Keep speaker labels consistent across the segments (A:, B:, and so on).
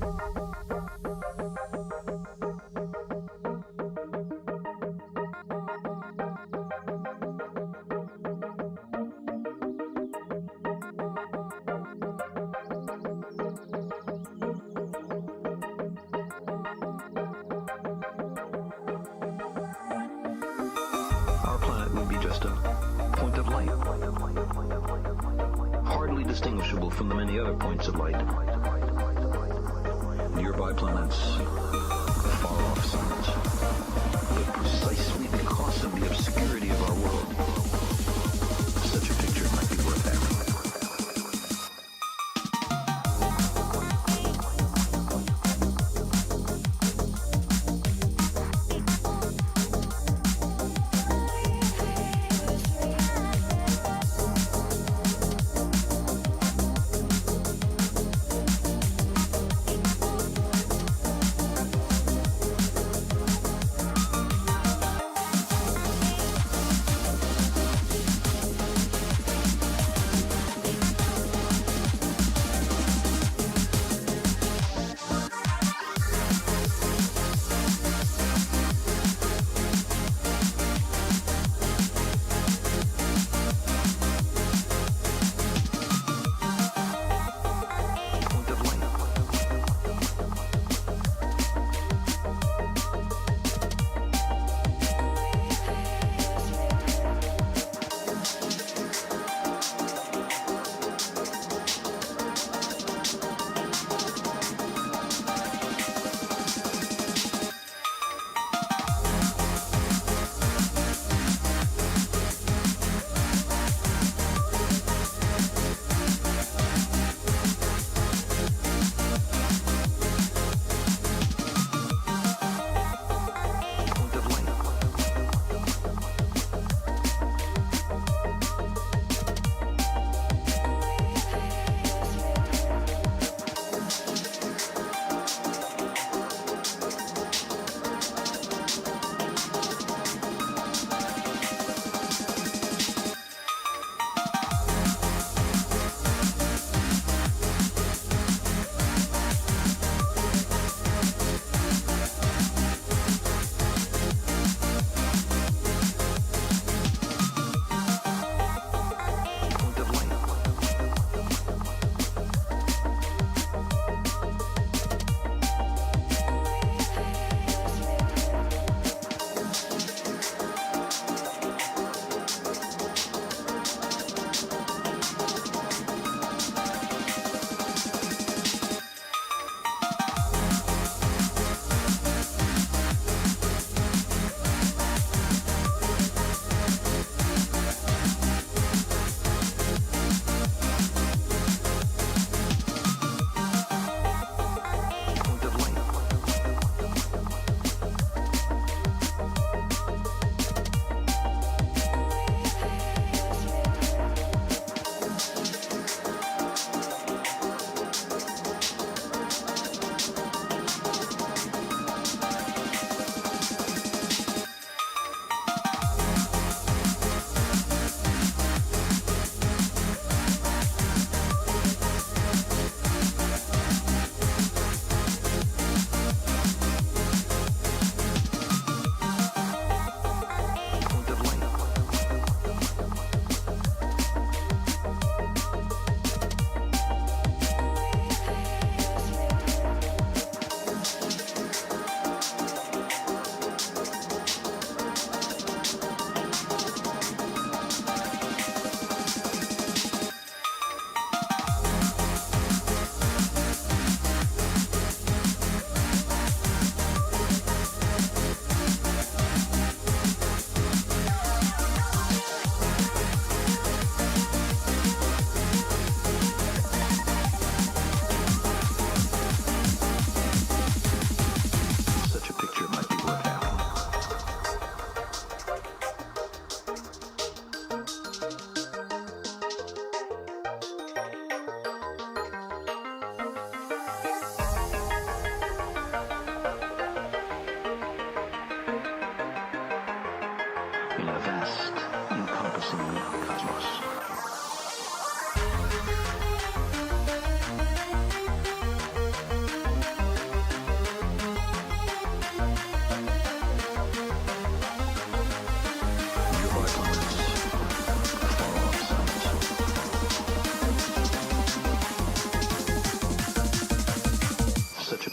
A: Our planet would be just a point of light, hardly distinguishable from the many other points of light. Nearby planets, far-off suns. But precisely because of the obscurity of our world, such a picture might be worth having.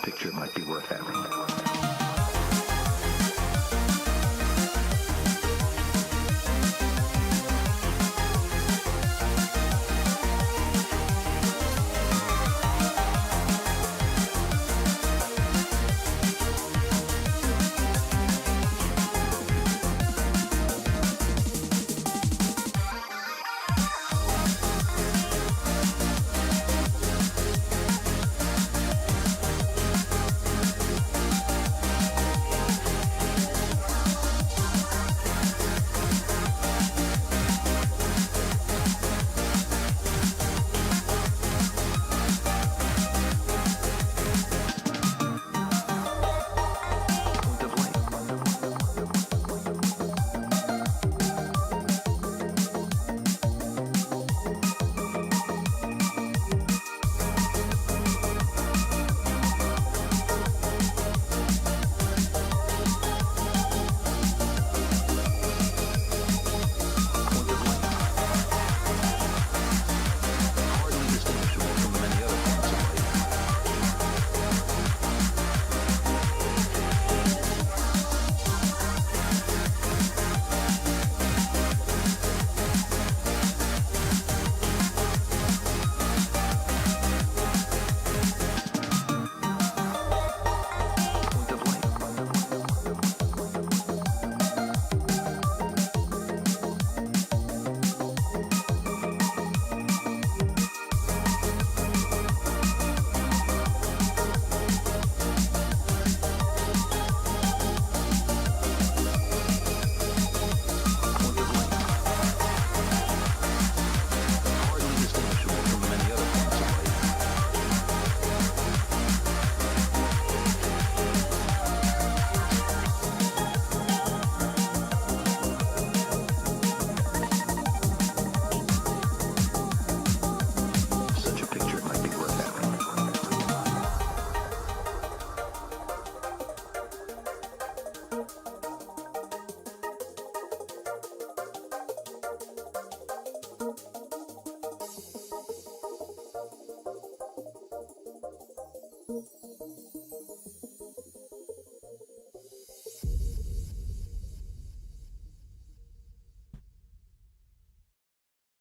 A: picture might be worth having.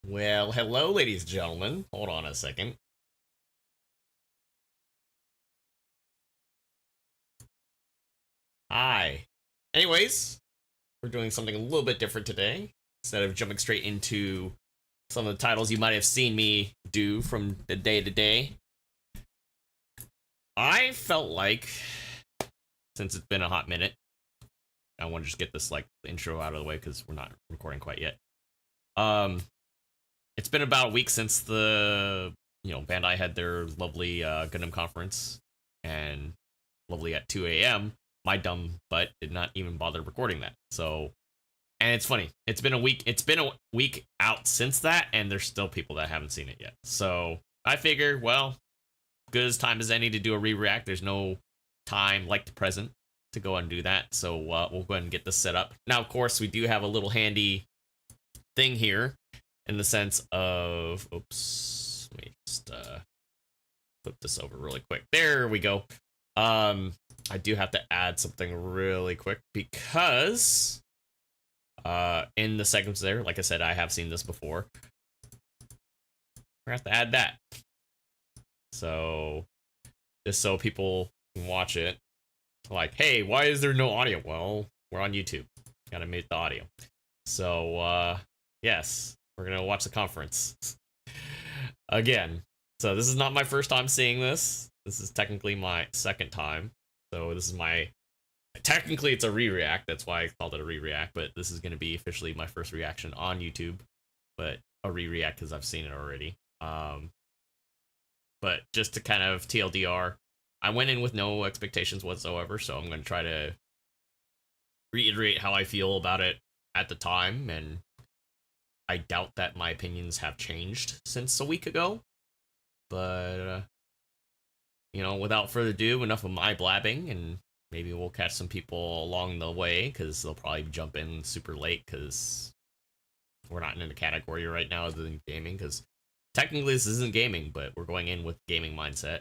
B: Well, hello, ladies and gentlemen. Hold on a second. Hi. Anyways, we're doing something a little bit different today. Instead of jumping straight into some of the titles you might have seen me do from the day to day, I felt like, since it's been a hot minute, I want to just get this like intro out of the way because we're not recording quite yet. It's been about a week since the Bandai had their lovely Gundam conference, and lovely at 2 a.m. My dumb butt did not even bother recording that. So, and it's funny. It's been a week. It's been a week out since that, and there's still people that haven't seen it yet. So I figured, well, good as time as any to do a re-react. There's no time like the present to go and do that. So we'll go ahead and get this set up. Now, of course, we do have a little handy thing here in the sense of, oops, let me just flip this over really quick. There we go. I do have to add something really quick because in the segments there, like I said, I have seen this before. We're gonna have to add that. So just so people can watch it. Like, hey, why is there no audio? Well, we're on YouTube. Gotta make the audio. So yes, we're gonna watch the conference again. So this is not my first time seeing this. This is technically my second time. So this is technically it's a re-react. That's why I called it a re-react. But this is going to be officially my first reaction on YouTube. But a re-react because I've seen it already. But just to kind of TLDR, I went in with no expectations whatsoever. So I'm going to try to reiterate how I feel about it at the time. And I doubt that my opinions have changed since a week ago. But without further ado, enough of my blabbing, and maybe we'll catch some people along the way, because they'll probably jump in super late, because we're not in a category right now other than gaming, because technically this isn't gaming, but we're going in with gaming mindset.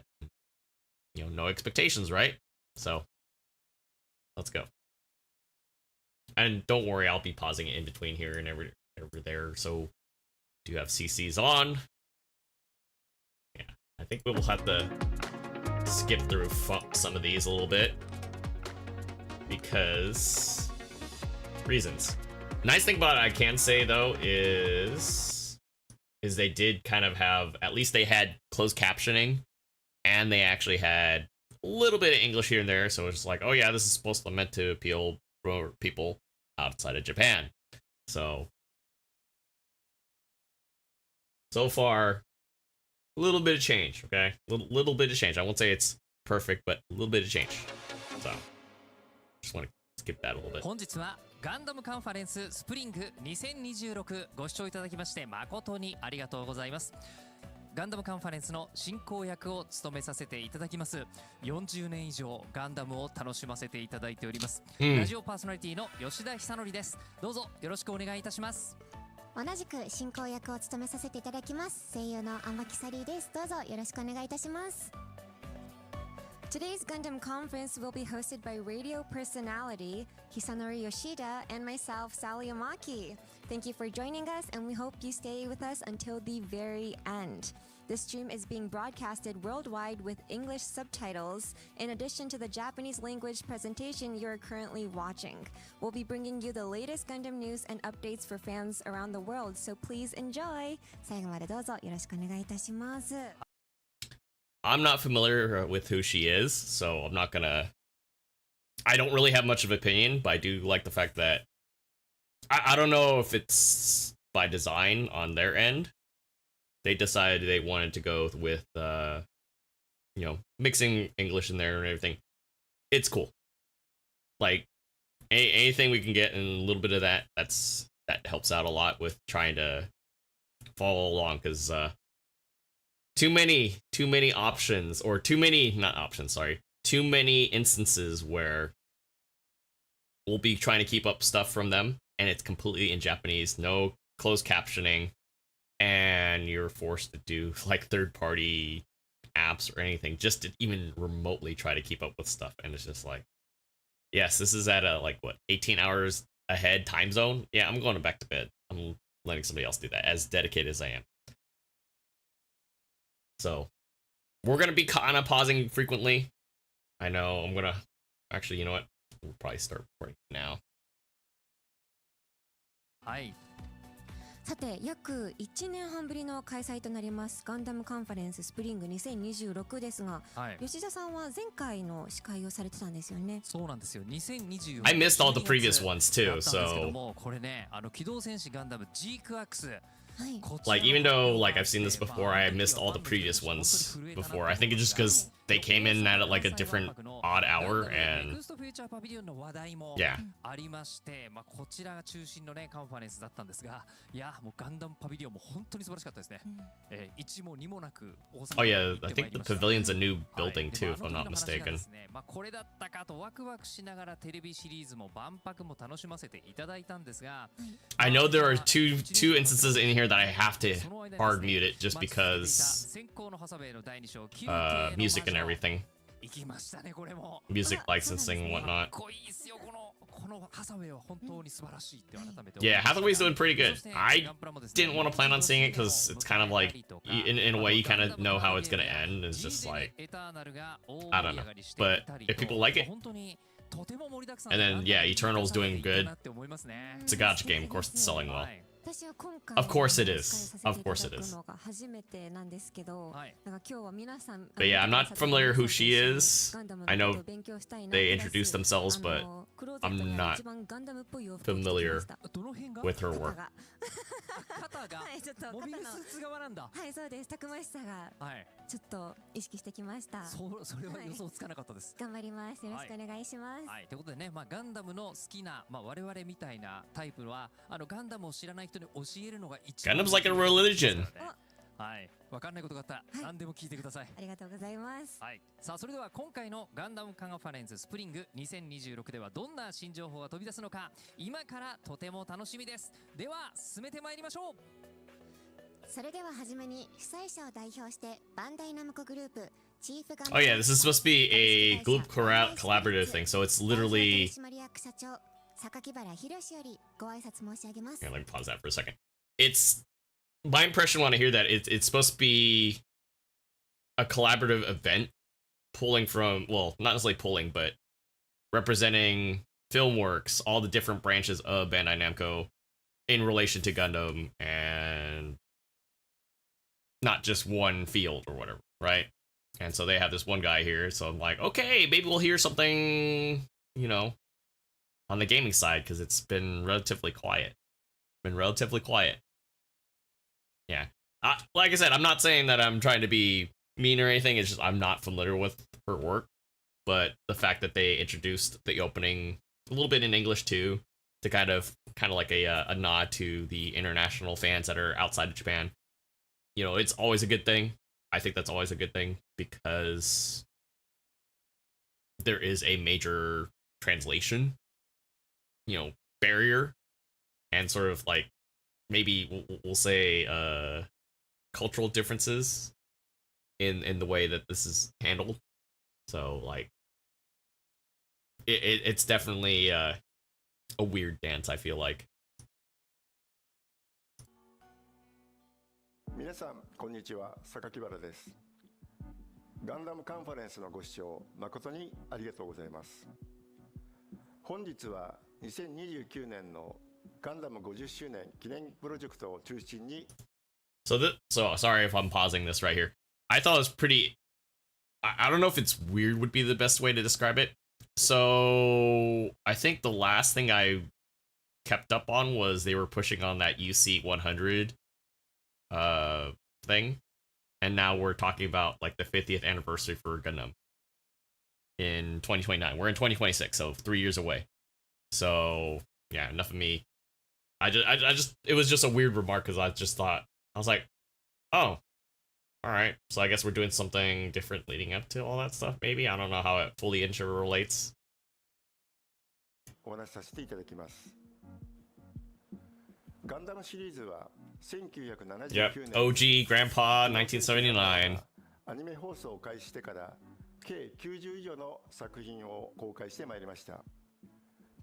B: no expectations, right? So let's go. And don't worry, I'll be pausing it in between here and over there. So do you have CCs on? Yeah, I think we will have to skip through some of these a little bit because reasons. Nice thing about it I can say though is they did kind of have, at least they had closed captioning and they actually had a little bit of English here and there. So it's like, oh yeah, this is supposed to meant to appeal for people outside of Japan. So far, a little bit of change, okay? Little bit of change. I won't say it's perfect, but a little bit of change. So just want to skip that a little bit.
C: 本日はガンダムカンファレンススプリング2026ご視聴いただきまして誠にありがとうございます。ガンダムカンファレンスの進行役を務めさせていただきます。40年以上ガンダムを楽しませていただいております。ラジオパーソナリティの吉田久典です。どうぞよろしくお願いいたします。
D: 同じく進行役を務めさせていただきます声優の天木サリーです。どうぞよろしくお願いいたします。Today's Gundam conference will be hosted by radio personality Hisanori Yoshida and myself, Sally Amaki. Thank you for joining us, and we hope you stay with us until the very end. This stream is being broadcasted worldwide with English subtitles, in addition to the Japanese language presentation you're currently watching. We'll be bringing you the latest Gundam news and updates for fans around the world, so please enjoy. 最後までどうぞよろしくお願いいたします。
B: I'm not familiar with who she is, so I'm not gonna... I don't really have much of an opinion, but I do like the fact that... I don't know if it's by design on their end. They decided they wanted to go with, mixing English in there and everything. It's cool. Like, anything we can get in a little bit of that, that helps out a lot with trying to follow along, because, too many options, or too many instances where we'll be trying to keep up stuff from them and it's completely in Japanese, no closed captioning, and you're forced to do like third-party apps or anything just to even remotely try to keep up with stuff. And it's just like, yes, this is at a 18 hours ahead time zone. Yeah, I'm going back to bed. I'm letting somebody else do that, as dedicated as I am. So we're going to be kind of pausing frequently. I know I'm going to... Actually, you know what? We'll probably start recording now.
C: はい。
D: さて約1年半ぶりの開催となりますガンダムカンファレンススプリング2026ですが、
C: はい、
D: 吉田さんは前回の司会をされてたんですよね。
C: そうなんですよ。2024
B: I missed all the previous ones too,
C: だったんですけど
B: so
C: も、これね、機動戦士ガンダム G クアックス。
B: like, even though I've seen this before, I missed all the previous ones before. I think it's just because they came in at like a different odd hour, and yeah.
C: ありまして、こちらが中心のねカンファレンスだったんですが、いやもうガンダムパビリオンも本当に素晴らしかったですね。一も二もなく大阪
B: Oh yeah, I think the pavilion's a new building too, if I'm not mistaken.
C: これだったかとワクワクしながらテレビシリーズも万博も楽しませていただいたんですが、
B: I know there are two instances in here that I have to hard mute it just because music and everything. Music licensing and whatnot. Yeah, Hathaway's doing pretty good. I didn't want to plan on seeing it because it's kind of like, in a way, you kind of know how it's going to end. It's just like, I don't know. But if people like it, and then, yeah, Eternal's doing good. It's a gacha game, of course it's selling well. Of course it is. Of course it is. But yeah, I'm not familiar who she is. I know they introduced themselves, but I'm not familiar with her work.
D: はいちょっと肩のはいそうですたくましさがちょっと意識してきました。
C: それは予想つかなかったです。
D: 頑張ります。よろしくお願いします。
C: はいということでね、ガンダムの好きな我々みたいなタイプはガンダムを知らない人に教えるのが一番
B: Gundam's like a religion.
C: はい、わかんないことがあったら何でも聞いてください。
D: ありがとうございます。
C: はい、さあそれでは今回のガンダムカンファレンススプリング2026ではどんな新情報が飛び出すのか今からとても楽しみです。では進めてまいりましょう。
D: それでははじめに主催者を代表してバンダイナムコグループチーフガン
B: Oh yeah, this is supposed to be a group collaborative thing, so it's literally.
D: 取締役社長榊原博よりご挨拶申し上げます。
B: Here, let me pause that for a second. It's my impression when I hear that it's supposed to be a collaborative event, pulling from, well, not necessarily pulling, but representing Filmworks, all the different branches of Bandai Namco in relation to Gundam, and not just one field or whatever, right? And so they have this one guy here, so I'm like, okay, maybe we'll hear something, you know, on the gaming side, because it's been relatively quiet. Yeah. Like I said, I'm not saying that I'm trying to be mean or anything, it's just I'm not familiar with her work, but the fact that they introduced the opening a little bit in English too, to kind of like a nod to the international fans that are outside of Japan, you know, it's always a good thing. I think that's always a good thing, because there is a major translation, you know, barrier, and sort of like maybe we'll say cultural differences in the way that this is handled. So like it's definitely a weird dance, I feel like.
E: 皆さんこんにちは、榊原です。ガンダムカンファレンスのご視聴誠にありがとうございます。本日は2029年のガンダム50周年記念プロジェクトを中心に
B: So sorry if I'm pausing this right here. I thought it was pretty. I don't know if it's weird would be the best way to describe it. So I think the last thing I kept up on was they were pushing on that UC 100 thing, and now we're talking about like the 50th anniversary for Gundam in 2029. We're in 2026, so 3 years away. So yeah, enough of me. I just it was just a weird remark, because I just thought, I was like, oh, all right, so I guess we're doing something different leading up to all that stuff. Maybe I don't know how it fully interrelates.
E: お話しさせていただきます。ガンダムシリーズは
B: Yep, OG Grandpa 1979.
E: アニメ放送を開始してから計90以上の作品を公開してまいりました。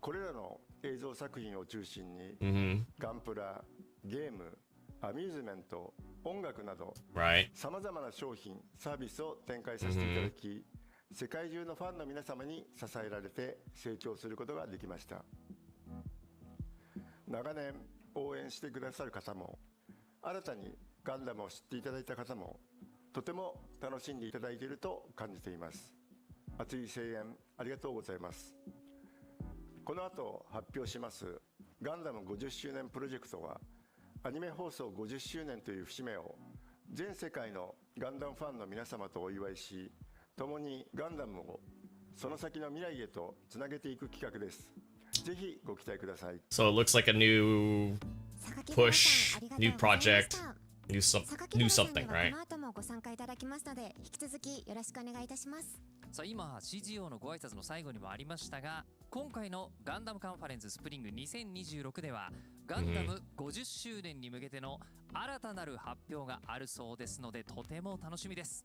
E: これらの映像作品を中心に、ガンプラ、ゲーム、アミューズメント、音楽など、さまざまな商品、サービスを展開させていただき、世界中のファンの皆様に支えられて成長することができました。長年応援してくださる方も、新たにガンダムを知っていただいた方も、とても楽しんでいただいていると感じています。熱い声援ありがとうございます。この後発表しますガンダム50周年プロジェクトは、アニメ放送50周年という節目を全世界のガンダムファンの皆様とお祝いし、共にガンダムをその先の未来へとつなげていく企画です。ぜひご期待ください。
B: So it looks like a new push, new project, new something, right?
D: この後もご参加いただきますので、引き続きよろしくお願いいたします。
C: さあ今 CGO のご挨拶の最後にもありましたが、今回のガンダムカンファレンススプリング2026ではガンダム50周年に向けての新たなる発表があるそうですので、とても楽しみです。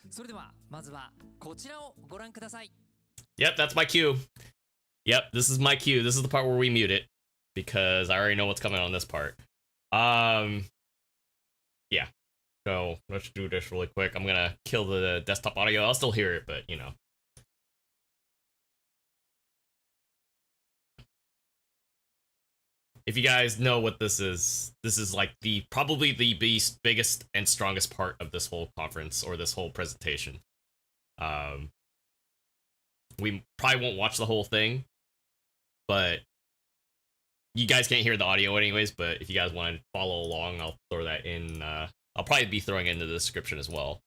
C: それではまずはこちらをご覧ください。
B: Yep, that's my cue. Yep, this is my cue. This is the part where we mute it, because I already know what's coming on this part. Yeah. So let's do this really quick. I'm gonna kill the desktop audio. I'll still hear it, but you know. If you guys know what this is like probably the biggest and strongest part of this whole conference, or this whole presentation. We probably won't watch the whole thing, but you guys can't hear the audio anyways. But if you guys want to follow along, I'll throw that in. I'll probably be throwing it into the description as well.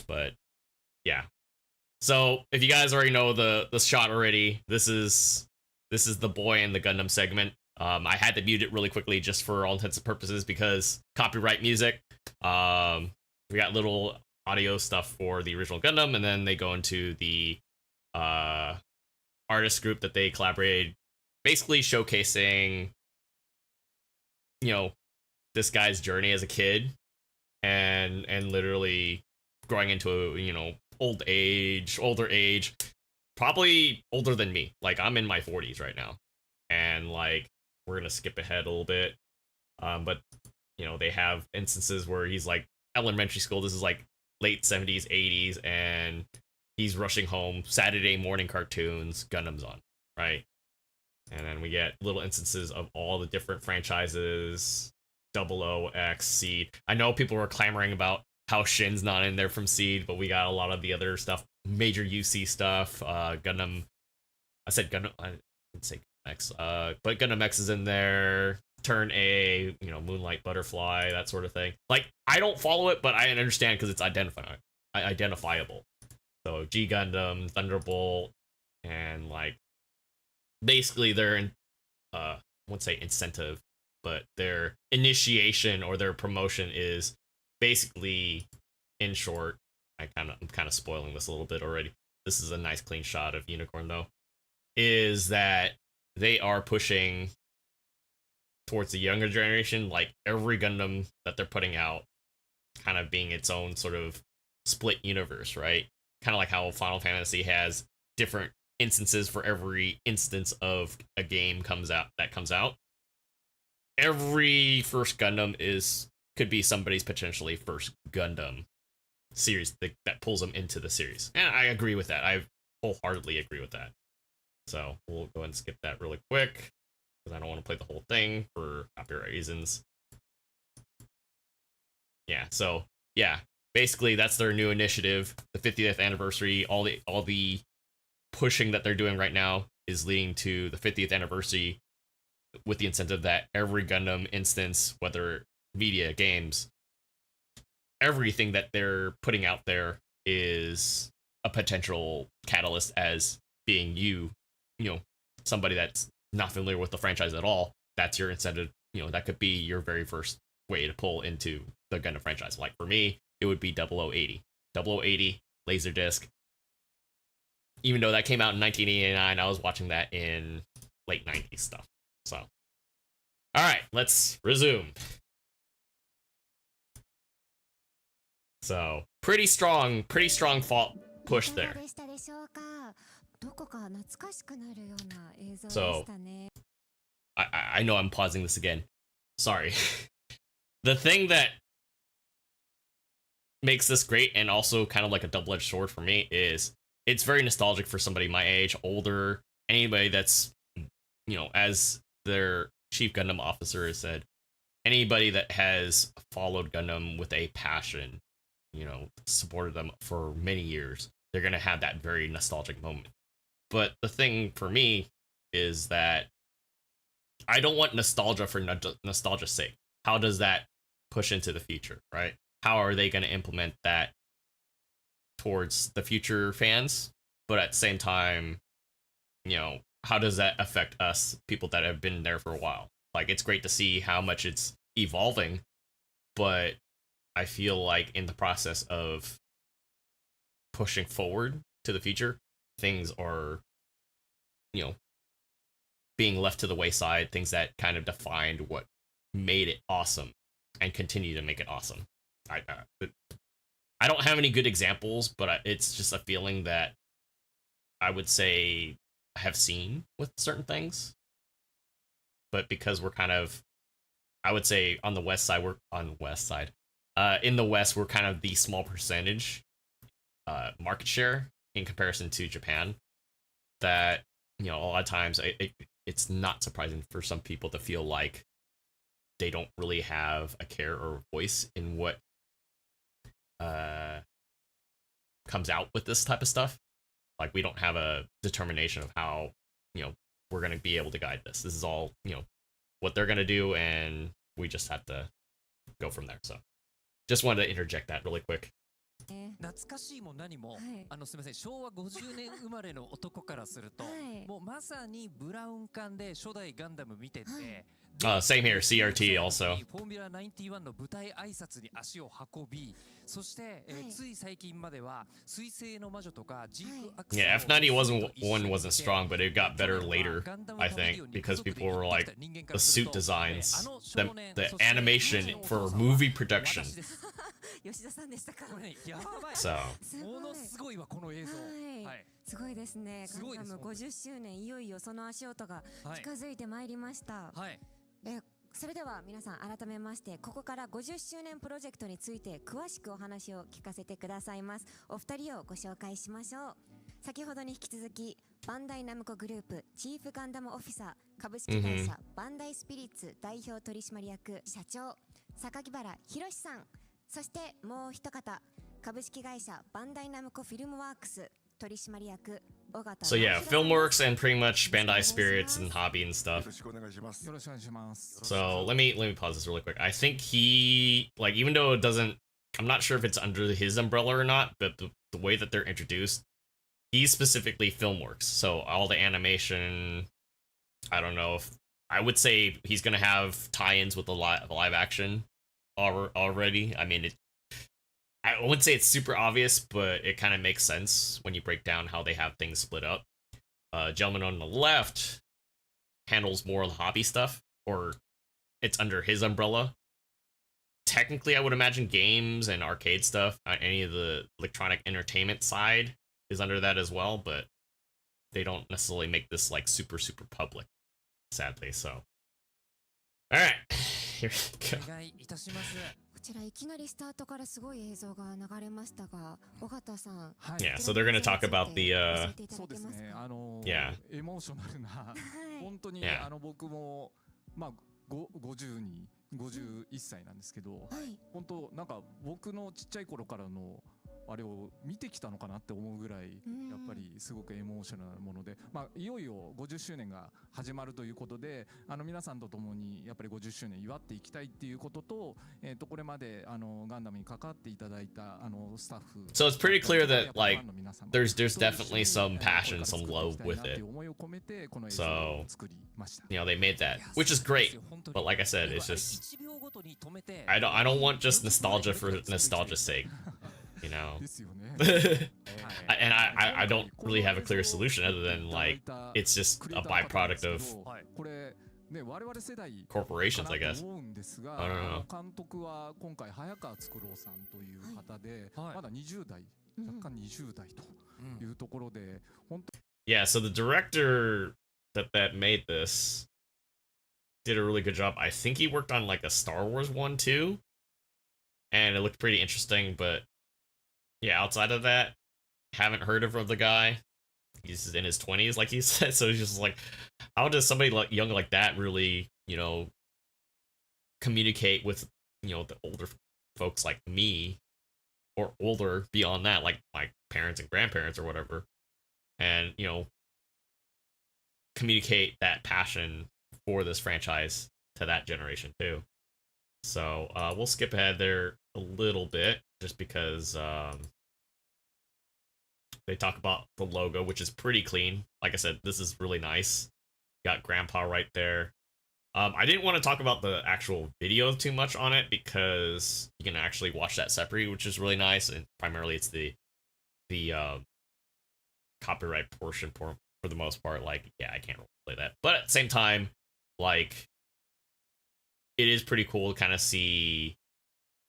B: But yeah. So if you guys already know the shot already, this is the boy in the Gundam segment. I had to mute it really quickly just for all intents and purposes, because copyright music. We got little audio stuff for the original Gundam, and then they go into the artist group that they collaborated, basically showcasing, you know, this guy's journey as a kid, and literally growing into, older age, probably older than me. Like, I'm in my 40s right now, and like, we're gonna skip ahead a little bit. But they have instances where he's like elementary school. This is like late 70s, 80s, and he's rushing home. Saturday morning cartoons, Gundam's on, right? And then we get little instances of all the different franchises, Double O, X, Seed. I know people were clamoring about how Shin's not in there from Seed, but we got a lot of the other stuff, major UC stuff, Gundam. I said Gundam. I didn't say X. But Gundam X is in there. Turn A, Moonlight Butterfly, that sort of thing. Like, I don't follow it, but I understand because it's identifiable. So G Gundam, Thunderbolt, and like, basically their I won't say incentive, but their initiation or their promotion is basically, in short, I'm kind of spoiling this a little bit already. This is a nice clean shot of Unicorn though. Is that they are pushing towards the younger generation, like every Gundam that they're putting out kind of being its own sort of split universe, right? Kind of like how Final Fantasy has different instances for every instance of a game comes out. Every first Gundam could be somebody's potentially first Gundam series that pulls them into the series. And I agree with that. I wholeheartedly agree with that. So we'll go ahead and skip that really quick, because I don't want to play the whole thing for copyright reasons. Yeah, so yeah, basically that's their new initiative, the 50th anniversary. All the pushing that they're doing right now is leading to the 50th anniversary, with the incentive that every Gundam instance, whether media, games, everything that they're putting out there is a potential catalyst as being somebody that's not familiar with the franchise at all. That's your incentive. That could be your very first way to pull into the Gundam franchise. Like for me, it would be 0080. 0080, Laserdisc. Even though that came out in 1989, I was watching that in late 90s stuff. So, all right, let's resume. So, pretty strong fault push there. So, I know I'm pausing this again. Sorry. The thing that makes this great, and also kind of like a double-edged sword for me, is it's very nostalgic for somebody my age, older, anybody that's, as their chief Gundam officer has said, anybody that has followed Gundam with a passion, supported them for many years, they're going to have that very nostalgic moment. But the thing for me is that I don't want nostalgia for nostalgia's sake. How does that push into the future, right? How are they going to implement that towards the future fans? But at the same time, how does that affect us, people that have been there for a while? Like, it's great to see how much it's evolving, but I feel like in the process of pushing forward to the future, things are, being left to the wayside, things that kind of defined what made it awesome and continue to make it awesome. I don't have any good examples, but it's just a feeling that I would say I have seen with certain things. But because we're kind of, I would say in the West, we're kind of the small percentage market share in comparison to Japan, that, a lot of times it's not surprising for some people to feel like they don't really have a care or voice in what comes out with this type of stuff. Like, we don't have a determination of how, we're going to be able to guide this. This is all, what they're going to do, and we just have to go from there. So just wanted to interject that really quick.
C: 懐かしいも何も、すみません、昭和50年生まれの男からすると、もうまさにブラウン管で初代ガンダム見てて、
B: same here, CRT also.
C: フォーミュラ91の舞台挨拶に足を運び、そして、つい最近までは水星の魔女とかジークアクセル
B: Yeah, F91 wasn't strong, but it got better later, I think, because people were like, the suit designs, the animation for movie production
D: 吉田さんでしたか。
C: これね、やばい。
B: So
D: すごい
C: ものすごいわこの映像。
D: はい、
C: はい。
D: すごいですね。
C: すごいです
D: ガンダム50周年、いよいよその足音が
C: はい
D: 近づいてまいりました。
C: はい。
D: それでは皆さん改めまして、ここから50周年プロジェクトについて詳しくお話を聞かせてくださいます。お二人をご紹介しましょう。先ほどに引き続き、バンダイナムコグループチーフガンダムオフィサー株式会社バンダイスピリッツ代表取締役社長榊原博さん、そしてもう一方、株式会社バンダイナムコフィルムワークス取締役尾形
B: So yeah,
D: 直弘さん
B: Filmworks and pretty much Bandai Spirits and hobby and
E: よ
B: stuff.
E: ろしくお願いします。
C: よろしくお願いします。
B: So let me pause this really quick. I think he like even though it doesn't, I'm not sure if it's under his umbrella or not, but the way that they're introduced, he's specifically Filmworks. So all the animation, I don't know if I would say he's gonna have tie-ins with the live action already. I mean, I wouldn't say it's super obvious, but it kind of makes sense when you break down how they have things split up. Gentleman on the left handles more of the hobby stuff, or it's under his umbrella. Technically, I would imagine games and arcade stuff, any of the electronic entertainment side is under that as well, but they don't necessarily make this like super public, sadly. So, all right, here we go.
C: お願いいたします。
D: こちらいきなりスタートからすごい映像が流れましたが、尾形さん。
C: はい。
B: Yeah, so they're gonna talk about the
D: 教えていた
C: そうで
D: だけますす
C: ね。
D: か。
B: Yeah.
C: エモーショナルな、
D: はい。
C: 本当に
B: Yeah.
C: 僕もまあ50に51歳なんですけど、
D: はい。
C: 本当なんか僕のちっちゃい頃からのあれを見てきたのかなって思うぐらい、やっぱりすごくエモーショナルなもので、まあいよいよ50周年が始まるということで、皆さんと共にやっぱり50周年祝っていきたいっていうことと、これまでガンダムに関わっていただいたスタッフ。
B: So it's pretty clear that like there's definitely some passion, some love with it. So you know they made that, which is great. But like I said, it's just I don't want just nostalgia for nostalgia's sake, you know.
C: ですよね。
B: And I don't really have a clear solution other than like it's just a byproduct of
C: これね、我々世代
B: corporations, I guess.
C: 思うんですが、
B: I don't know.
C: 監督は今回早川つくろうさんという方で、
B: はい
C: まだ20代、若干20代というところで、本当
B: Yeah, so the director that made this did a really good job. I think he worked on like a Star Wars one too, and it looked pretty interesting. But yeah, outside of that, haven't heard of the guy. He's in his 20s, like he said. So he's just like, how does somebody like young like that really, you know, communicate with the older folks like me, or older beyond that, like my parents and grandparents or whatever, and communicate that passion for this franchise to that generation too. So we'll skip ahead there a little bit just because they talk about the logo, which is pretty clean. Like I said, this is really nice. Got Grandpa right there. I didn't want to talk about the actual video too much on it because you can actually watch that separately, which is really nice. And primarily it's the copyright portion for the most part. Like, yeah, I can't really play that. But at the same time, like, it is pretty cool to kind of see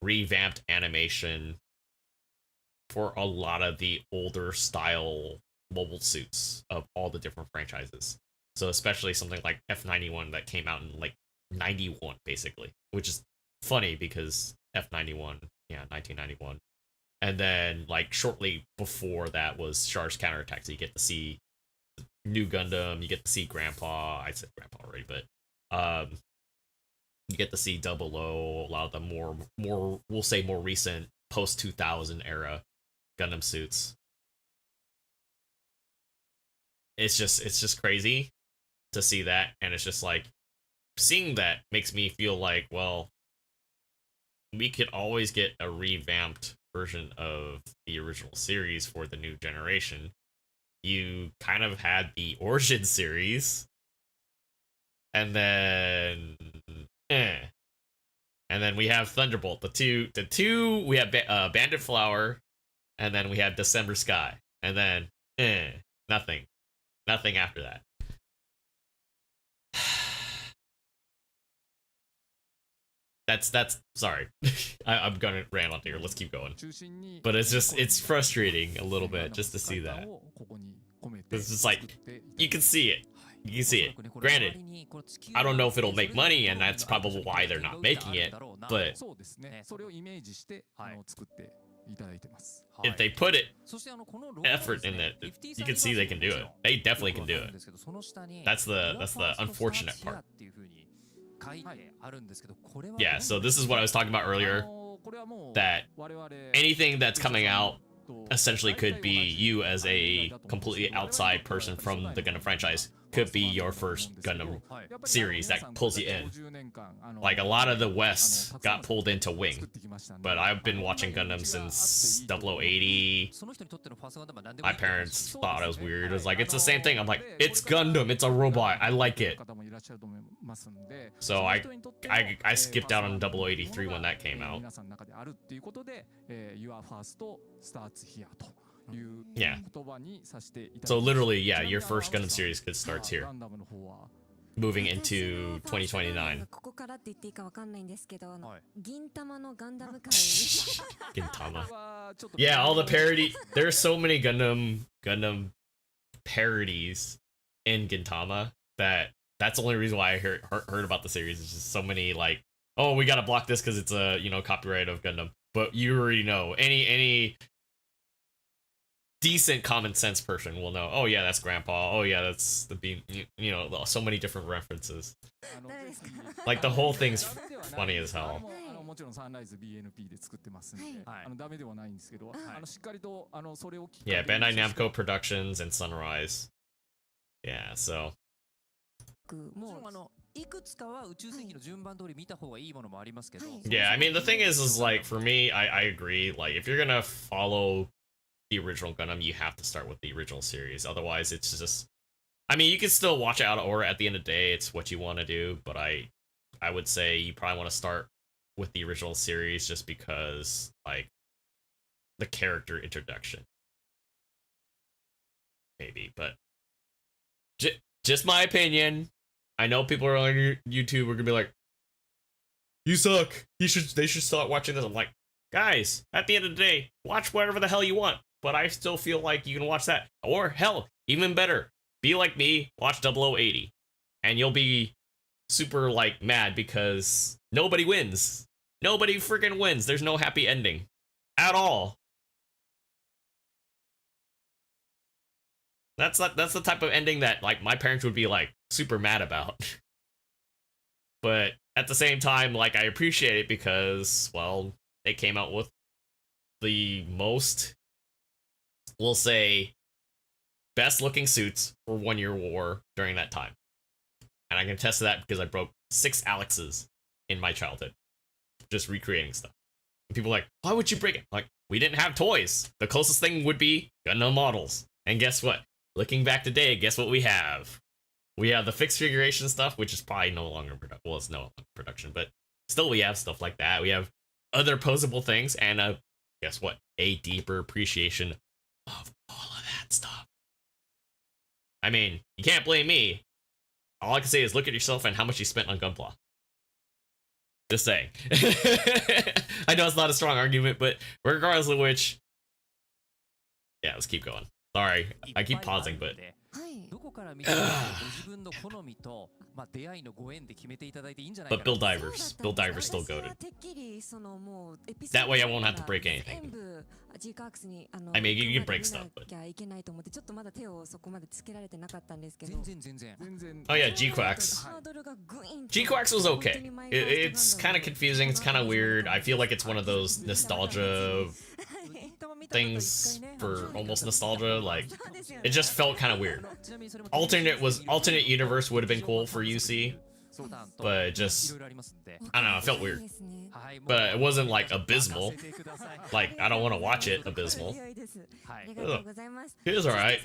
B: revamped animation for a lot of the older style mobile suits of all the different franchises. So especially something like F91 that came out in like 91 basically, which is funny because F91, yeah, 1991. And then like shortly before that was Charged Counterattack. So you get to see new Gundam, you get to see Grandpa. I said Grandpa already, but you get to see Double O, a lot of the more we'll say more recent post 2000 era Gundam suits. It's just crazy to see that, and it's just like seeing that makes me feel like, well, we could always get a revamped version of the original series for the new generation. You kind of had the Origin series, and then and then we have Thunderbolt. The two we have Bandit Flower, and then we have December Sky, and then nothing after that. that's sorry. I'm gonna rant on here. Let's keep going. But it's frustrating a little bit just to see that. It's just like you can see it. You can see it. Granted, I don't know if it'll make money, and that's probably why they're not making it. But if they put effort in it, you can see they can do it. They definitely can do it. That's the unfortunate part. Yeah, so this is what I was talking about earlier. That anything that's coming out essentially could be you as a completely outside person from the Gundam franchise. Could be your first Gundam series that pulls you in. Like a lot of the West got pulled into Wing, but I've been watching Gundam since 0080. My parents thought I was weird. It was like, it's the same thing. I'm like, it's Gundam, it's a robot, I like it. So I skipped out on 0083 when that came out. Yeah. So literally, yeah, your first Gundam series starts here. Moving into 2029. Gintama. Yeah, all the parody. There are so many Gundam parodies in Gintama that's the only reason why I heard about the series. It's just so many like, oh, we gotta block this because it's a copyright of Gundam. But you already know any decent common sense person will know, oh yeah, that's Grandpa, oh yeah, that's the beam, so many different references. Like the whole thing's funny as hell. Yeah, Bandai Namco Productions and Sunrise. Yeah, so yeah, I mean the thing is like for me, I agree, like if you're gonna follow the original Gundam, you have to start with the original series. Otherwise, it's just, I mean, you can still watch Out of Order at the end of the day. It's what you want to do, but I would say you probably want to start with the original series just because, like, the character introduction. Maybe, but just my opinion. I know people are on YouTube are gonna be like, "You suck. They should start watching this." I'm like, guys, at the end of the day, watch whatever the hell you want. But I still feel like you can watch that. Or, hell, even better, be like me, watch 0080. And you'll be super, like, mad because nobody wins. Nobody freaking wins. There's no happy ending. At all. That's the type of ending that, like, my parents would be, like, super mad about. But at the same time, like, I appreciate it because, well, they came out with the most, we'll say, best looking suits for 1 Year War during that time. And I can attest to that because I broke 6 Alexes in my childhood. Just recreating stuff. And people are like, why would you break it? Like, we didn't have toys. The closest thing would be Gundam models. And guess what? Looking back today, guess what we have? We have the fixed figuration stuff, which is probably no longer production. Well, it's no longer production, but still we have stuff like that. We have other posable things, and guess what? A deeper appreciation of all of that stuff. I mean, you can't blame me. All I can say is look at yourself and how much you spent on Gunpla. Just saying. I know it's not a strong argument, but regardless of which, yeah, let's keep going. Sorry, I keep pausing, but but Bill Divers still goated. That way I won't have to break anything. I mean, you can break stuff, but oh yeah, G-Quax. G-Quax was okay. It's kind of confusing. It's kind of weird. I feel like it's one of those nostalgia things for almost nostalgia. Like, it just felt kind of weird. Alternate universe would have been cool for UC, but just, I don't know, it felt weird. But it wasn't like abysmal. Like, I don't want to watch it abysmal. It was alright.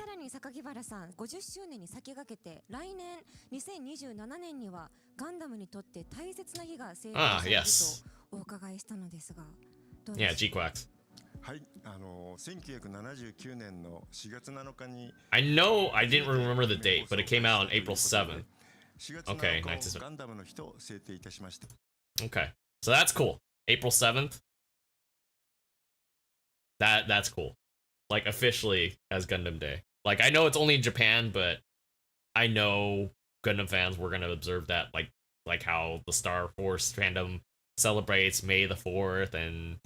B: Ah, yes. Yeah, G-Quax. I know I didn't remember the date, but it came out on April 7th. Okay, 1970. Okay. So that's cool. April 7th. That's cool. Like officially as Gundam Day. Like I know it's only in Japan, but I know Gundam fans were gonna observe that like how the Star Force fandom celebrates May the 4th and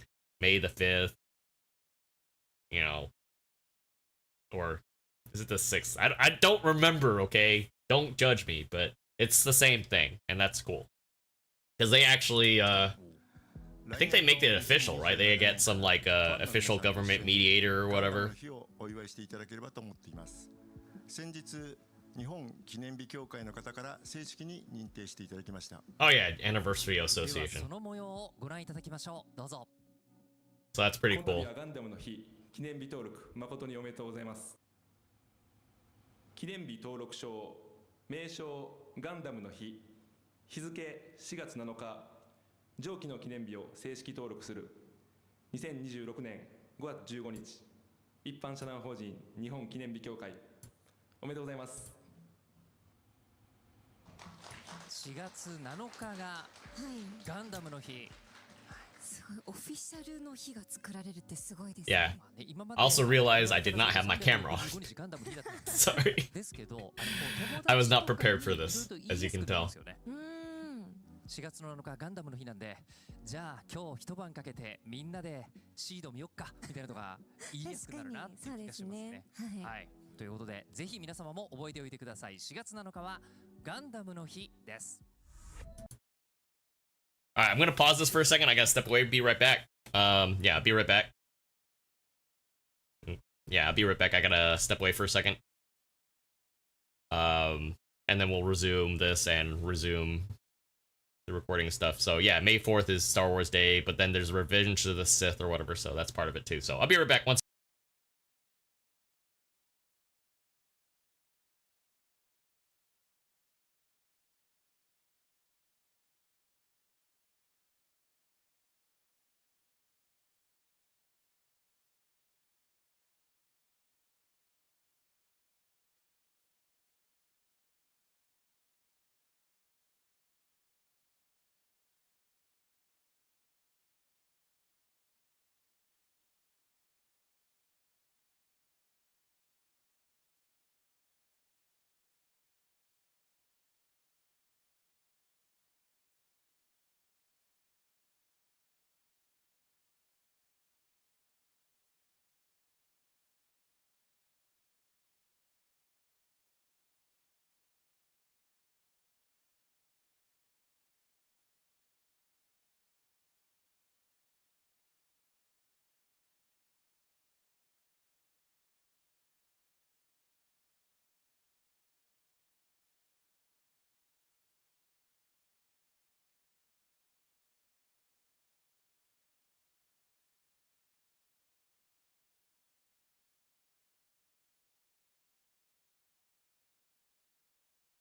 B: May the 5th. You know, or is it the 6th? I don't remember, okay? Don't judge me, but it's the same thing, and that's cool. Because they actually, I think they make it official, right? They get some, like, official government mediator or whatever.
E: 先日日本記念日協会の方から正式に認定していただきました。
B: Oh yeah, Anniversary
C: では
B: Association.
C: その模様をご覧いただきましょう。どうぞ。
B: So that's pretty
F: 今度
B: cool.
F: はガンダムの日記念日登録誠におめでとうございます。記念日登録証名称ガンダムの日日付4月7日上記の記念日を正式登録する2026年5月15日一般社団法人日本記念日協会おめでとうございます。
C: 4月7日がガンダムの日。
D: すごいオフィシャルの日が作られるってすごいです
B: Yeah.
D: ね。
C: 今まで
B: Also realized I did not have my camera on.
C: 15日ガンダムの日だったんです
B: Sorry.
C: ですけど、
B: I was not prepared for this, as you can tell.
C: 4月の7日ガンダムの日なんで、じゃあ今日一晩かけてみんなでシード見よっかみたいなのが言いやすくなるなっていう気がしますね。はい。ということで、ぜひ皆様も覚えておいてください。4月7日はガンダムの日です。
B: Alright, I'm gonna pause this for a second. I gotta step away, be right back. Yeah, I'll be right back. Yeah, I'll be right back. I gotta step away for a second. And then we'll resume this and resume the recording stuff. So yeah, May 4th is Star Wars Day, but then there's Revenge of the Sith or whatever, so that's part of it too. So I'll be right back once.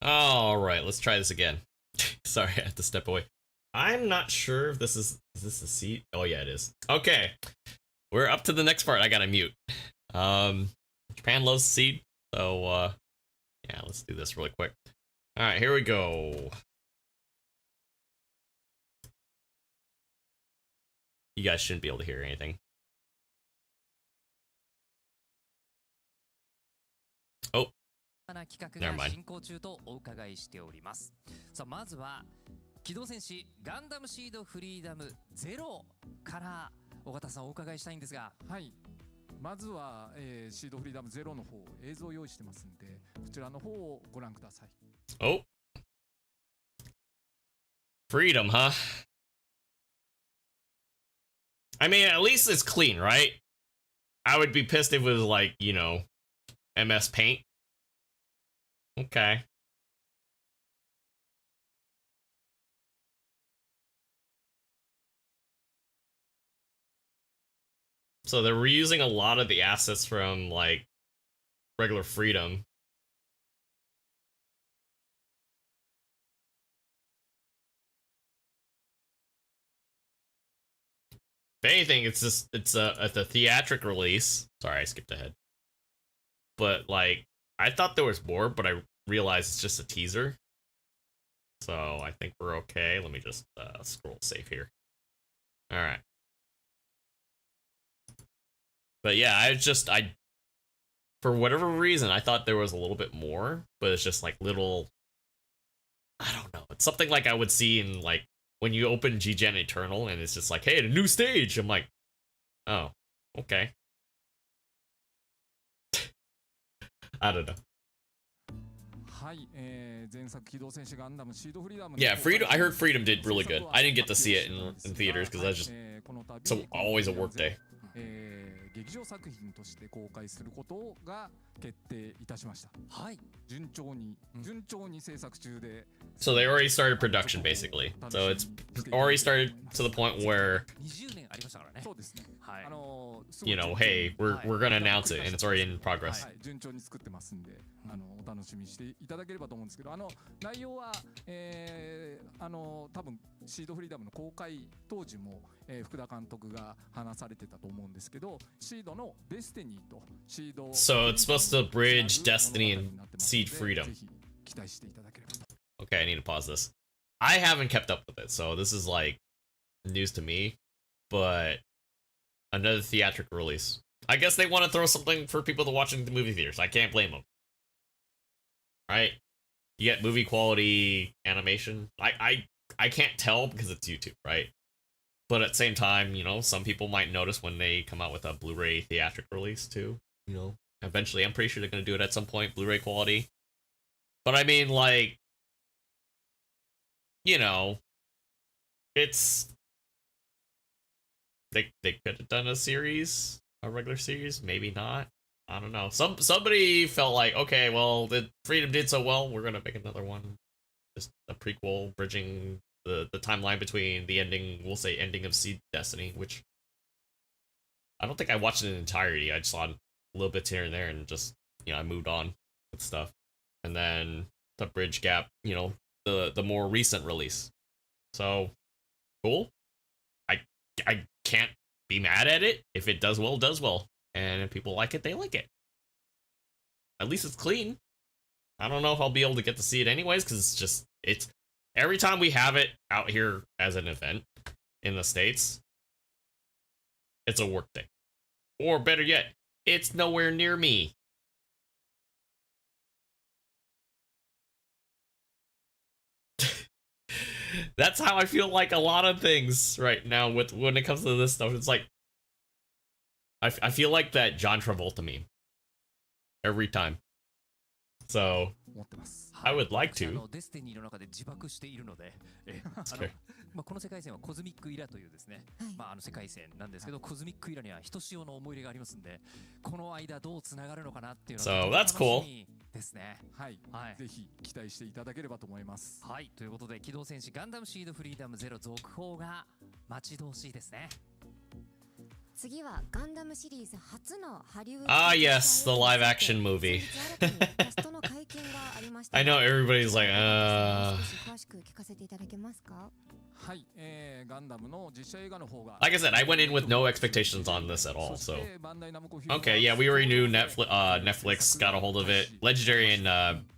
B: All right, let's try this again. Sorry, I have to step away. I'm not sure if this is this a seat? Oh yeah, it is. Okay. We're up to the next part. I gotta mute. Japan loves seed, so yeah, let's do this really quick. All right, here we go. You guys shouldn't be able to hear anything. Oh,
C: な企画
B: Never
C: が
B: mind.
C: 進行中とお伺いしております。さあまずは機動戦士ガンダムシードフリーダムゼロから尾形さんお伺いしたいんですが、
G: はい。まずは、シードフリーダムゼロの方映像を用意してますんで、そちらの方をご覧ください。
B: oh. Freedom, huh? I mean, at least it's clean, right? I would be pissed if it was like, you know, MS Paint. Okay. So they're reusing a lot of the assets from, like, regular Freedom. If anything, it's just it's a theatric release. Sorry, I skipped ahead. But like, I thought there was more, but I realized it's just a teaser. So I think we're okay. Let me just scroll safe here. All right. But yeah, I for whatever reason I thought there was a little bit more, but it's just like little. I don't know. It's something like I would see in like when you open G-Gen Eternal and it's just like, hey, a new stage. I'm like, oh, okay. I don't know. Yeah, Freedom. I heard Freedom did really good. I didn't get to see it in theaters because I was just always a work day.
G: 劇場作品として公開することが決定いたしました。はい。順調に制作中で。
B: So they already started production basically. So it's already started to the point where
C: 20年ありましたからね。そうですね。はい。
B: you know, hey, we're gonna announce it and it's already in progress.
G: はい。順調に作ってますんで、お楽しみにしていただければと思うんですけど、内容は多分シードフリーダムの公開当時も、福田監督が話されてたと思うんですけど、シードのデスティニーとシード
B: So it's supposed to bridge Destiny and Seed Freedom.
G: ぜひ期待していただければと。
B: Okay, I need to pause this. I haven't kept up with it, so this is like news to me, but another theatrical release. I guess they want to throw something for people to watch in the movie theaters. I can't blame them. Right? You get movie quality animation. I can't tell because it's YouTube, right? But at the same time, you know, some people might notice when they come out with a Blu-ray theatrical release too. You know, eventually, I'm pretty sure they're going to do it at some point, Blu-ray quality. But I mean, like, you know, it's they could have done a series, a regular series, maybe not. I don't know. Somebody felt like, okay, well, the Freedom did so well, we're gonna make another one, just a prequel bridging the timeline between the ending, we'll say ending of Seed Destiny, which I don't think I watched it in entirety. I just saw a little bits here and there, and just, you know, I moved on with stuff, and then the bridge gap, you know, the more recent release. So cool. I can't be mad at it. If it does well, it does well. And if people like it, they like it. At least it's clean. I don't know if I'll be able to get to see it anyways, because it's every time we have it out here as an event in the States, it's a work day. Or better yet, it's nowhere near me. That's how I feel like a lot of things right now with when it comes to this stuff. It's like I feel like that John Travolta meme every time. So I would like to.
C: デスティニーの中で自爆しているので、この世界線はコズミックイラというですね、世界線なんですけど、コズミックイラにはひとしおの思い入れがありますんで、この間どうつながるのかなっていうのが
B: So that's cool.
C: ですね。
G: はい、ぜひ期待していただければと思います。
C: はい、ということで機動戦士ガンダムシードフリーダムゼロ続報が待ち遠しいですね。
D: 次はガンダムシリーズ初のハリウッド
B: Ah, yes, the live action movie. I know everybody's like,
D: 詳しく聞かせていただけますか？
G: はい、ガンダムの実写映画の方が
B: like I said, I went in with no expectations on this at all. So okay, yeah, we already knew Netflix got a hold of it. Legendary and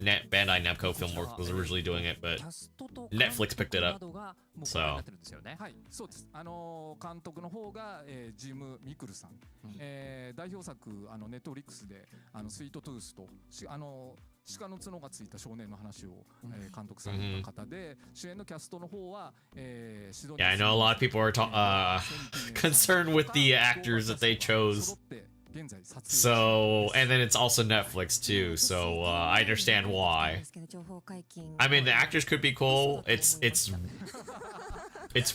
B: Bandai Namco Filmworks was originally doing it, but Netflix picked it up. So
G: はい、そうです。監督の方が、ジム・ミクルさん。代表作ネットフリックスでスイートトゥースと鹿の角がついた少年の話を、監督された方で、主演のキャストの方は、
B: yeah, I know a lot of people are concerned with the actors that they chose. So, and then it's also Netflix too, so I understand why. I mean, the actors could be cool. It's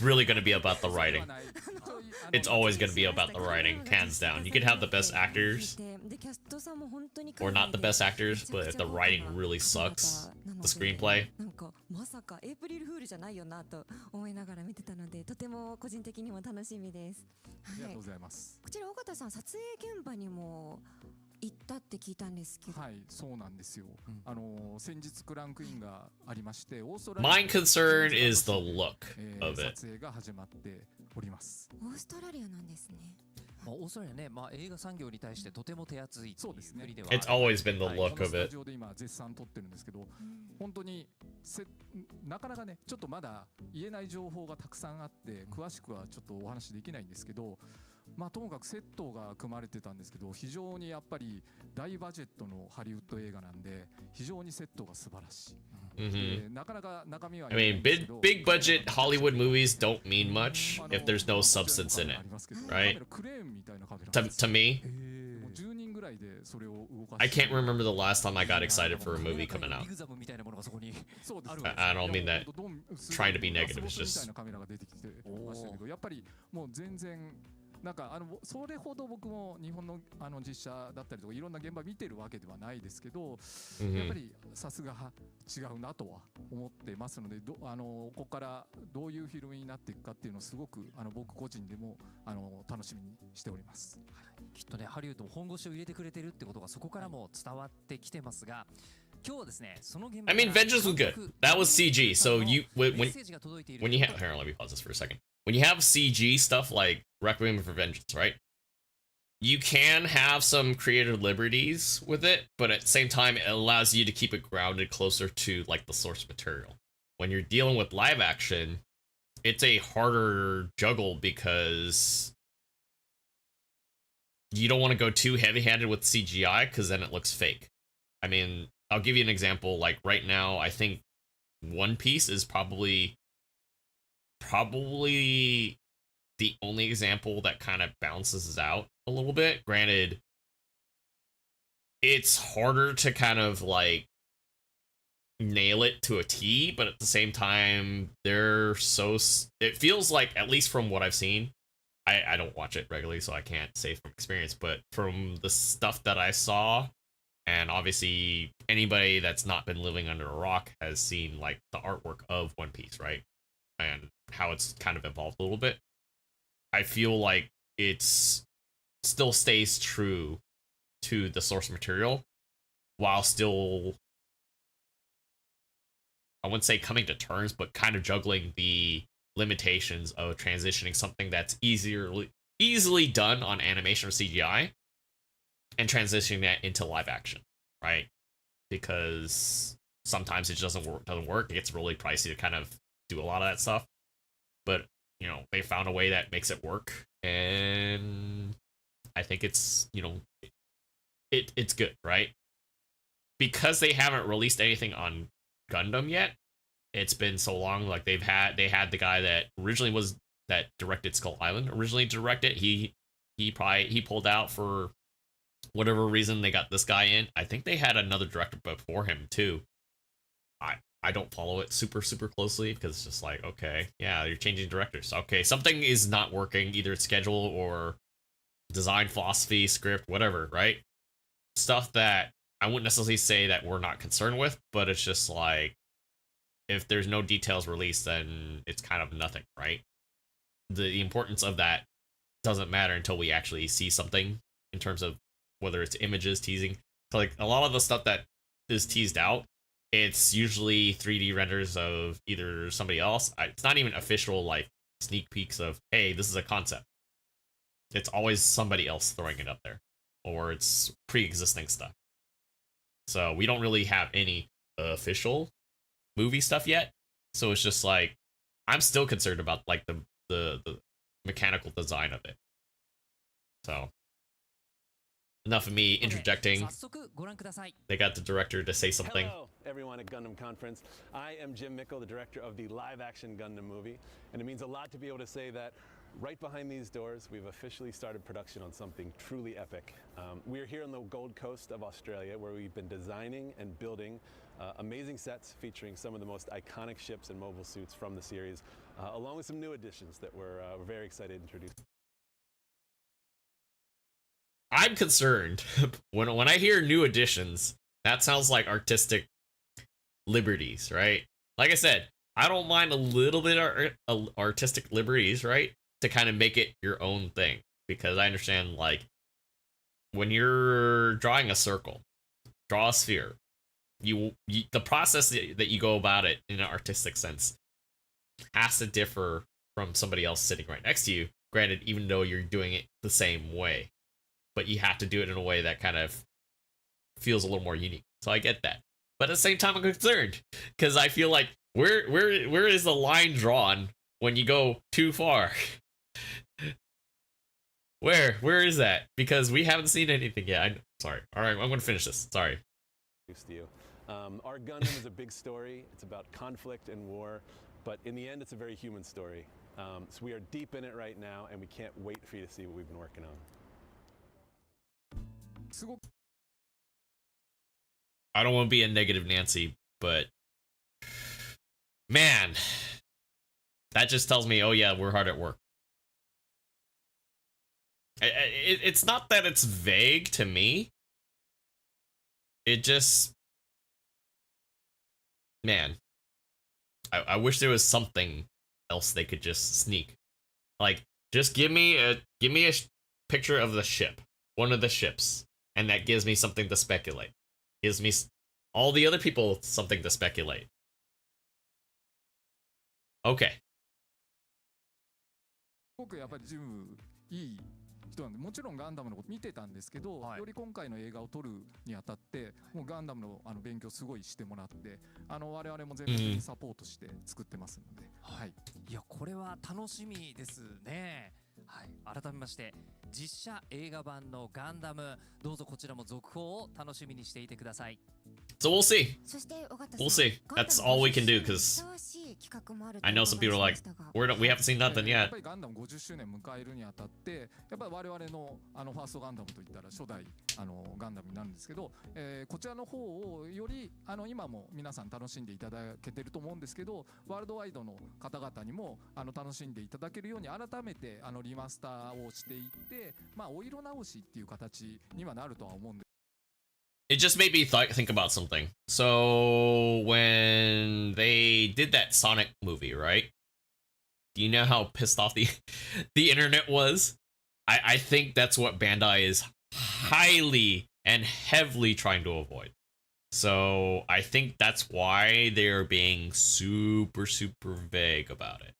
B: really going to be about the writing. It's always going to be about the writing, hands down. You can have the best actors, or not the best actors, but if the writing really sucks, the screenplay.
D: まさかエイプリルフールじゃないよなと思いながら見てたので、とても個人的にも楽しみです。
G: ありがとうございます。
D: こちら尾形さん、撮影現場にも行ったって聞いたんですけど。
G: はい、そうなんですよ。先日クランクインがありまして、オーストラリア
B: My concern is the look of it.
G: 撮影が始まっております。
D: オーストラリアなんですね。
C: まあ、オーストラリアね、まあ、映画産業に対してとても手厚い
G: そうですね。
C: 国では
B: It's always been the
C: はい
B: look
G: この
B: of
G: スタ
B: it.
G: ジオで今絶賛撮ってるんですけど、本当になかなかね、ちょっとまだ言えない情報がたくさんあって、詳しくはちょっとお話できないんですけど、まあともかくセットが組まれてたんですけど、非常にやっぱり大バジェットのハリウッド映画なんで、非常にセットが素晴らしい。なかなか中身は
B: I mean, big budget Hollywood movies don't mean much if there's no substance in it, right?
G: クレーンみたいなカメラ
B: To me,
G: 10人ぐらいでそれを動か
B: I
G: して
B: can't remember the last time I got excited for a movie coming out.
C: ビグザムみたいなものがそこに
G: そうです
B: I don't mean that trying to be negative. It's
G: みたい
B: just
G: なカメラが出てきてましたけど、やっぱりもう全然なんかそれほど僕も日本の実写だったりとかいろんな現場見てるわけではないですけど、やっぱりさすが違うなとは思ってますので、ここからどういうフィルムになっていくかっていうのをすごく僕個人でも楽しみにしております。
C: きっとねハリウッドも本腰を入れてくれてるってことがそこからも伝わってきてますが、今日はですねその現場
B: I mean, Vengeance was good. That was CG. So you when you have here, let me pause this for a second. When you have CG stuff like Requiem for Vengeance, right? You can have some creative liberties with it, but at the same time, it allows you to keep it grounded closer to like the source material. When you're dealing with live action, it's a harder juggle because you don't want to go too heavy-handed with CGI because then it looks fake. I mean, I'll give you an example. Like right now, I think One Piece is probably the only example that kind of balances out a little bit. Granted, it's harder to kind of like nail it to a T, but at the same time, it feels like, at least from what I've seen, I don't watch it regularly, so I can't say from experience, but from the stuff that I saw, and obviously anybody that's not been living under a rock has seen like the artwork of One Piece, right? And how it's kind of evolved a little bit. I feel like it's still stays true to the source material while still, I wouldn't say coming to terms, but kind of juggling the limitations of transitioning something that's easily done on animation or CGI and transitioning that into live action, right? Because sometimes it doesn't work. It gets really pricey to kind of do a lot of that stuff. But, you know, they found a way that makes it work, and I think it's, you know, it's good, right? Because they haven't released anything on Gundam yet, it's been so long. Like they had the guy that originally directed Skull Island originally directed. He pulled out for whatever reason. They got this guy in. I think they had another director before him too. I don't follow it super closely because it's just like, okay, yeah, you're changing directors. Okay, something is not working, either schedule or design philosophy, script, whatever, right? Stuff that I wouldn't necessarily say that we're not concerned with, but it's just like, if there's no details released, then it's kind of nothing, right? The importance of that doesn't matter until we actually see something in terms of whether it's images, teasing. So like a lot of the stuff that is teased out, it's usually 3D renders of either somebody else. It's not even official like sneak peeks of, hey, this is a concept. It's always somebody else throwing it up there, or it's pre-existing stuff. So we don't really have any official movie stuff yet. So it's just like, I'm still concerned about like the mechanical design of it. So enough of me interjecting. They got the director to say something.
H: Hello, everyone at Gundam Conference. I am Jim Mickle, the director of the live-action Gundam movie, and it means a lot to be able to say that right behind these doors, we've officially started production on something truly epic. We're here on the Gold Coast of Australia, where we've been designing and building amazing sets featuring some of the most iconic ships and mobile suits from the series, along with some new additions that we're very excited to introduce.
B: I'm concerned when I hear new additions. That sounds like artistic liberties, right? Like I said, I don't mind a little bit of artistic liberties, right, to kind of make it your own thing, because I understand like when you're drawing a circle, draw a sphere. The process that you go about it in an artistic sense has to differ from somebody else sitting right next to you. Granted, even though you're doing it the same way, but you have to do it in a way that kind of feels a little more unique. So I get that, but at the same time, I'm concerned because I feel like where is the line drawn when you go too far? Where is that? Because we haven't seen anything yet. Sorry. All right, I'm gonna finish this. Sorry.
H: To you. Our Gundam is a big story. It's about conflict and war, but in the end, it's a very human story. So we are deep in it right now, and we can't wait for you to see what we've been working on.
G: すごく
B: I don't want to be a negative Nancy, but man, that just tells me, oh yeah, we're hard at work. It's not that it's vague to me. It just, man, I wish there was something else they could just sneak. Like, just give me a picture of the ship, one of the ships, and that gives me something to speculate. Gives me all the other people something to speculate. Okay.
G: 僕やっぱりジムいい人なんで、もちろんガンダムのこと見てたんですけど、より今回の映画を撮るにあたってもうガンダムの勉強すごいしてもらって、我々も全面的にサポートして作ってますので、はい。
C: いやこれは楽しみですね。はい、改めまして実写映画版のガンダム、どうぞこちらも続報を楽しみにしていてください。
B: So we'll see.
D: そして尾形さん、
B: We'll see. That's all we can do because I know some people are like, we haven't seen nothing
G: やっ
B: yet.
G: ぱりガンダム50周年迎えるにあたって、やっぱり我々のファーストガンダムといったら初代ガンダムになるんですけど、こちらの方をより今も皆さん楽しんでいただけてると思うんですけど、ワールドワイドの方々にも楽しんでいただけるように改めてリマスターをしていって、まあお色直しっていう形にはなるとは思うんです。
B: It just made me think about something. So when they did that Sonic movie, right? Do you know how pissed off the internet was? I think that's what Bandai is highly and heavily trying to avoid. So I think that's why they're being super vague about it,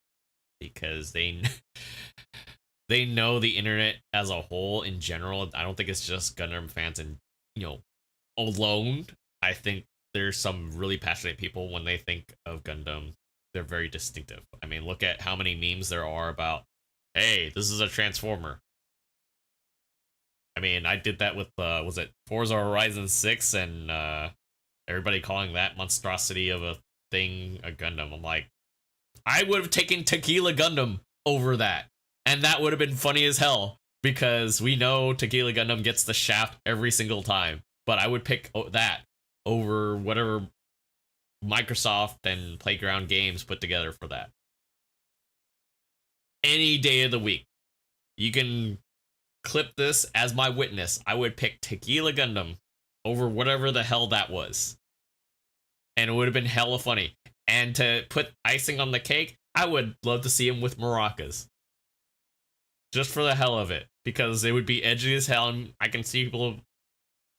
B: because they know the internet as a whole in general. I don't think it's just Gundam fans and alone. I think there's some really passionate people when they think of Gundam. They're very distinctive. I mean, look at how many memes there are about, hey, this is a Transformer. I mean, I did that with, was it Forza Horizon 6 and everybody calling that monstrosity of a thing a Gundam. I'm like, I would have taken Tequila Gundam over that. And that would have been funny as hell, because we know Tequila Gundam gets the shaft every single time. But I would pick that over whatever Microsoft and Playground Games put together for that. Any day of the week. You can clip this as my witness. I would pick Tequila Gundam over whatever the hell that was. And it would have been hella funny. And to put icing on the cake, I would love to see him with maracas. Just for the hell of it. Because it would be edgy as hell, and I can see people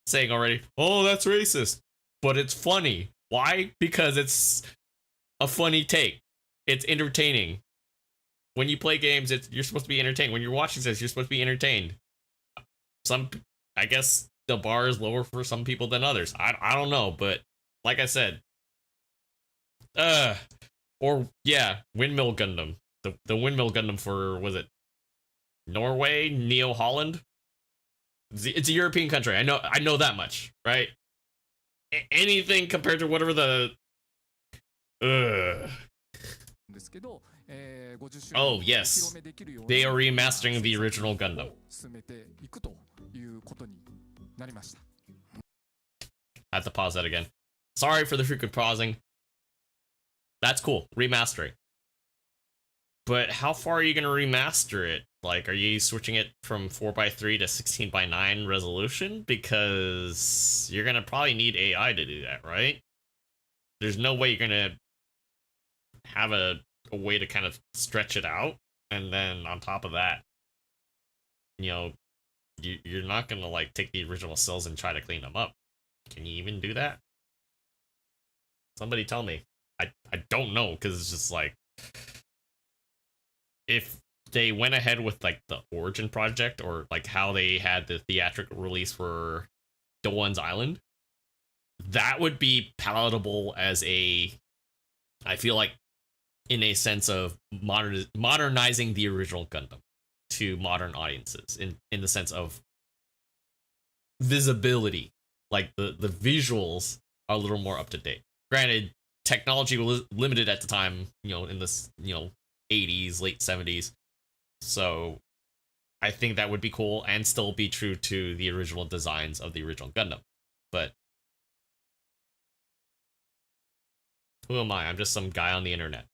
B: saying already, oh, that's racist. But it's funny. Why? Because it's a funny take. It's entertaining. When you play games, you're supposed to be entertained. When you're watching this, you're supposed to be entertained. I guess the bar is lower for some people than others. I don't know, but like I said, Windmill Gundam. The Windmill Gundam for, was it Norway, Neo Holland? It's a European country. I know that much, right? Anything compared to whatever the. Oh yes, they are remastering the original Gundam. I have to pause that again. Sorry for the freaking pausing. That's cool, remastering. But how far are you gonna remaster it? Like, are you switching it from 4:3 to 16:9 resolution? Because you're gonna probably need AI to do that, right? There's no way you're gonna have a way to kind of stretch it out, and then on top of that, you're not gonna like take the original cells and try to clean them up. Can you even do that? Somebody tell me. I don't know, because it's just like, if they went ahead with like the Origin project, or like how they had the theatrical release for Doan's Island, that would be palatable as a, I feel like, in a sense of modernizing the original Gundam to modern audiences, in the sense of visibility. Like the visuals are a little more up to date. Granted, technology was limited at the time, in this, 80s, late 70s. So I think that would be cool and still be true to the original designs of the original Gundam. But who am I? I'm just some guy on the internet.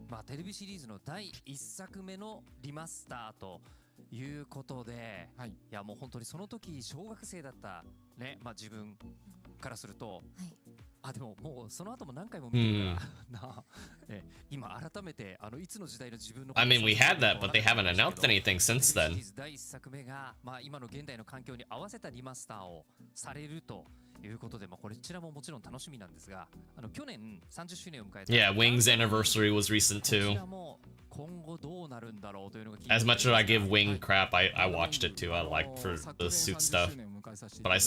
C: まあ、テレビシリーズの第1作目のリマスターということで、いやもう本当にその時小学生だったね、まあ自分からすると、あでももうその後も何回も見てるからな、今改めていつの時代の自分の
B: I mean, we had that, but they haven't announced anything since then.
C: 第1作目がまあ今の現代の環境に合わせたリマスターをされると。いうことで、まあこちらももちろん楽しみなんですが、去年30周年を迎えた
B: Yeah, Wing's anniversary was recent too.
C: こちらも今後どうなるんだろうというのが
B: As much as I give Wing crap, I watched it too. I liked for the suit stuff, but I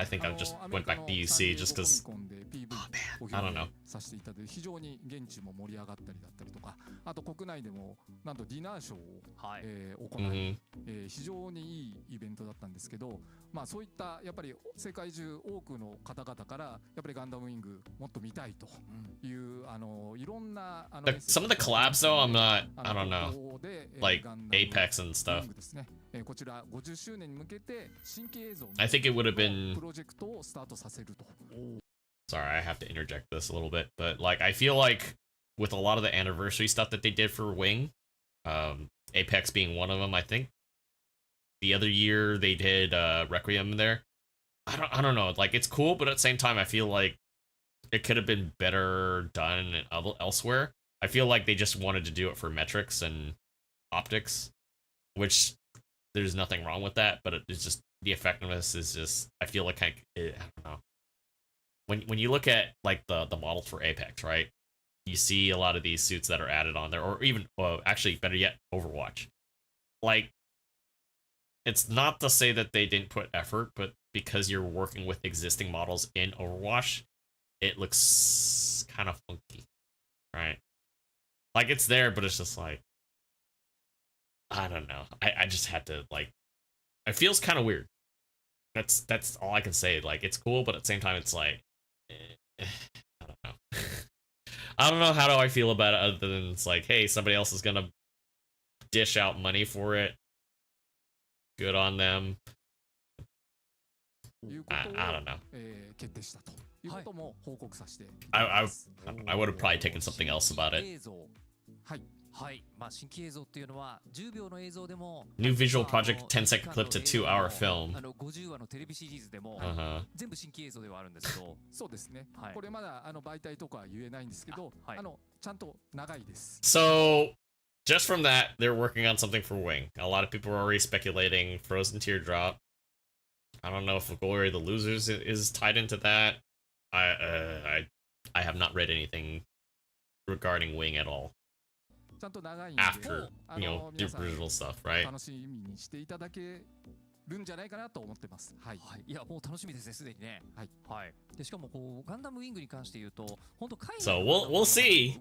B: think I just went back to UC just because. Oh man, I don't know.
G: させていただいて非常に現地も盛り上がったりだったりとか、あと国内でもなんとディナーショーを、行い、非常にいいイベントだったんですけど、まあそういったやっぱり世界中多くの方々からやっぱりガンダムウィングもっと見たいといういろんな
B: some of the collabs though, I don't know, like Apex and stuff.
G: ですね。こちら50周年に向けて新規映像の
B: I think it would have been
G: プロジェクトをスタートさせると。
B: Sorry, I have to interject this a little bit, but like I feel like with a lot of the anniversary stuff that they did for Wing, Apex being one of them, I think the other year they did Requiem there. I don't know, like it's cool, but at the same time I feel like it could have been better done elsewhere. I feel like they just wanted to do it for metrics and optics, which there's nothing wrong with that, but it's just the effectiveness is just, I feel like I don't know. When you look at like the models for Apex, right? You see a lot of these suits that are added on there, or even actually better yet, Overwatch. Like, it's not to say that they didn't put effort, but because you're working with existing models in Overwatch, it looks kind of funky, right? Like it's there, but it's just like, I don't know. I just had to like, it feels kind of weird. That's all I can say. Like it's cool, but at the same time, it's like, I don't know. I don't know how do I feel about it other than it's like, hey, somebody else is gonna dish out money for it. Good on them. I don't know. I would have probably taken something else about it.
C: はい、まあ新規映像っていうのは10秒の映像でも
B: New visual project 10-second clip to 2-hour film.
C: 50話のテレビシリーズでも全部新規映像ではあるんですけど、そうですね。これまだ媒体とかは言えないんですけど、ちゃんと長いです。
B: So just from that, they're working on something for Wing. A lot of people are already speculating Frozen Teardrop. I don't know if Glory of the Losers is tied into that. I have not read anything regarding Wing at all. After, the original stuff, right?
G: 楽しみにしていただけるんじゃないかなと思ってます。はい。
C: いやもう楽しみですねすでにね。はい。はい。でしかもこうガンダムウィングに関して言うと本当海外
B: So we'll see.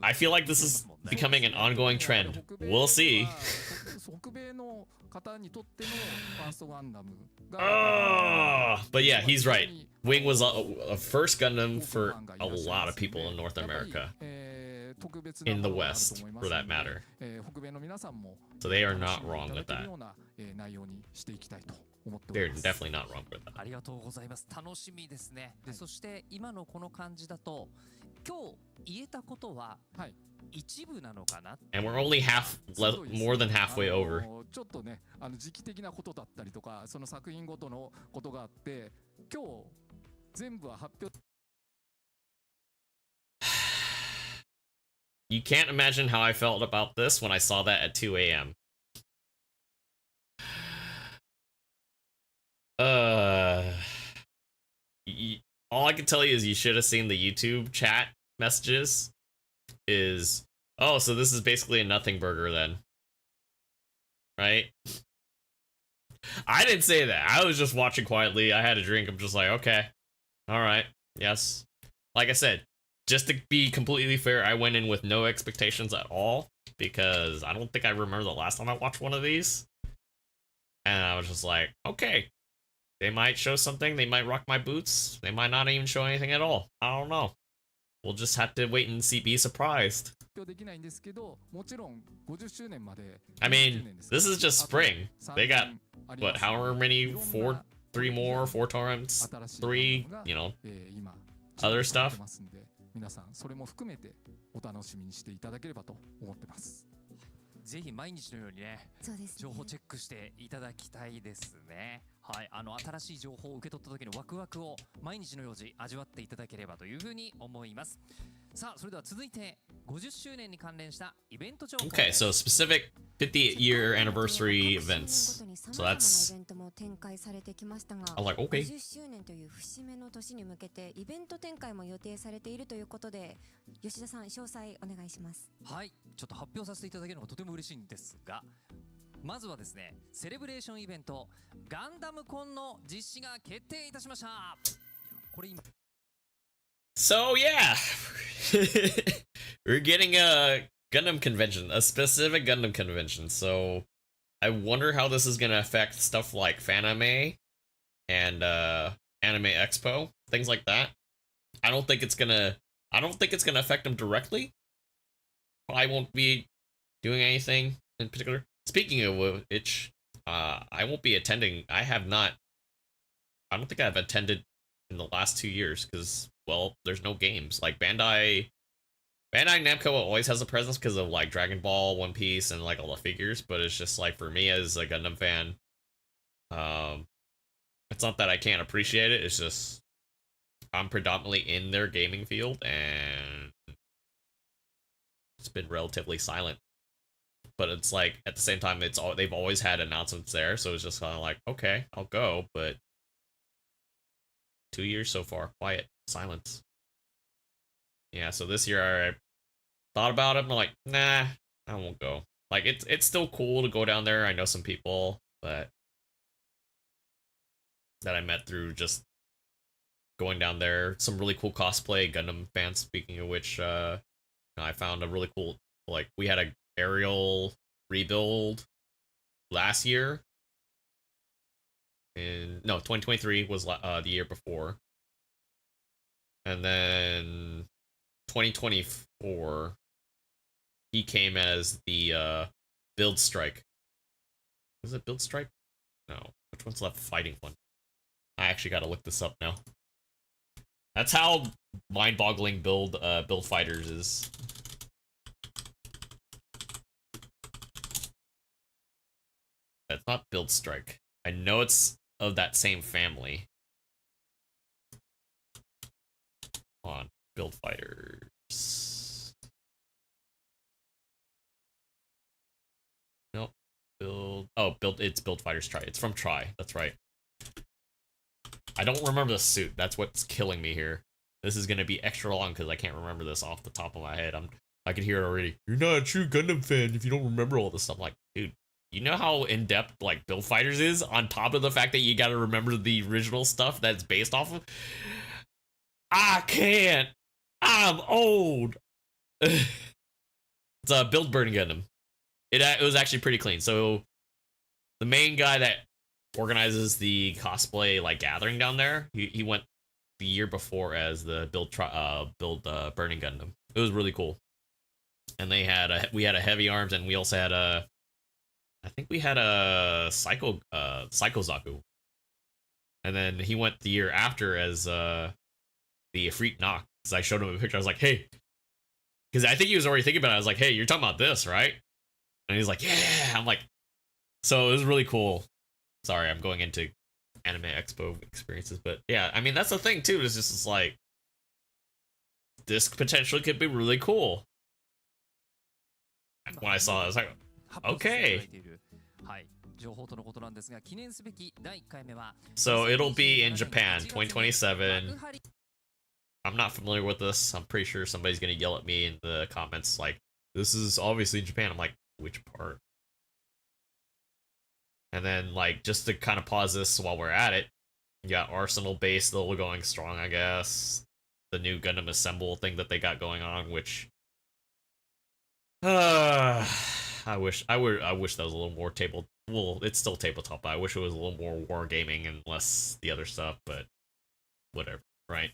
B: I feel like this is becoming an ongoing trend. We'll see.
G: 北米の方にとってのファーストガンダムが
B: But yeah, he's right. Wing was a first Gundam for a lot of people in North America. In the West, for that matter. So they are not wrong with that. They're definitely not wrong with that.
C: ありがとうございます。楽しみですね。で、そして今のこの感じだと今日言えたことは一部なのかな。
B: And we're only more than halfway over.
G: ちょっとね、時期的なことだったりとか、その作品ごとのことがあって、今日全部は発表
B: you can't imagine how I felt about this when I saw that at 2 a.m. All I can tell you is you should have seen the YouTube chat messages. Is, oh, so this is basically a nothing burger then, right? I didn't say that. I was just watching quietly. I had a drink. I'm just like, okay, all right, yes. Like I said, just to be completely fair, I went in with no expectations at all because I don't think I remember the last time I watched one of these. And I was just like, okay, they might show something. They might rock my boots. They might not even show anything at all. I don't know. We'll just have to wait and see, be surprised. I mean, this is just spring. They got, what, however many, four times, three, you know, other stuff.
G: 皆さんそれも含めてお楽しみにしていただければと思ってます。
C: ぜひ毎日のようにね、情報チェックしていただきたいですね。はい、新しい情報を受け取った時のワクワクを毎日のように味わっていただければというふうに思います。さあ、それでは続いて50周年に関連したイベント情報。
B: Okay, so specific 50th-year anniversary events. So that's. I'm like, okay.
D: 50周年という節目の年に向けてイベント展開も予定されているということで、吉田さん詳細お願いします。
C: はい、ちょっと発表させていただけるのがとても嬉しいんですが、まずはですね、セレブレーションイベントガンダムコンの実施が決定いたしました。これ今。
B: So yeah, we're getting a Gundam convention, a specific Gundam convention. So I wonder how this is gonna affect stuff like Fanime and Anime Expo, things like that. I don't think it's gonna affect them directly. I won't be doing anything in particular. Speaking of which, I won't be attending. I don't think I've attended in the last 2 years because, well, there's no games. Like Bandai Namco always has a presence because of like Dragon Ball, One Piece, and like all the figures. But it's just like for me as a Gundam fan, it's not that I can't appreciate it. It's just I'm predominantly in their gaming field, and it's been relatively silent. But it's like at the same time, they've always had announcements there, so it's just kind of like, okay, I'll go, but 2 years so far, quiet, silence. Yeah, so this year I thought about it, and I'm like, nah, I won't go. Like it's still cool to go down there. I know some people that I met through just going down there. Some really cool cosplay Gundam fans. Speaking of which, I found a really cool, like, we had a aerial rebuild last year. 2023 was the year before. And then 2024, he came as the Build Strike. Was it Build Strike? No. Which one's left fighting one? I actually gotta look this up now. That's how mind-boggling build fighters is. It's not Build Strike. I know it's of that same family. Hold on, Build Fighters. Nope. It's Build Fighters Tri. It's from Tri. That's right. I don't remember the suit. That's what's killing me here. This is gonna be extra long because I can't remember this off the top of my head. I can hear it already. You're not a true Gundam fan if you don't remember all this stuff. I'm like, dude, you know how in-depth like Build Fighters is, on top of the fact that you gotta remember the original stuff that's based off of? I can't. I'm old. It's a Build Burning Gundam. It was actually pretty clean. So the main guy that organizes the cosplay like gathering down there, he went the year before as the Build Burning Gundam. It was really cool. And we had a heavy arms, and we also had I think we had a Psycho Zaku. And then he went the year after as the Freak Knock. Because I showed him a picture. I was like, hey. Because I think he was already thinking about it. I was like, hey, you're talking about this, right? And he's like, yeah. I'm like, so it was really cool. Sorry, I'm going into Anime Expo experiences. But yeah, I mean, that's the thing, too. It's just like, this potentially could be really cool. when I saw it, I was like,
C: 発表させていただ
B: okay.
C: いている、はい、情報とのことなんですが、記念すべき第1回目は
B: So it'll be in
C: 2027
B: Japan,
C: 年1月に
B: 2027.
C: 幕張
B: I'm not familiar with this. I'm pretty sure somebody's gonna yell at me in the comments like, this is obviously in Japan. I'm like, which part? And then, like, just to kind of pause this while we're at it, you got Arsenal base still going strong, I guess. The new Gundam Assemble thing that they got going on, which I wish that was a little more table. Well, it's still tabletop, but I wish it was a little more wargaming and less the other stuff. But whatever, right?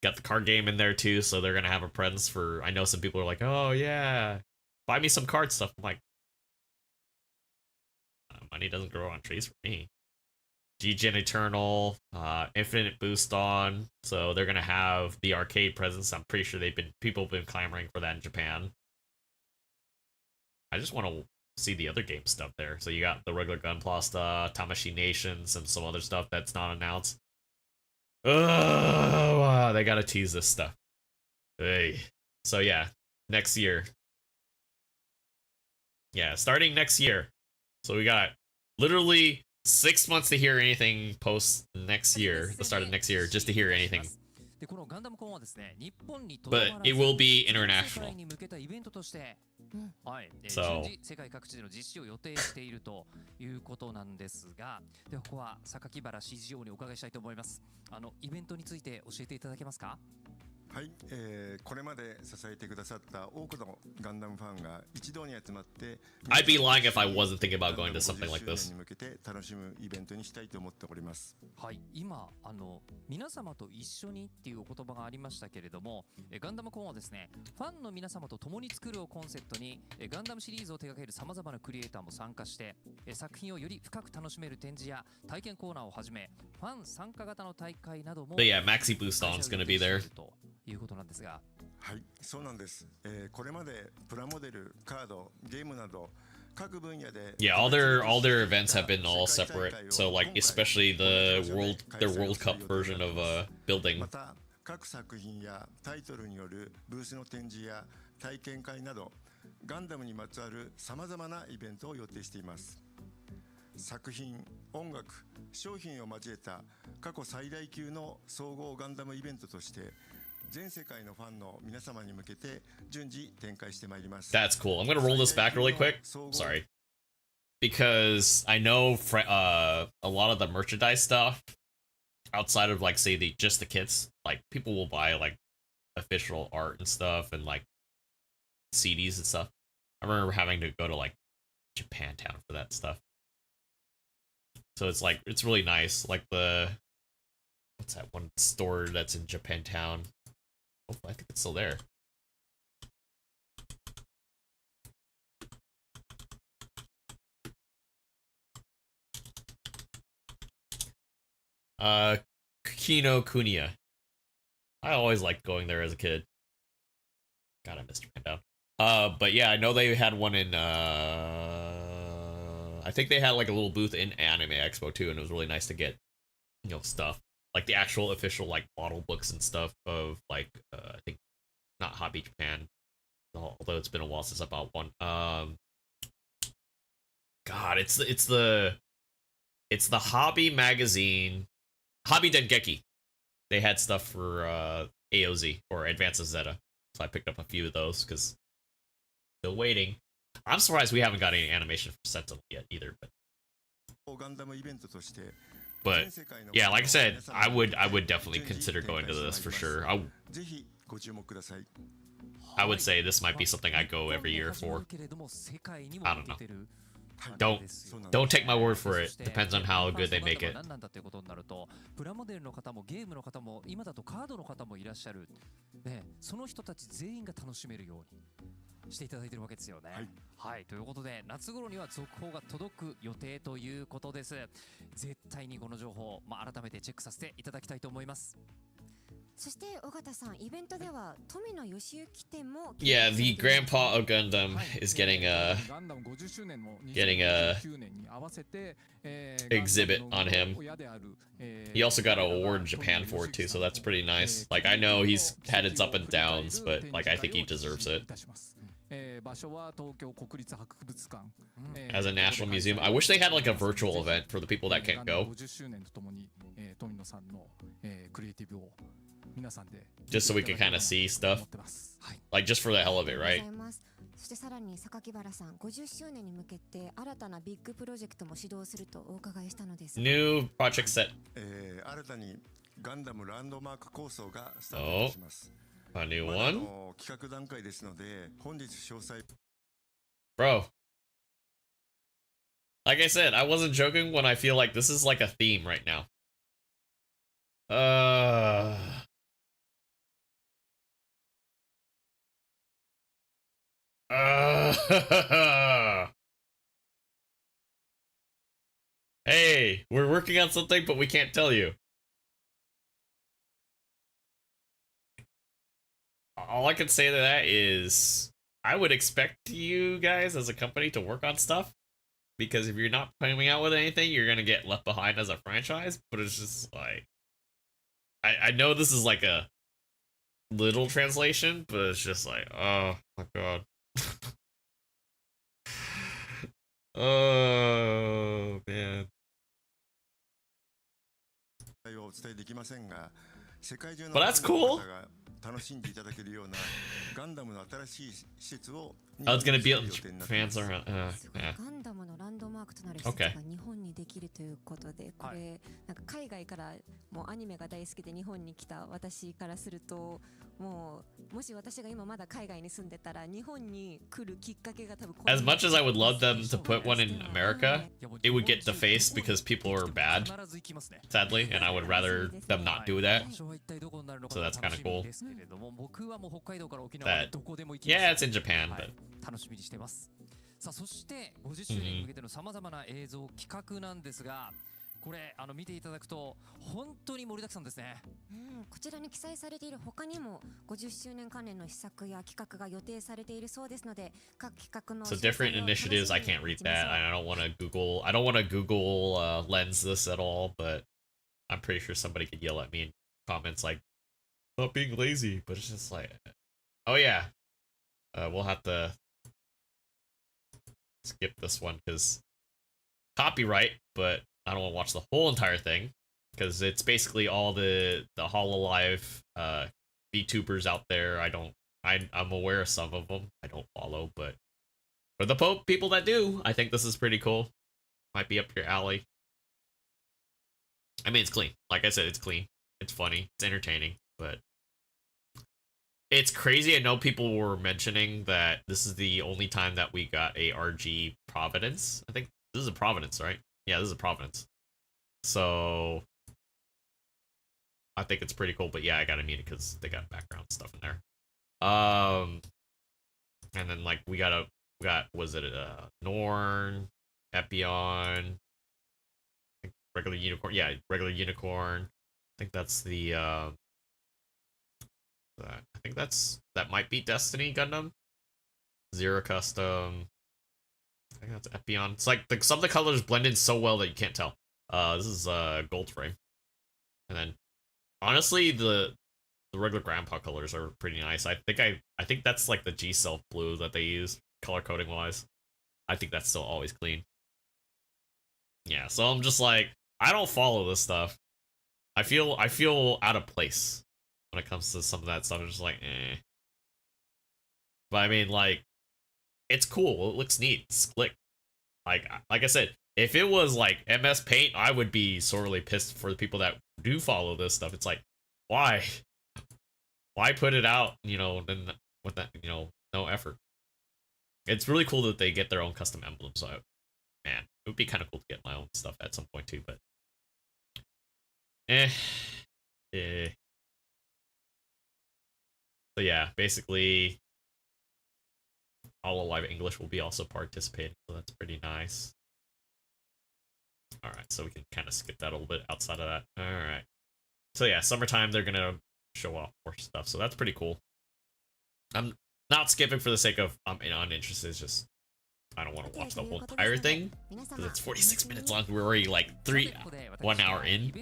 B: Got the card game in there too, so they're gonna have a presence for. I know some people are like, "Oh yeah, buy me some card stuff." I'm like, money doesn't grow on trees for me. G-Gen Eternal, Infinite Boost on, so they're gonna have the arcade presence. I'm pretty sure people have been clamoring for that in Japan. I just want to see the other game stuff there. So you got the regular Gunpla, Tamashii Nations, and some other stuff that's not announced. Oh, wow, they gotta tease this stuff. Hey. So yeah, next year. Yeah, starting next year. So we got literally 6 months to hear anything post next year, the start of next year, just to hear anything.
C: でこのガンダムコンはですね、日本にと
B: But it will be international.
C: 世界に向けたイベントとして、はい、
B: So-
C: 順次世界各地での実施を予定しているということなんですが、ではここは榊原 CGO にお伺いしたいと思います。イベントについて教えていただけますか？
E: はい、これまで支えてくださった多くのガンダムファンが一堂に集まって
B: I'd be lying if I wasn't thinking about going to something like this.
E: に向けて楽しむイベントにしたいと思っております。
C: はい、今皆様と一緒にっていうお言葉がありましたけれども、ガンダムコンはですね、ファンの皆様と共に作るをコンセプトに、ガンダムシリーズを手掛ける様々なクリエイターも参加して、作品をより深く楽しめる展示や体験コーナーをはじめ、ファン参加型の大会なども
B: But yeah, Maxi Boost On's gonna be there.
C: ということなんですが、
E: はい、そうなんです。これまでプラモデル、カード、ゲームなど各分野で
B: Yeah, all their events have been all separate. So like especially their World Cup version of building.
E: また各作品やタイトルによるブースの展示や体験会などガンダムにまつわるさまざまなイベントを予定しています。作品、音楽、商品を交えた過去最大級の総合ガンダムイベントとして全世界のファンの皆様に向けて順次展開してまいります。
B: That's cool. I'm gonna roll this back really quick. Sorry. Because I know a lot of the merchandise stuff outside of like say just the kits, like people will buy like official art and stuff and like CDs and stuff. I remember having to go to like Japantown for that stuff. So it's really nice. Like what's that one store that's in Japantown? Oh, I think it's still there. Kino Kuniya. I always liked going there as a kid. God, I missed Japantown. But yeah, I know they had one in I think they had like a little booth in Anime Expo too, and it was really nice to get, stuff. Like the actual official like model books and stuff of like I think not Hobby Japan, although it's been a while since I bought one. God, it's the Hobby magazine, Hobby Dengeki. They had stuff for AOZ or Advanced Zeta, so I picked up a few of those because still waiting. I'm surprised we haven't got any animation for Sentinel yet either, but yeah, like I said, I would definitely consider going to this for sure. I would say this might be something I go every year for. I don't know. Don't take my word for it. Depends on how good they make it.
C: プラモデルの方もゲームの方も今だとカードの方もいらっしゃる。ね、その人たち全員が楽しめるようにしていただいてるわけですよね。はい、ということで夏頃には続報が届く予定ということです。絶対にこの情報、改めてチェックさせていただきたいと思います。
D: そして尾形さん、イベントでは富野義行店も
B: Yeah, the grandpa of Gundam is getting a exhibit on him. He also got an award in Japan for it too, so that's pretty nice. Like I know he's had its up and downs, but like I think he deserves it.
G: 場所は東京国立博物館、
B: As a national museum. I wish they had like a virtual event for the people that can't go.
G: 50周年とともに、富野さんの、クリエイティブを皆さんで
B: Just so we can kind of see stuff. Like just for the hell of it, right?
D: そしてさらに榊原さん、50周年に向けて新たなビッグプロジェクトも始動するとお伺いしたのです。
B: New project set.
E: 新たにガンダムランドマーク構想がスタートいたします。
B: A new
E: まだ
B: one?
E: 企画段階ですので、本日詳細。
B: Bro. Like I said, I wasn't joking when I feel like this is like a theme right now. Hey, we're working on something, but we can't tell you. All I can say to that is I would expect you guys as a company to work on stuff, because if you're not coming out with anything, you're gonna get left behind as a franchise. But it's just like, I know this is like a little translation, but it's just like, oh my god. Oh man.
E: をお伝えできませんが、世界中の
B: But that's cool.
E: 方が楽しんでいただけるようなガンダムの新しい施設を
B: Oh, it's gonna be fans around. Yeah.
D: ガンダムのランドマークとなる施設が日本にできるということで、これなんか海外からもうアニメが大好きで日本に来た私からすると、もし私が今まだ海外に住んでたら日本に来るきっかけが多分
B: As much as I would love them to put one in America, it would get defaced because people are bad, sadly, and I would rather them not do that. So that's kind of cool. That, yeah, it's in Japan, but
C: 楽しみにしてます。さあ、そして50周年に向けてのさまざまな映像企画なんですが、これ見ていただくと本当に盛りだくさんですね。
D: こちらに記載されている他にも50周年関連の施策や企画が予定されているそうですので、各企画の
B: So different initiatives. I can't read that. I don't want to Google. I don't want to Google lens this at all. But I'm pretty sure somebody could yell at me in comments like, "Stop being lazy." But it's just like, oh yeah, we'll have to skip this one because copyright. But I don't want to watch the whole entire thing because it's basically all the Hololive VTubers out there. I'm aware of some of them. I don't follow, but for the people that do, I think this is pretty cool. Might be up your alley. I mean, it's clean. Like I said, it's clean. It's funny. It's entertaining, but it's crazy. I know people were mentioning that this is the only time that we got a RG Providence. I think this is a Providence, right? Yeah, this is a Providence. So I think it's pretty cool, but yeah, I gotta mute it because they got background stuff in there. And then like we got was it Norn, Epion, regular unicorn? Yeah, regular unicorn. I think that's the I think that might be Destiny Gundam. Zero Custom. I think that's Epion. It's like some of the colors blend in so well that you can't tell. This is Gold Frame. And then honestly the regular grandpa colors are pretty nice. I think that's like the G Self blue that they use color coding wise. I think that's still always clean. Yeah, so I'm just like, I don't follow this stuff. I feel out of place when it comes to some of that stuff. I'm just like, eh. But I mean, like, it's cool. It looks neat. It's slick. Like I said, if it was like MS Paint, I would be sorely pissed for the people that do follow this stuff. It's like, why put it out, then with that, no effort. It's really cool that they get their own custom emblems. So, man, it would be kind of cool to get my own stuff at some point too, but So yeah, basically all Alive English will be also participating, so that's pretty nice. Alright, so we can kind of skip that a little bit outside of that. Alright. So yeah, summertime, they're gonna show off more stuff, so that's pretty cool. I'm not skipping for the sake of I'm uninterested, it's just I don't want to watch the whole entire thing, because it's 46 minutes long. We're already like 1 hour in.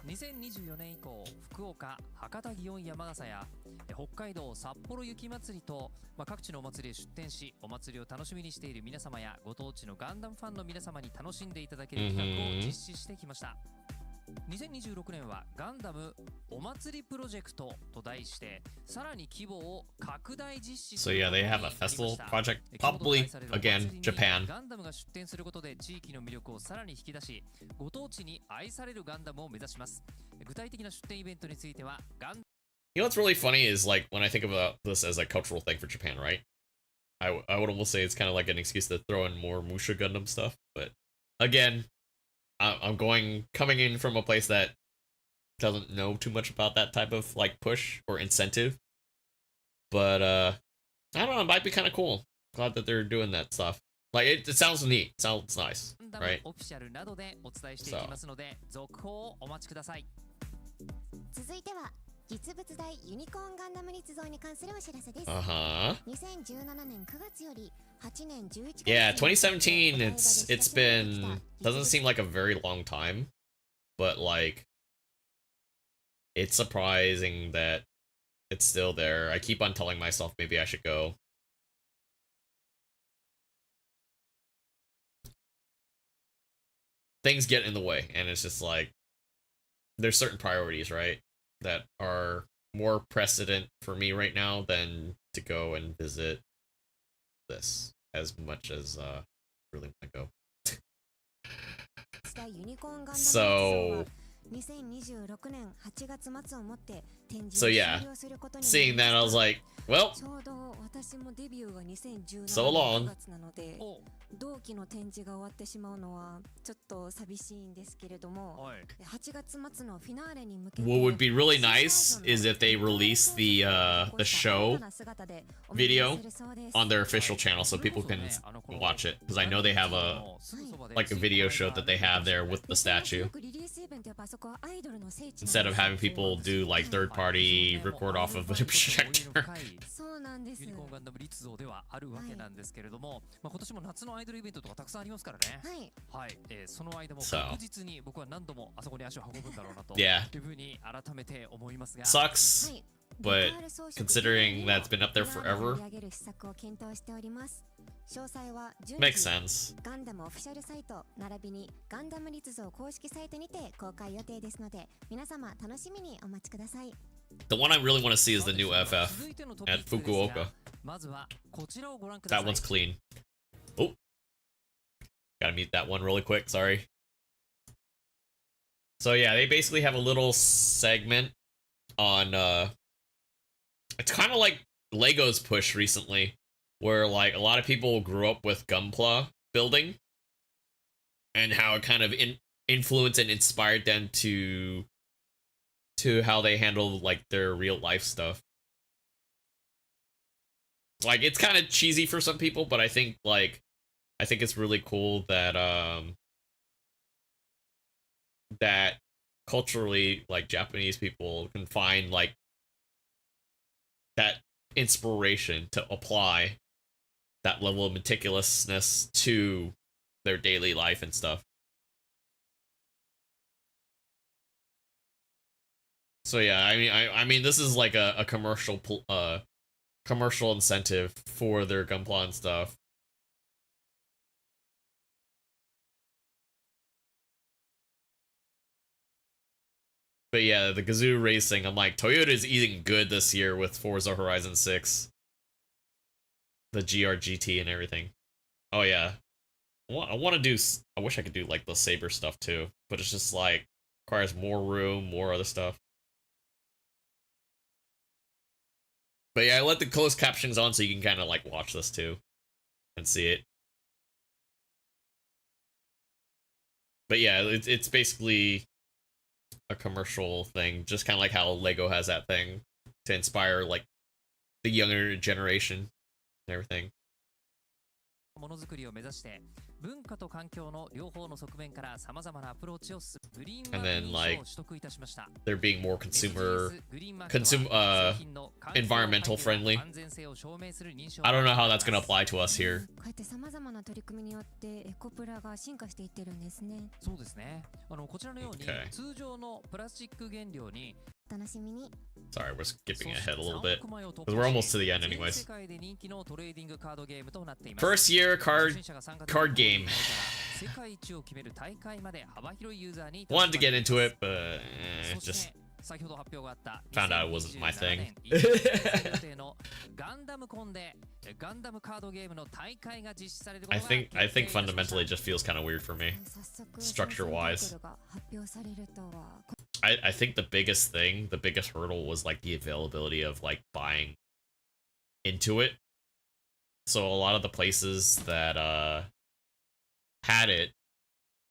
C: 2024年以降、福岡、博多祇園山笠や北海道札幌雪まつりと、各地のお祭りへ出店し、お祭りを楽しみにしている皆様やご当地のガンダムファンの皆様に楽しんでいただける企画を実施してきました。2026年はガンダムお祭りプロジェクトと題して、さらに規模を拡大実施す
B: So
C: る
B: yeah,
C: ことに
B: they
C: な
B: have
C: り
B: a
C: ました。
B: festival project, probably
C: 規模と題されるお
B: again
C: 祭りに
B: Japan.
C: ガンダムが出展することで地域の魅力をさらに引き出し、ご当地に愛されるガンダムを目指します。具体的な出展イベントについてはガン
B: You know what's really funny is like when I think about this as a cultural thing for Japan, right? I would almost say it's kind of like an excuse to throw in more Musha Gundam stuff, but again, I'm coming in from a place that doesn't know too much about that type of like push or incentive, but I don't know, it might be kind of cool. Glad that they're doing that stuff. Like it sounds neat, sounds nice,
C: ダム
B: right?
C: オフィシャルなどでお伝えしていきますので、続報をお待ちください。
D: 続いては実物大ユニコーンガンダム立像に関するお知らせです。
B: Uh-huh.
D: 2017年9月より8年11月
B: Yeah, 2017, it's been, doesn't seem like a very long time, but like it's surprising that it's still there. I keep on telling myself maybe I should go. Things get in the way, and it's just like there's certain priorities, right, that are more precedent for me right now than to go and visit this as much as really want to go.
D: ユニコーンガンダム
B: So
D: 2026年8月末をもって展示
B: So
D: を
B: yeah,
D: 終了することになりました。
B: seeing that I was like, well,
D: ちょうど私もデビューが2017
B: So
D: 年
B: long.
D: 9月なので、同期の展示が終わってしまうのはちょっと寂しいんですけれども、8月末のフィナーレに向けて
B: what would be really nice is if they release the show video on their official channel so people can watch it, because I know they have a like a video show that they have there with the statue instead of having people do like third party record off of a projector.
D: そうなんです。
C: ユニコーンガンダム立像ではあるわけなんですけれども、今年も夏のアイドルイベントとかたくさんありますからね。はい。その間も確実に僕は何度もあそこに足を運ぶんだろうなというふうに改めて思いますが。
B: Sucks, but considering that's been up there forever,
D: 詳細は順
B: makes
D: 次
B: sense.
D: ガンダムオフィシャルサイト並びにガンダム立像公式サイトにて公開予定ですので、皆様楽しみにお待ちください。
B: The one I really want to see is the new FF at Fukuoka.
C: まずはこちらをご覧くだ
B: That
C: さい。
B: one's clean. Oh, gotta mute that one really quick. Sorry. So yeah, they basically have a little segment on it's kind of like Lego's push recently, where like a lot of people grew up with Gunpla building and how it kind of influenced and inspired them to how they handle like their real life stuff. Like it's kind of cheesy for some people, but I think it's really cool that that culturally like Japanese people can find like that inspiration to apply that level of meticulousness to their daily life and stuff. So yeah, I mean this is like a commercial commercial incentive for their Gunpla and stuff. But yeah, the Gazoo Racing, I'm like, Toyota's eating good this year with Forza Horizon 6. The GRGT and everything. Oh yeah. I want to do, I wish I could do like the Saber stuff too, but it's just like, requires more room, more other stuff. But yeah, I let the closed captions on so you can kind of like watch this too and see it. But yeah, it's basically a commercial thing, just kind of like how Lego has that thing to inspire like the younger generation and everything.
C: ものづくりを目指して文化と環境の両方の側面からさまざまなアプローチをするグリーンマーク認証を取得いたしました。
B: They're being more environmental friendly. I don't know how that's going to apply to us here.
D: こうやってさまざまな取り組みによってエコプラが進化していってるんですね。
C: そうですね。こちらのように
B: Okay.
C: 通常のプラスチック原料に
D: 楽しみに。
B: Sorry, we're skipping ahead a little bit. Because we're almost to the end anyways.
C: 世界で人気のトレーディングカードゲームとなっています。
B: First year card game.
C: 世界一を決める大会まで幅広いユーザーに
B: Wanted to get into it, but
C: そして
B: just
C: 先ほど発表があった
B: found out it wasn't my thing.
C: 2027年のガンダムコンでガンダムカードゲームの大会が実施されること
B: I
C: が
B: think
C: 決定いたしました
B: fundamentally it just feels kind of weird for me.
D: 早速
B: Structure-wise.
D: タイトルが発表されるとは。
B: I think the biggest hurdle was like the availability of like buying into it. So a lot of the places that had it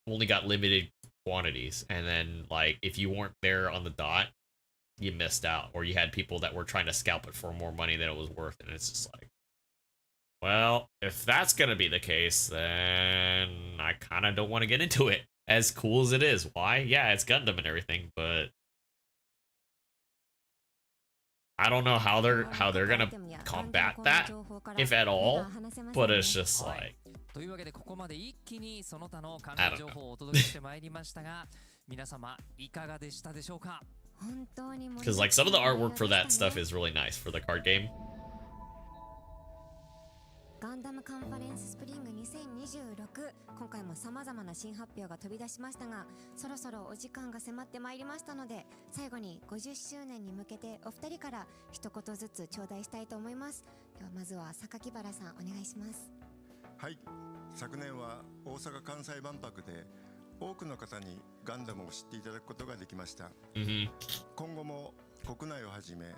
B: only got limited quantities, and then like if you weren't there on the dot, you missed out, or you had people that were trying to scalp it for more money than it was worth, and it's just like, well, if that's gonna be the case, then I kind of don't want to get into it. As cool as it is. Why? Yeah, it's Gundam and everything, but I don't know how they're gonna combat that, if at all. But it's just like,
C: というわけでここまで一気にその他の関連情報をお届けしてまいりましたが皆様いかがでしたでしょうか。
D: 本当に盛り
B: because
D: だ
B: like
D: くさ
B: some
D: ん
B: of the
D: の内容
B: artwork
D: で
B: for
D: した
B: that
D: ね。
B: stuff is really nice for the card game.
D: ガンダムカンファレンススプリング2026、今回も様々な新発表が飛び出しましたが、そろそろお時間が迫ってまいりましたので、最後に50周年に向けてお二人から一言ずつ頂戴したいと思います。ではまずは榊原さんお願いします。
E: はい、昨年は大阪・関西万博で多くの方にガンダムを知っていただくことができました。
B: Mm-hmm.
E: 今後も国内をはじめ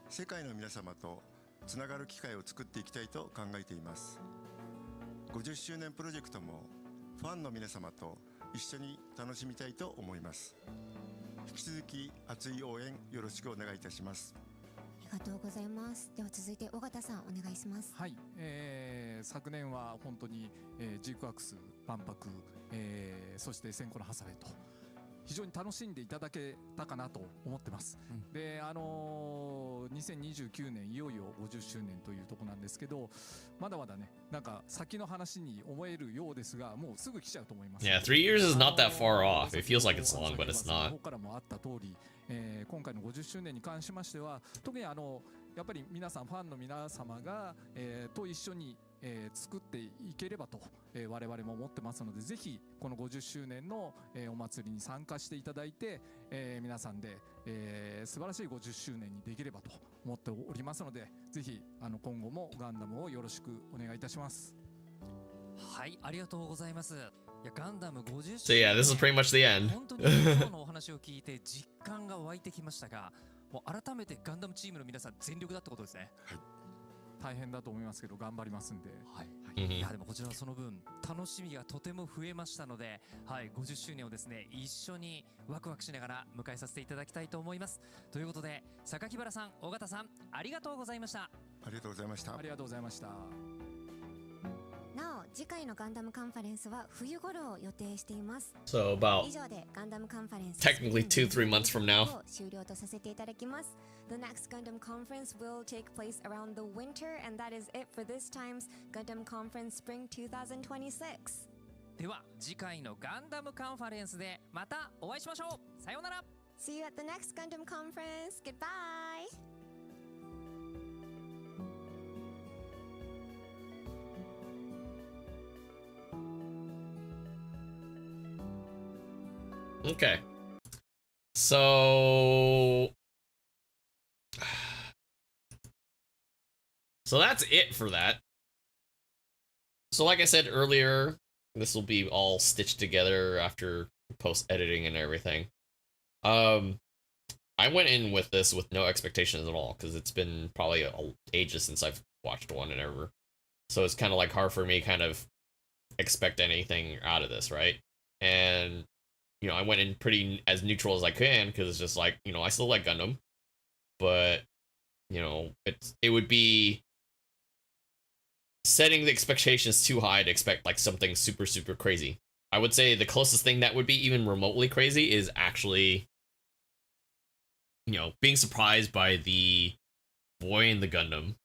E: 世界の皆様とつながる機会を作っていきたいと考えています。50周年プロジェクトもファンの皆様と一緒に楽しみたいと思います。引き続き熱い応援よろしくお願いいたします。
D: ありがとうございます。では続いて尾形さんお願いします。
G: はい、昨年は本当に、ジークアクス万博、そして千個のハサウェイと非常に楽しんでいただけたかなと思ってます。で、2029年いよいよ50周年というところなんですけど、まだまだね、なんか先の話に思えるようですが、もうすぐ来ちゃうと思います。
B: Yeah, 3 years is not that far off. It feels like it's long, but it's
G: こ
B: not.
G: こからもあった通り、今回の50周年に関しましては、特にやっぱり皆さんファンの皆様が、と一緒に作っていければと、我々も思ってますので、ぜひこの50周年の、お祭りに参加していただいて、皆さんで、素晴らしい50周年にできればと思っておりますので、ぜひ今後もガンダムをよろしくお願いいたします。
C: はい、ありがとうございます。いやガンダム50
B: So yeah, this is pretty much the end.
C: 本当に今日のお話を聞いて実感が湧いてきましたが、もう改めてガンダムチームの皆さん全力だってことですね。
G: 大変だと思いますけど頑張りますんで、
C: はい、
B: Mhm.
C: いやでもこちらはその分楽しみがとても増えましたので、はい、50周年をですね一緒にワクワクしながら迎えさせていただきたいと思います。ということで榊原さん、尾形さんありがとうございました。
E: ありがとうございました。
G: ありがとうございました。
D: なお次回のガンダムカンファレンスは冬頃を予定しています。
B: So about
D: 以上でガンダムカンファレンス
B: technically 2-3 months from now.
D: を終了とさせていただきます。The next Gundam conference will take place around the winter, and that is it for this time's Gundam Conference Spring 2026.
C: では次回のガンダムカンファレンスでまたお会いしましょう。さようなら。
D: See you at the next Gundam conference. Goodbye.
B: Okay. So that's it for that. So like I said earlier, this will be all stitched together after post editing and everything. I went in with this with no expectations at all because it's been probably ages since I've watched one and ever. So it's kind of like hard for me kind of expect anything out of this, right? And you know, I went in pretty as neutral as I can because it's just like, you know, I still like Gundam, but you know, it would be setting the expectations too high to expect like something super super crazy. I would say the closest thing that would be even remotely crazy is actually, being surprised by the Boy in the Gundam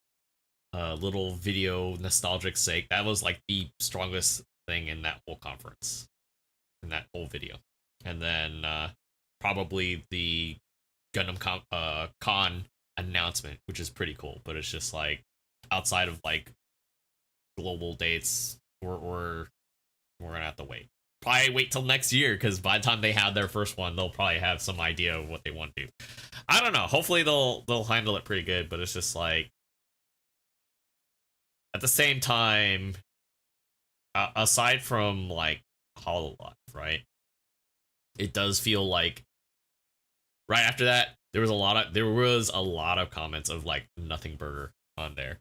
B: little video nostalgic sake. That was like the strongest thing in that whole conference, in that whole video. And then probably the Gundam Con announcement, which is pretty cool, but it's just like outside of like global dates, we're gonna have to wait. Probably wait till next year, because by the time they have their first one, they'll probably have some idea of what they want to do. I don't know. Hopefully they'll handle it pretty good, but it's just like at the same time, aside from like HoloLive, right? It does feel like right after that there was a lot of comments of like nothing burger on there.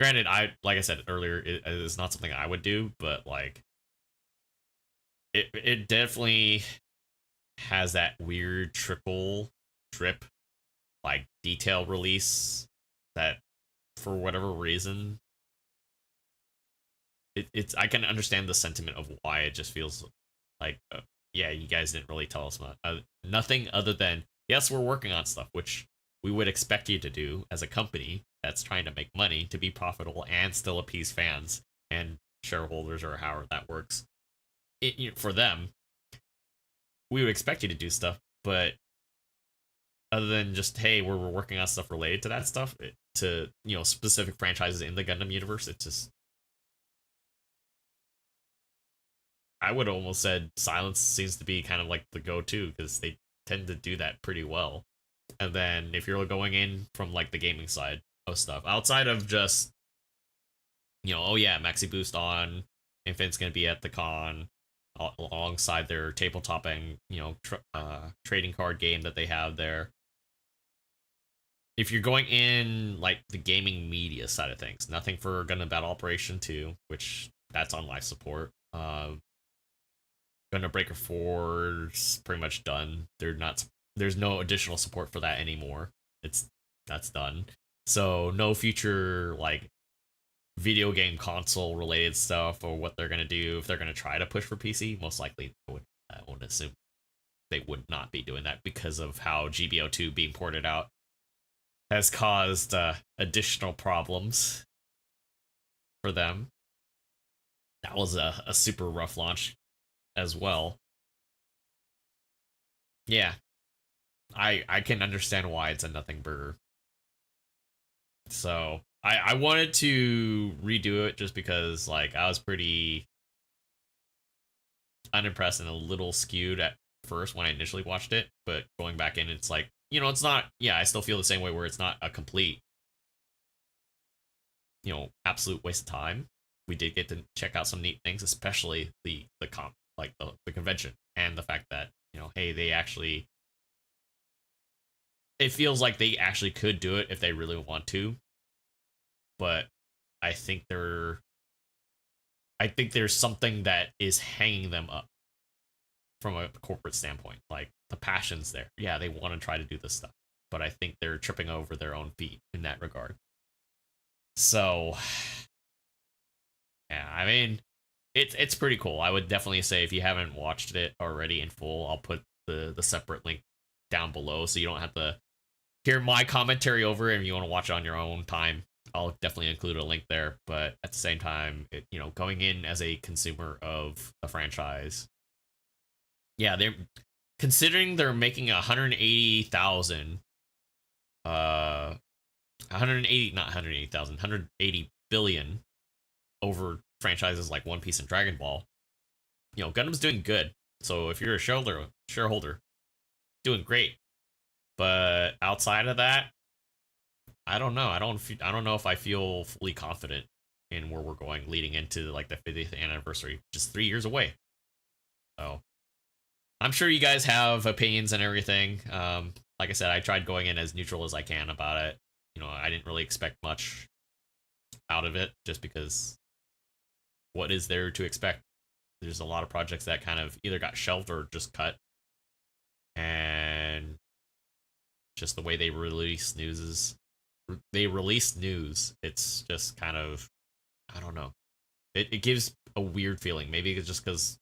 B: Granted, like I said earlier, it's not something I would do, but like it definitely has that weird triple drip like detail release that for whatever reason it's I can understand the sentiment of why it just feels like yeah, you guys didn't really tell us much, nothing other than yes, we're working on stuff, which we would expect you to do as a company that's trying to make money, to be profitable and still appease fans and shareholders, or however that works. For them, we would expect you to do stuff, but other than just hey, we're working on stuff related to that stuff, to specific franchises in the Gundam universe, it's just, I would almost said silence seems to be kind of like the go-to, because they tend to do that pretty well. And then if you're going in from like the gaming side of stuff, outside of just oh yeah, Maxi Boost on Infinite's gonna be at the con alongside their tabletop and trading card game that they have there. If you're going in like the gaming media side of things, nothing for Gundam Battle Operation 2, which that's on live support. Gundam Breaker 4's pretty much done. There's no additional support for that anymore. That's done. So no future like video game console related stuff, or what they're gonna do if they're gonna try to push for PC. Most likely, I would assume they would not be doing that, because of how GBO2 being ported out has caused additional problems for them. That was a super rough launch as well. Yeah, I can understand why it's a nothing burger. So I wanted to redo it just because like I was pretty unimpressed and a little skewed at first when I initially watched it, but going back in, it's like, it's not, yeah, I still feel the same way, where it's not a complete absolute waste of time. We did get to check out some neat things, especially the convention, and the fact that hey, they actually, it feels like they actually could do it if they really want to. But I think there's something that is hanging them up from a corporate standpoint. Like the passion's there. Yeah, they want to try to do this stuff, but I think they're tripping over their own feet in that regard. So yeah, I mean, it's pretty cool. I would definitely say if you haven't watched it already in full, I'll put the separate link down below, so you don't have to hear my commentary over it. If you want to watch it on your own time, I'll definitely include a link there. But at the same time, going in as a consumer of a franchise, yeah, they're considering they're making 180,000, 180 billion over franchises like One Piece and Dragon Ball. Gundam's doing good. So if you're a shareholder, doing great. But outside of that, I don't know. I don't know if I feel fully confident in where we're going leading into like the 50th anniversary, just 3 years away. So I'm sure you guys have opinions and everything. Like I said, I tried going in as neutral as I can about it. I didn't really expect much out of it, just because what is there to expect? There's a lot of projects that kind of either got shelved or just cut. And just the way they release news is they release news, it's just kind of, I don't know. It gives a weird feeling. Maybe it's just because,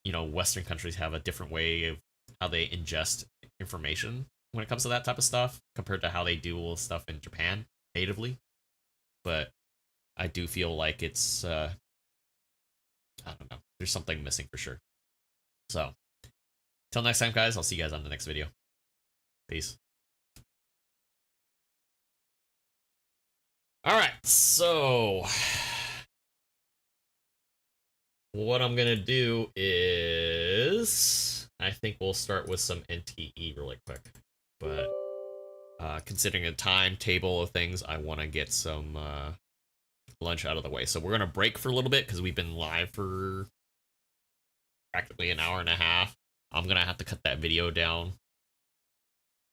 B: you know, Western countries have a different way of how they ingest information when it comes to that type of stuff compared to how they do stuff in Japan natively. But I do feel like it's, I don't know. There's something missing for sure. So, till next time, guys. I'll see you guys on the next video. Peace. Alright, so what I'm gonna do is I think we'll start with some NTE really quick. But considering a timetable of things, I want to get some lunch out of the way. So we're gonna break for a little bit because we've been live for practically an hour and a half. I'm gonna have to cut that video down.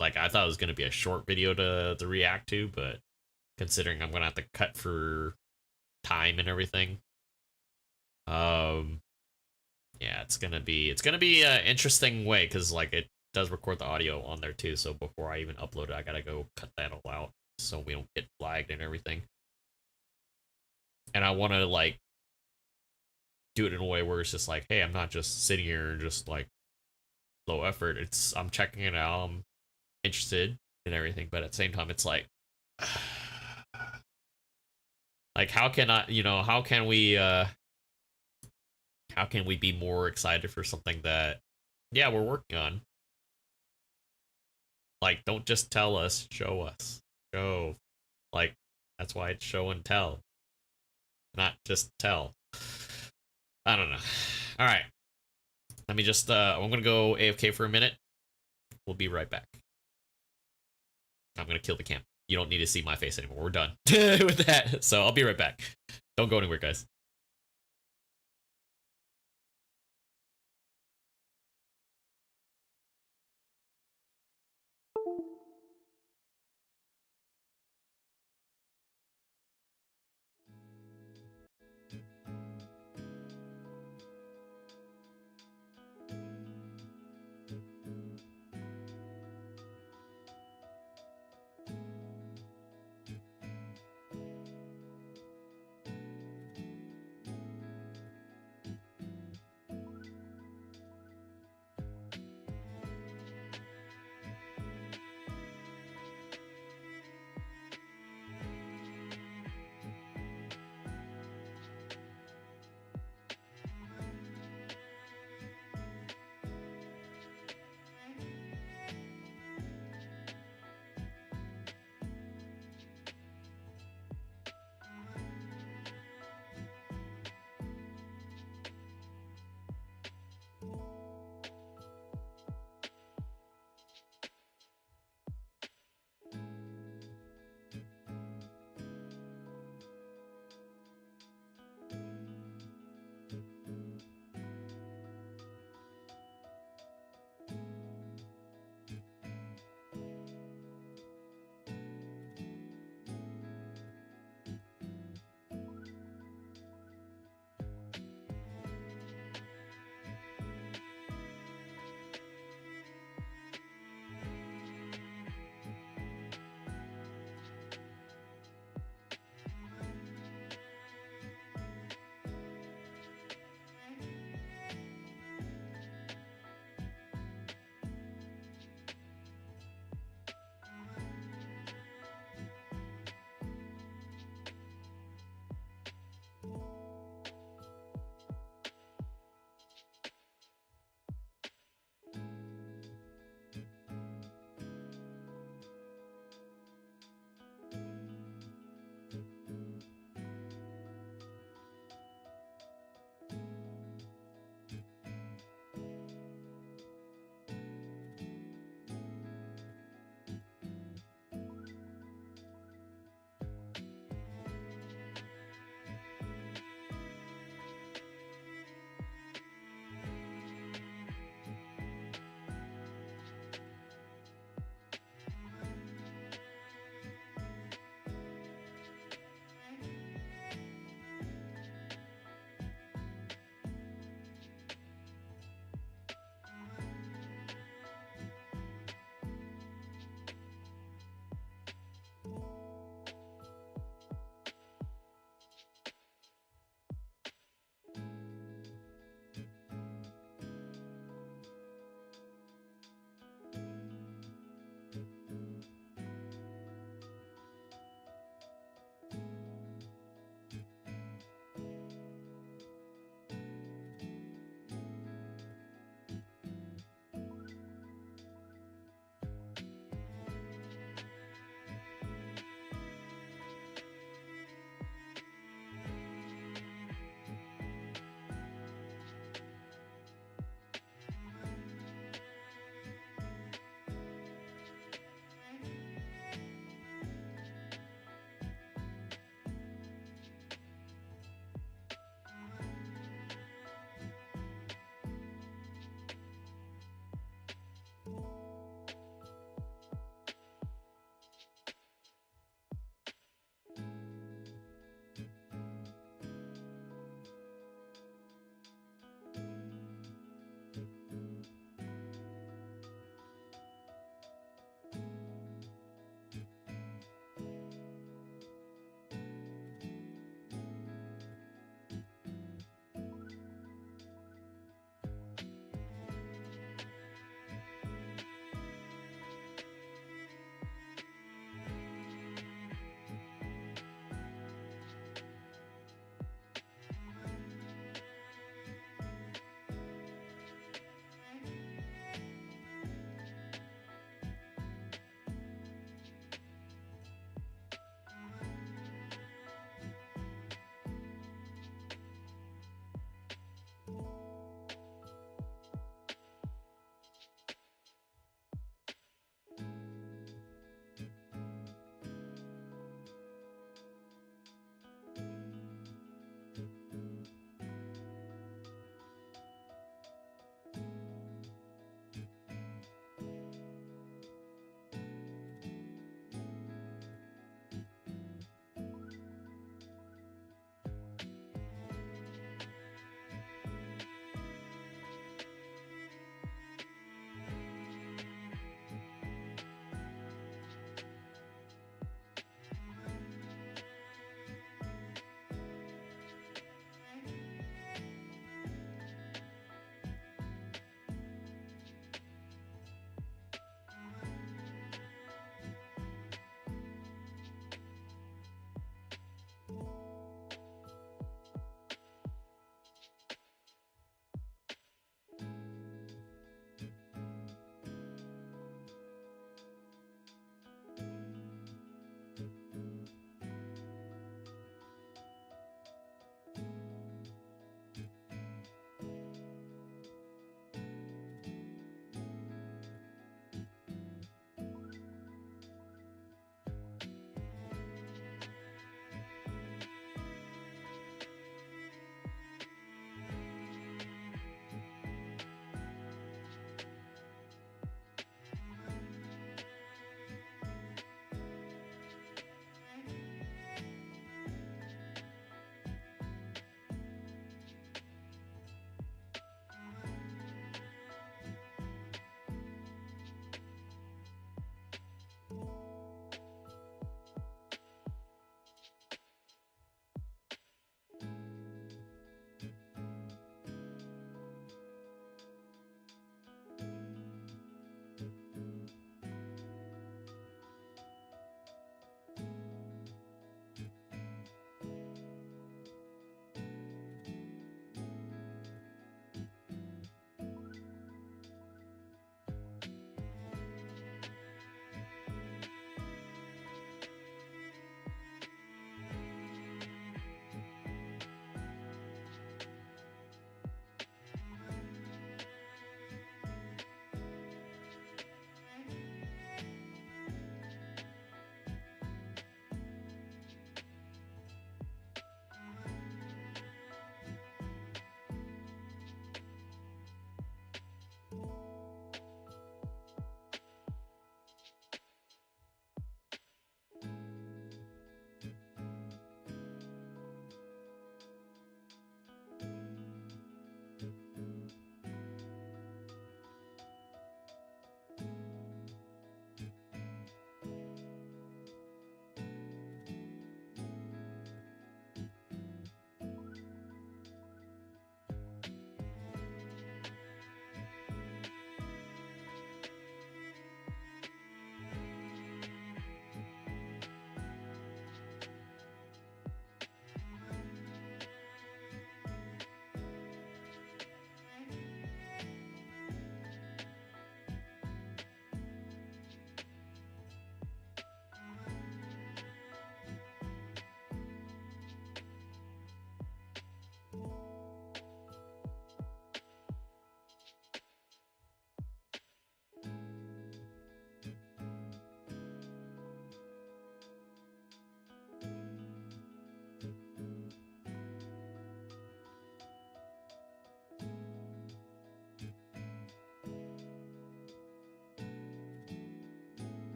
B: Like, I thought it was gonna be a short video to react to, but considering I'm gonna have to cut for time and everything, yeah, it's gonna be an interesting way because like it does record the audio on there too. So before I even upload it, I gotta go cut that all out so we don't get flagged and everything. And I want to like do it in a way where it's just like, hey, I'm not just sitting here and just like low effort. I'm checking it out. I'm interested in everything, but at the same time, it's like. Like, how can we be more excited for something that, yeah, we're working on? Like, don't just tell us, show us. Show. Like, that's why it's show and tell. Not just tell. I don't know. Alright. Let me just, I'm gonna go AFK for a minute. We'll be right back. I'm gonna kill the cam. You don't need to see my face anymore. We're done with that. So I'll be right back. Don't go anywhere, guys.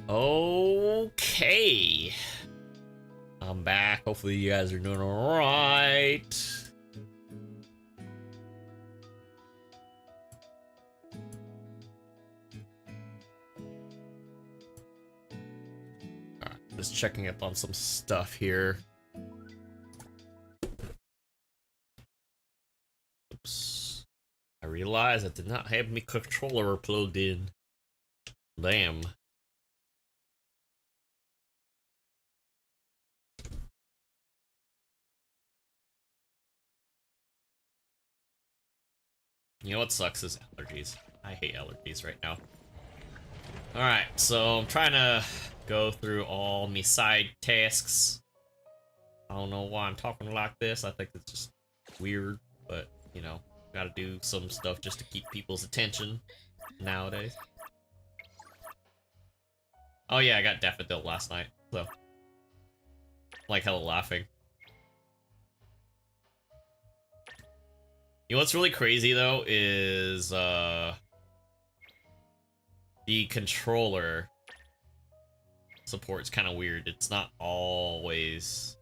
B: Okay. I'm back. Hopefully you guys are doing alright. Alright, just checking up on some stuff here. Oops. I realized I did not have my controller plugged in. Damn. You know what sucks is allergies. I hate allergies right now. Alright, so I'm trying to go through all my side tasks. I don't know why I'm talking like this. I think it's just weird, but, you know, gotta do some stuff just to keep people's attention nowadays. Oh yeah, I got Daffodil last night, so. Like hella laughing. You know what's really crazy though is the controller support's kind of weird. It's not always.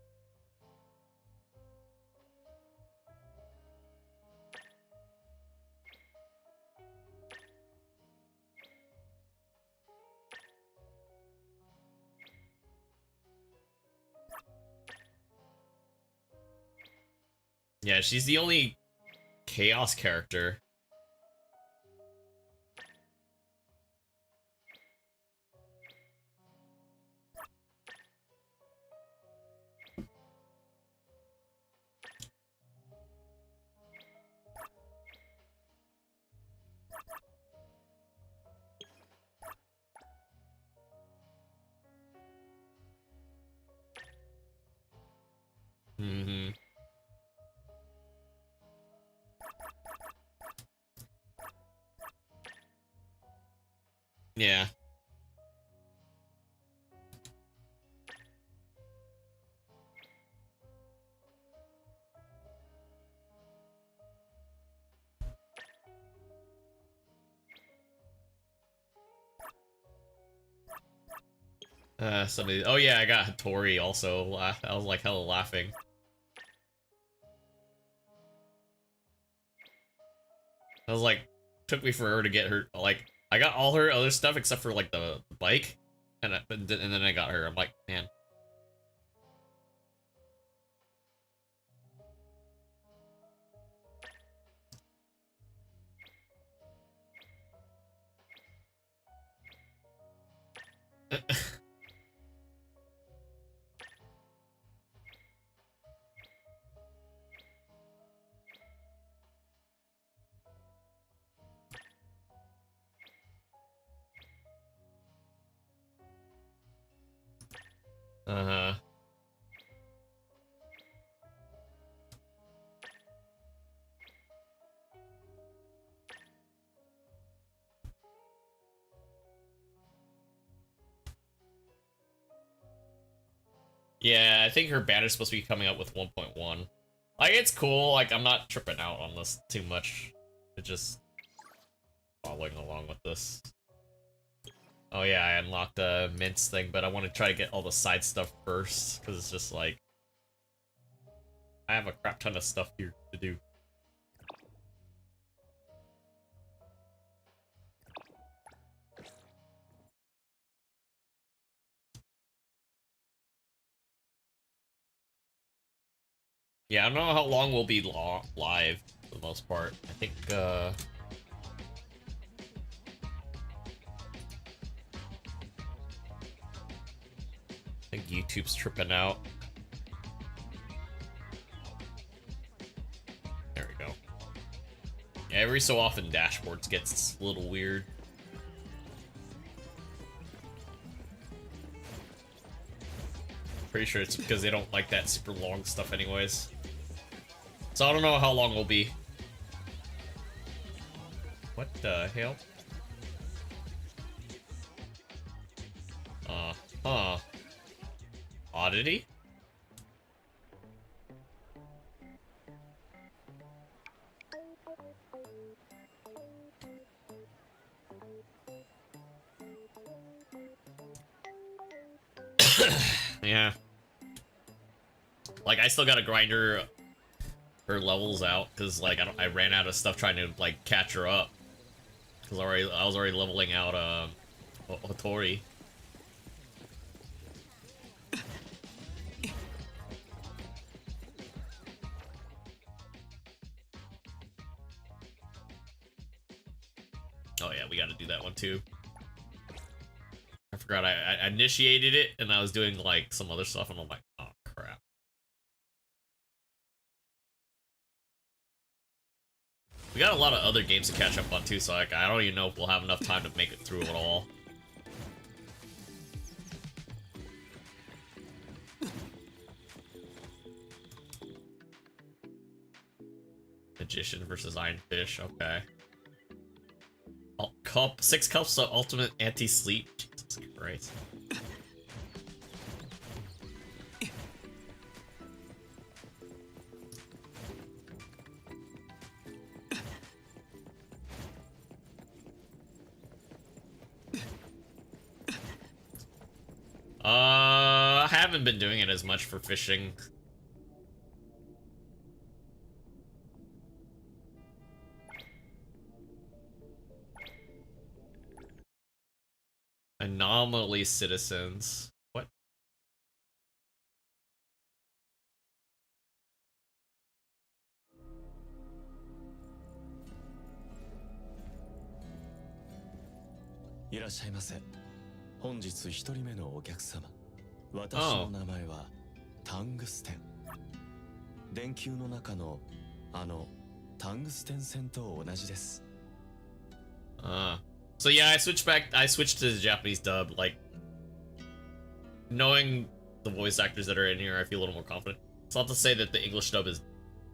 B: Yeah, she's the only Chaos character. Mm-hmm. Yeah. Somebody. Oh yeah, I got Hattori also. I was like hella laughing. I was like, took me forever to get her. Like, I got all her other stuff except for like the bike, and then I got her. I'm like, man. Uh-huh. Yeah, I think her banner's supposed to be coming up with 1.1. Like, it's cool. Like, I'm not tripping out on this too much. It's just following along with this. Oh yeah, I unlocked the mints thing, but I want to try to get all the side stuff first, because it's just like, I have a crap ton of stuff here to do. Yeah, I don't know how long we'll be live for the most part. I think YouTube's tripping out. There we go. Yeah, every so often dashboards gets a little weird. Pretty sure it's because they don't like that super long stuff anyways. So I don't know how long we'll be. What the hell? Huh. Oddity? Yeah. Like, I still gotta grind her levels out, because, like, I ran out of stuff trying to, like, catch her up. Because I was already leveling out, Hotori. Oh yeah, we gotta do that one too. I forgot I initiated it, and I was doing, like, some other stuff, and I'm like, oh, crap. We got a lot of other games to catch up on too, so, like, I don't even know if we'll have enough time to make it through it all. Magician versus Iron Fish, okay. 6 cups of ultimate anti-sleep. Jesus Christ. I haven't been doing it as much for fishing. Anomaly citizens. What? So yeah, I switched to the Japanese dub, like, knowing the voice actors that are in here, I feel a little more confident. It's not to say that the English dub is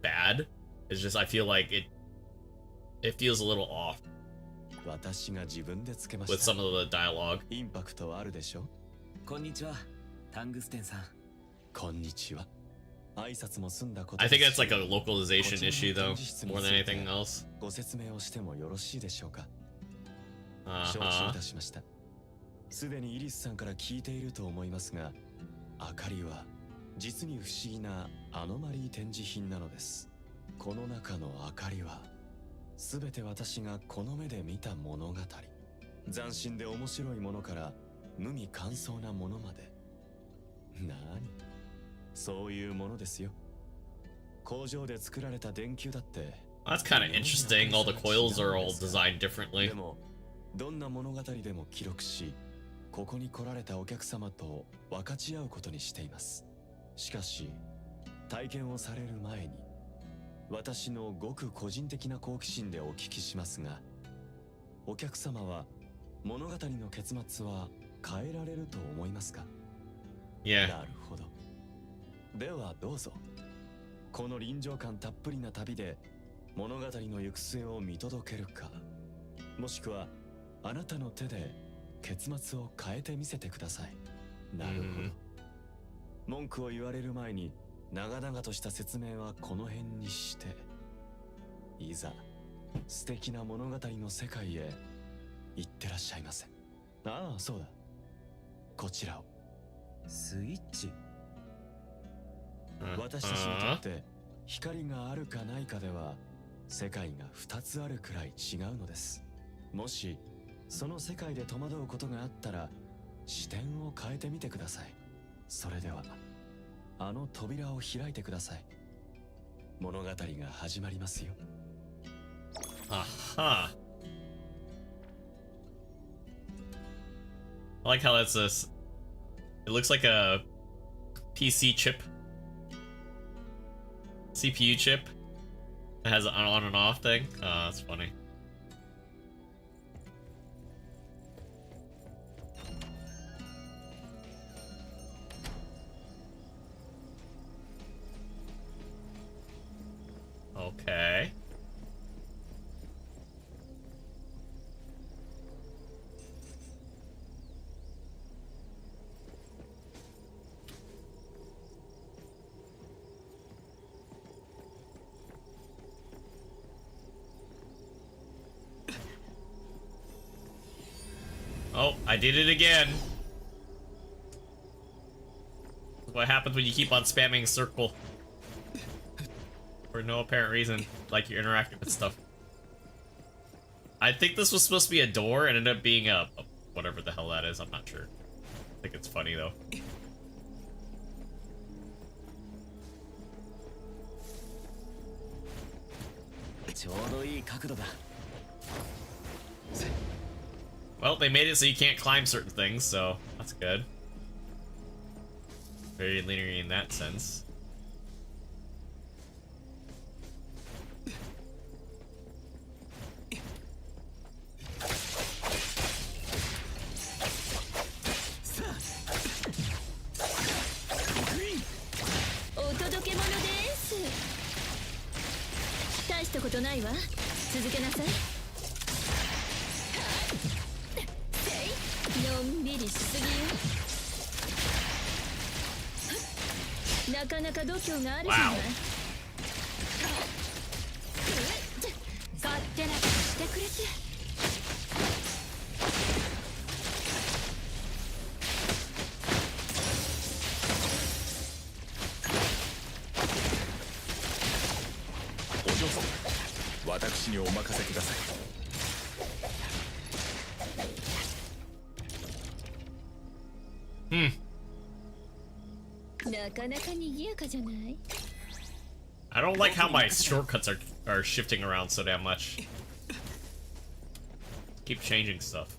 B: bad, it's just I feel like it feels a little off with some of the dialogue. I think that's like a localization issue though, more than anything else. Uh-huh.
I: すでにイリスさんから聞いていると思いますが、明かりは実に不思議なアノマリー展示品なのです。この中の明かりはすべて私がこの目で見た物語。斬新で面白いものから無味乾燥なものまで。なに、そういうものですよ。工場で作られた電球だって。
B: That's kind of interesting. All the coils are all designed differently.
I: でもどんな物語でも記録し、ここに来られたお客様と分かち合うことにしています。しかし、体験をされる前に、私のごく個人的な好奇心でお聞きしますが、お客様は物語の結末は変えられると思いますか？
B: Yeah.
I: なるほど。ではどうぞ。この臨場感たっぷりな旅で物語の行く末を見届けるか、もしくはあなたの手で結末を変えてみせてください。なるほど。文句を言われる前に長々とした説明はこの辺にして、いざ素敵な物語の世界へ行ってらっしゃいませ。ああ、そうだ。こちらを。スイッチ。私たちにとって光があるかないかでは世界が2つあるくらい違うのです。もしその世界で戸惑うことがあったら視点を変えてみてください。それではあの扉を開いてください。物語が始まりますよ。
B: Aha. I like how that's this. It looks like a PC chip. CPU chip. It has an on and off thing. Oh, that's funny. Okay. Oh, I did it again. What happens when you keep on spamming circle for no apparent reason, like you're interacting with stuff. I think this was supposed to be a door and ended up being a whatever the hell that is. I'm not sure. I think it's funny though. Well, they made it so you can't climb certain things, so that's good. Very linear in that sense. Wow. I don't like how my shortcuts are shifting around so damn much. Keep changing stuff.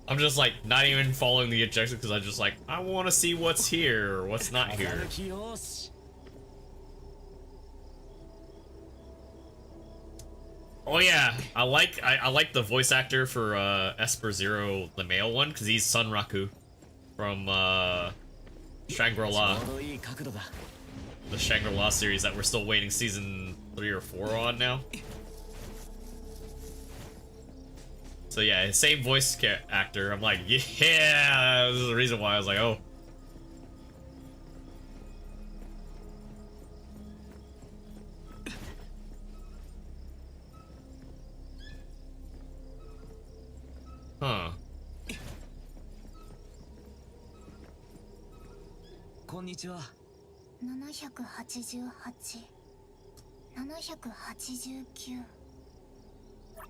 B: I'm just like not even following the objective because I'm just like I want to see what's here or what's not here. Oh yeah, I like the voice actor for Esper Zero, the male one, because he's Sunraku from Shangri-La. The Shangri-La series that we're still waiting season 3 or 4 on now. So yeah, same voice actor. I'm like, yeah, this is the reason why I was like, oh. Huh.
J: こんにちは。788、789、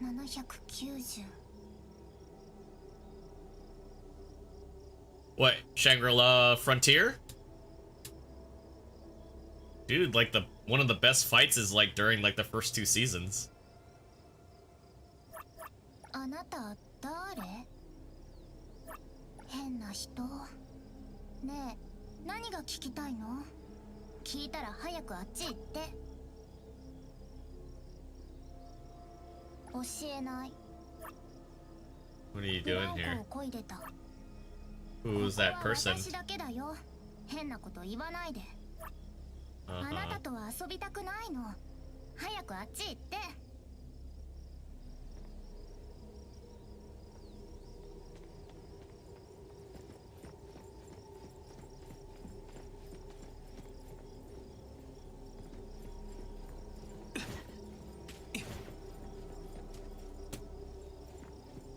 J: 790。
B: What, Shangri-La Frontier? Dude, like one of the best fights is like during like the first 2 seasons.
J: あなた誰？変な人。ねえ、何が聞きたいの？聞いたら早くあっち行って。教えない。
B: What are you doing here? Who's that person?
J: 私だけだよ。変なこと言わないで。あなたとは遊びたくないの。早くあっち行って。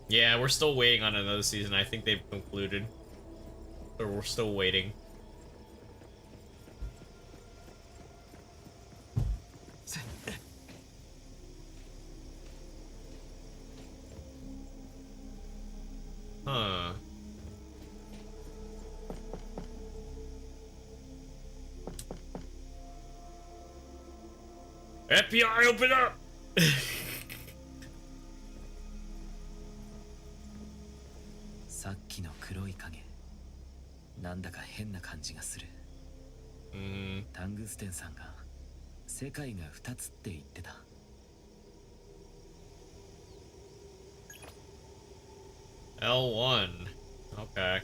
B: Yeah, we're still waiting on another season. I think they've concluded. Or we're still waiting. Huh. FBI, open up!
K: さっきの黒い影、なんだか変な感じがする。タングステンさんが世界が2つって言ってた。
B: L1. Okay.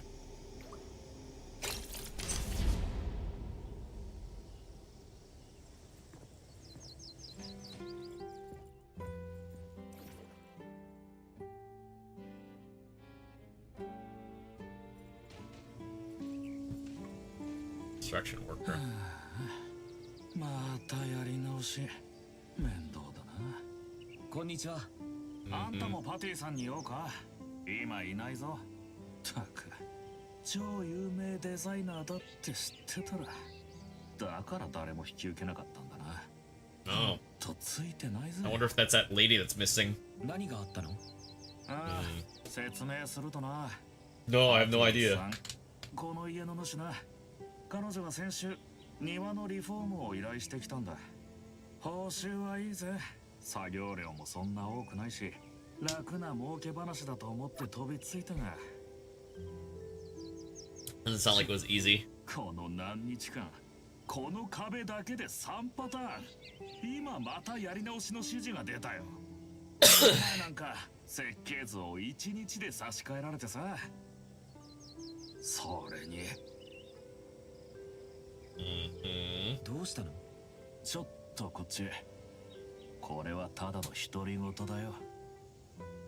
B: Construction worker.
L: またやり直し。面倒だな。こんにちは。あんたもパティさんに言おうか。今いないぞ。たく、超有名デザイナーだって知ってたら。だから誰も引き受けなかったんだな。
B: Oh.
L: とついてないぜ。
B: I wonder if that's that lady that's missing.
L: 何があったの？ああ、説明するとな。
B: No, I have no idea.
L: この家の主な。彼女が先週庭のリフォームを依頼してきたんだ。報酬はいいぜ。作業量もそんな多くないし、楽な儲け話だと思って飛びついたが。
B: Doesn't sound like it was easy.
L: この何日間、この壁だけで3パターン。今またやり直しの指示が出たよ。なんか設計図を1日で差し替えられてさ。それに。どうしたの？ちょっとこっち。これはただの独り言だよ。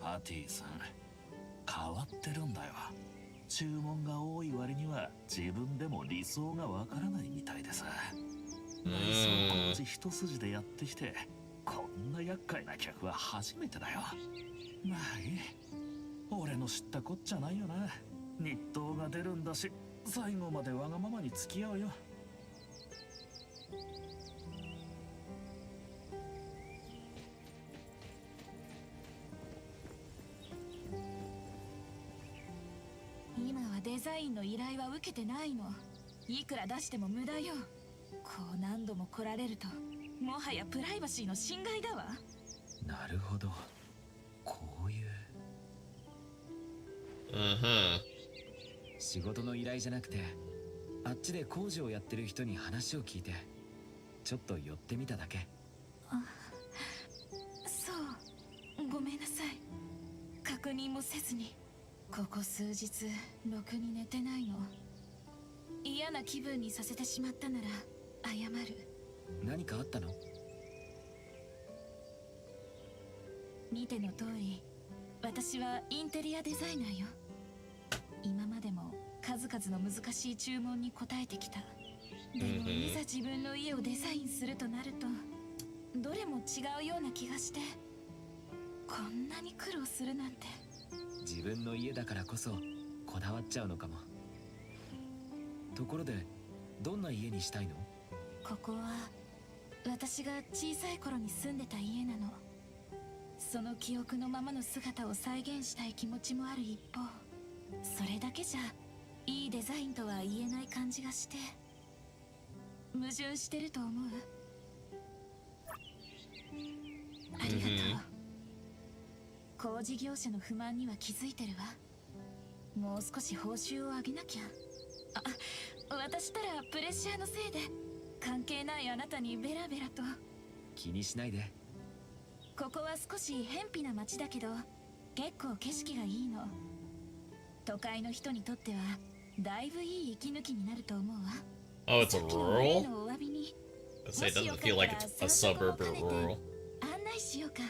L: パティさん、変わってるんだよ。注文が多い割には自分でも理想がわからないみたいでさ。内装工事一筋でやってきて、こんな厄介な客は初めてだよ。まあいい。俺の知ったこっちゃないよな。日当が出るんだし、最後までわがままに付き合うよ。
M: 今はデザインの依頼は受けてないの。いくら出しても無駄よ。こう何度も来られると、もはやプライバシーの侵害だわ。
K: なるほど。こういう。仕事の依頼じゃなくて、あっちで工事をやってる人に話を聞いて、ちょっと寄ってみただけ。
M: あ、そう。ごめんなさい。確認もせずに。ここ数日、ろくに寝てないの。嫌な気分にさせてしまったなら、謝る。
K: 何かあったの？
M: 見ての通り、私はインテリアデザイナーよ。今までも数々の難しい注文に応えてきた。でもいざ自分の家をデザインするとなると、どれも違うような気がして、こんなに苦労するなんて。
K: 自分の家だからこそこだわっちゃうのかも。ところで、どんな家にしたいの？
M: ここは私が小さい頃に住んでた家なの。その記憶のままの姿を再現したい気持ちもある一方、それだけじゃいいデザインとは言えない感じがして。矛盾してると思う？ありがとう。工事業者の不満には気づいてるわ。もう少し報酬を上げなきゃ。あ、私たらプレッシャーのせいで関係ないあなたにベラベラと。
K: 気にしないで。
M: ここは少し偏僻な町だけど、結構景色がいいの。都会の人にとってはだいぶいい息抜きになると思うわ。
B: Oh, it's a rural?
M: のお詫びに、
B: Let's say it doesn't feel like it's a suburb or rural.
M: 案内しようか。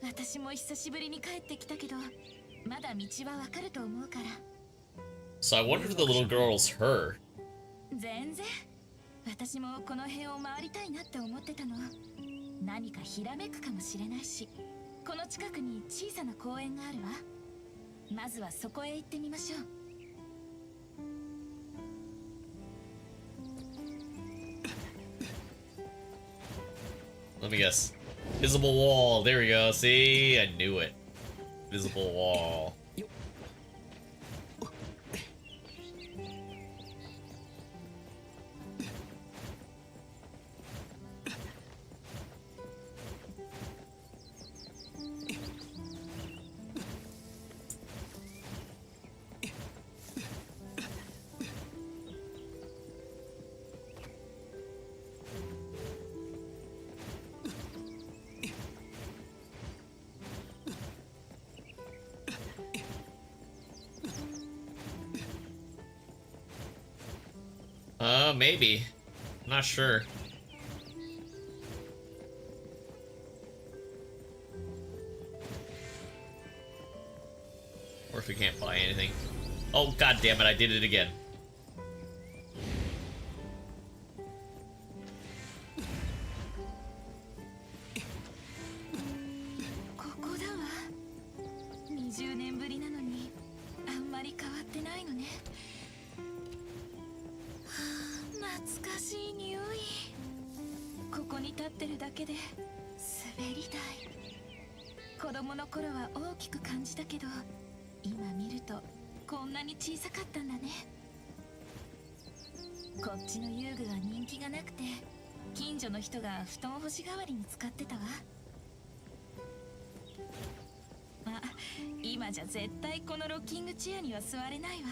M: 私も久しぶりに帰ってきたけど、まだ道はわかると思うから。
B: So I wonder if the little girl's her.
M: 全然。私もこの辺を回りたいなって思ってたの。何かひらめくかもしれないし、この近くに小さな公園があるわ。まずはそこへ行ってみましょう。
B: Let me guess. Visible wall. There we go. See? I knew it. Visible wall. Maybe. Not sure. Or if we can't buy anything. Oh, god damn it, I did it again.
M: り変わってないのね。はあ、懐かしい匂い。ここに立ってるだけで滑り台。子供の頃は大きく感じたけど、今見るとこんなに小さかったんだね。こっちの遊具は人気がなくて、近所の人が布団干し代わりに使ってたわ。あ、今じゃ絶対このロッキングチェアには座れないわ。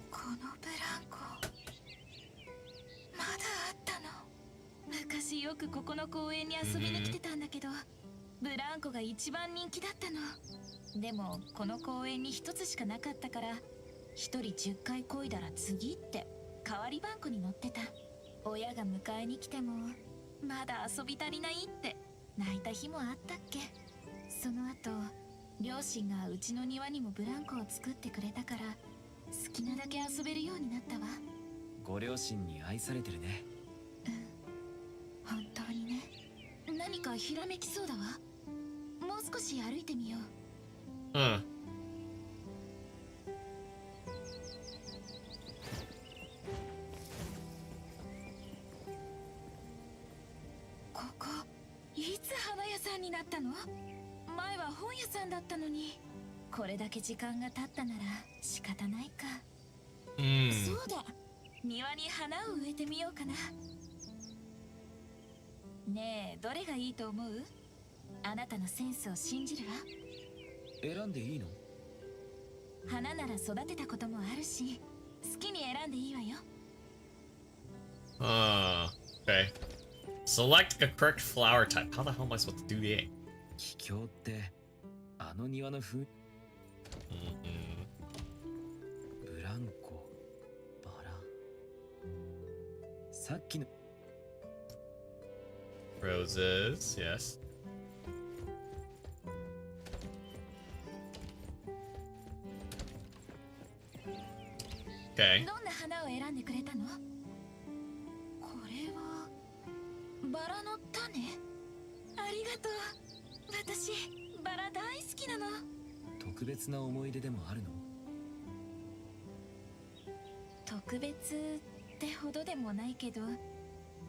M: このブランコまだあったの。昔よくここの公園に遊びに来てたんだけど、ブランコが一番人気だったの。でもこの公園に一つしかなかったから、一人10回漕いだら次って代わりバンコに乗ってた。親が迎えに来てもまだ遊び足りないって泣いた日もあったっけ。その後両親がうちの庭にもブランコを作ってくれたから、好きなだけ遊べるようになったわ。
K: ご両親に愛されてるね。
M: 本当にね。何かひらめきそうだわ。もう少し歩いてみよう。ここいつ花屋さんになったの？前は本屋さんだったのに。これだけ時間が経ったなら仕方ないか。そうだ、庭に花を植えてみようかな。ねえ、どれがいいと思う？あなたのセンスを信じるわ。
K: 選んでいいの？
M: 花なら育てたこともあるし、好きに選んでいいわよ。
B: Okay. Select a correct flower type. How the hell am I supposed to do that?
K: 気境ってあの庭の風。ブランコ、バラ。さっきの。
B: Roses, yes. Okay.
M: どんな花を選んでくれたの？これはバラの種。ありがとう。私バラ大好きなの。
K: 特別な思い出でもあるの？
M: 特別ってほどでもないけど、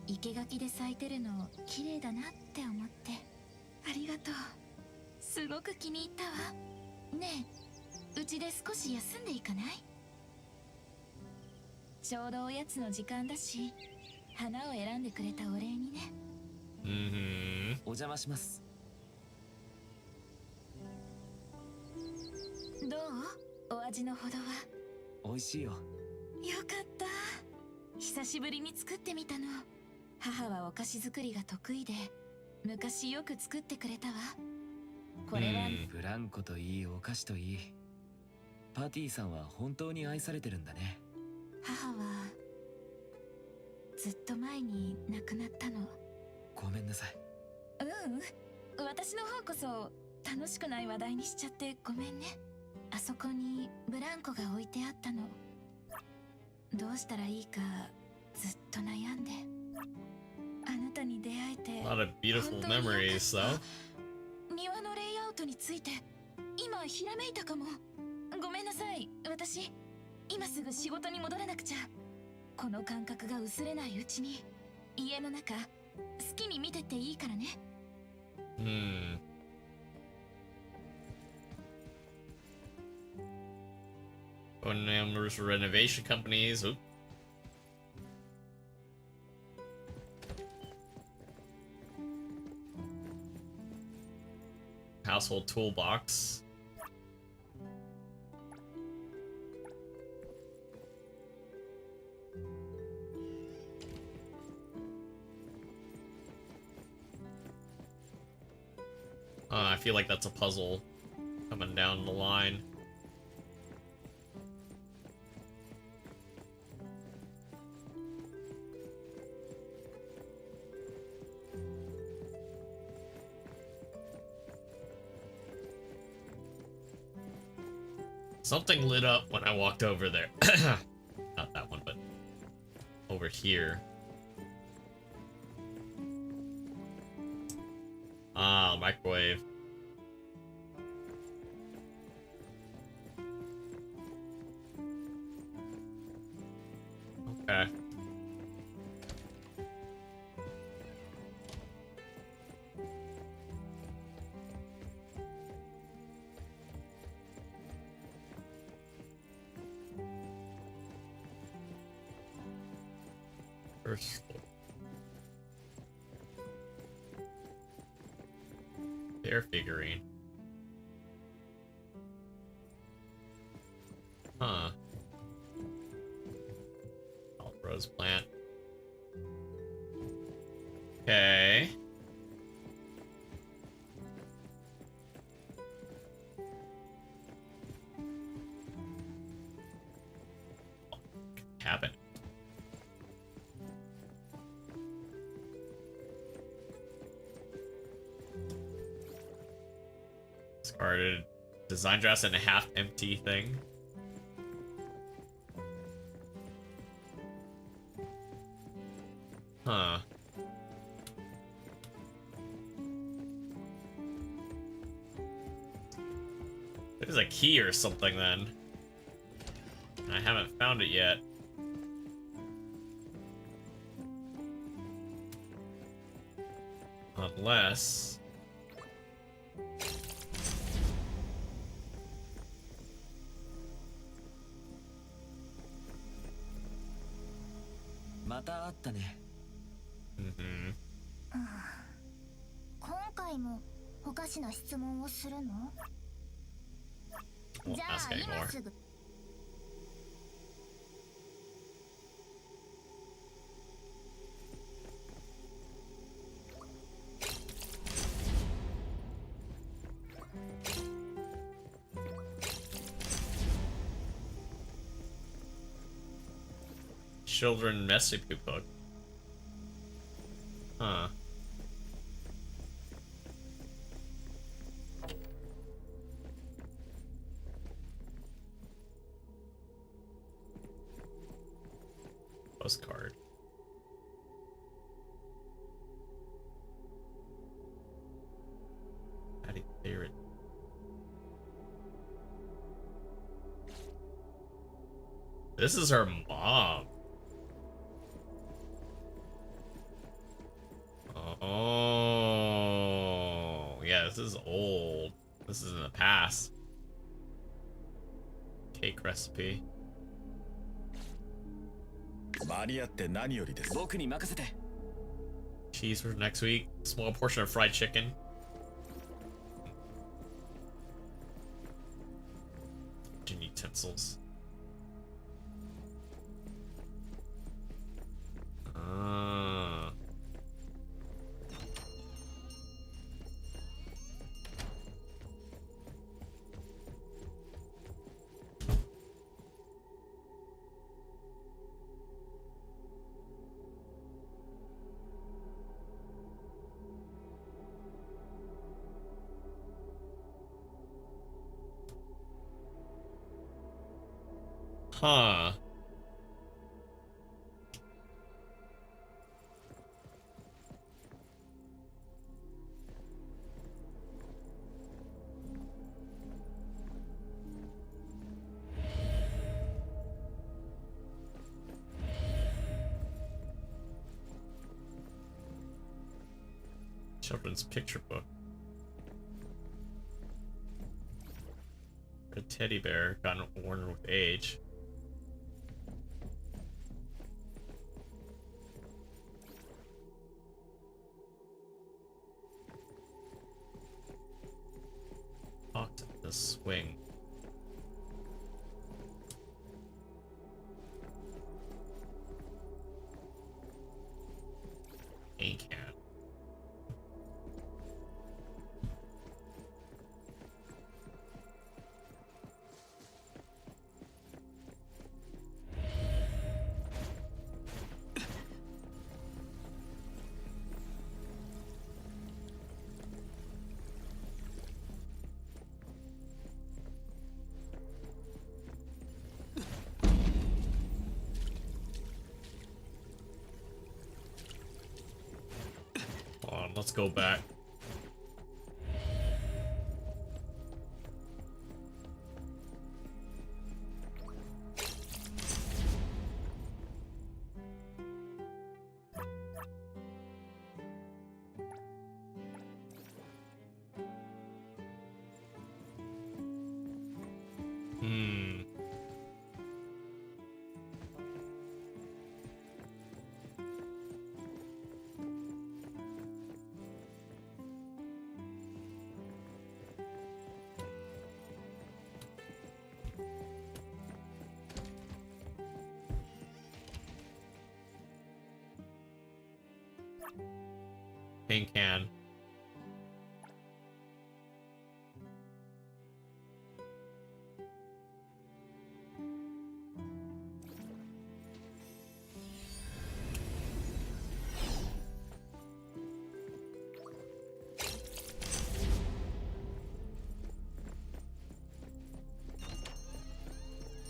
M: 生垣で咲いてるの綺麗だなって思って。ありがとう。すごく気に入ったわ。ねえ、うちで少し休んでいかない？ちょうどおやつの時間だし、花を選んでくれたお礼にね。
K: お邪魔します。
M: どう？お味のほどは。
K: 美味しいよ。
M: よかった。久しぶりに作ってみたの。母はお菓子作りが得意で、昔よく作ってくれたわ。これは
K: ブランコといい、お菓子といい、パティさんは本当に愛されてるんだね。
M: 母はずっと前に亡くなったの。
K: ごめんなさい。
M: 私の方こそ楽しくない話題にしちゃってごめんね。あそこにブランコが置いてあったの。どうしたらいいかずっと悩んで。あなたに出会えて
B: A lot of beautiful memories, though.
M: 庭のレイアウトについて今ひらめいたかも。ごめんなさい。私今すぐ仕事に戻らなくちゃ。この感覚が薄れないうちに家の中好きに見てっていいからね。
B: Numerous renovation companies. Oop. Household toolbox. I feel like that's a puzzle coming down the line. Something lit up when I walked over there. Not that one, but over here. Ah, microwave. Okay. First floor. Their figurine. Huh. Rose plant. Okay. Cabin. Discarded. Design drafts in a half empty thing. Huh. There's a key or something then. I haven't found it yet. Unless...
J: 今回もお菓子の質問をするの？
B: Won't
J: じゃ
B: ask
J: あ
B: anymore.
J: 今すぐ。
B: Children recipe book. Huh. Postcard. Patty's favorite. This is her mom. Oh, yeah, this is old. This is in the past. Cake recipe. Cheese for next week. Small portion of fried chicken. Kitchen utensils. Huh. Children's picture book. A teddy bear gotten worn with age. Locked at the swing. A can. Let's go back. Paint can.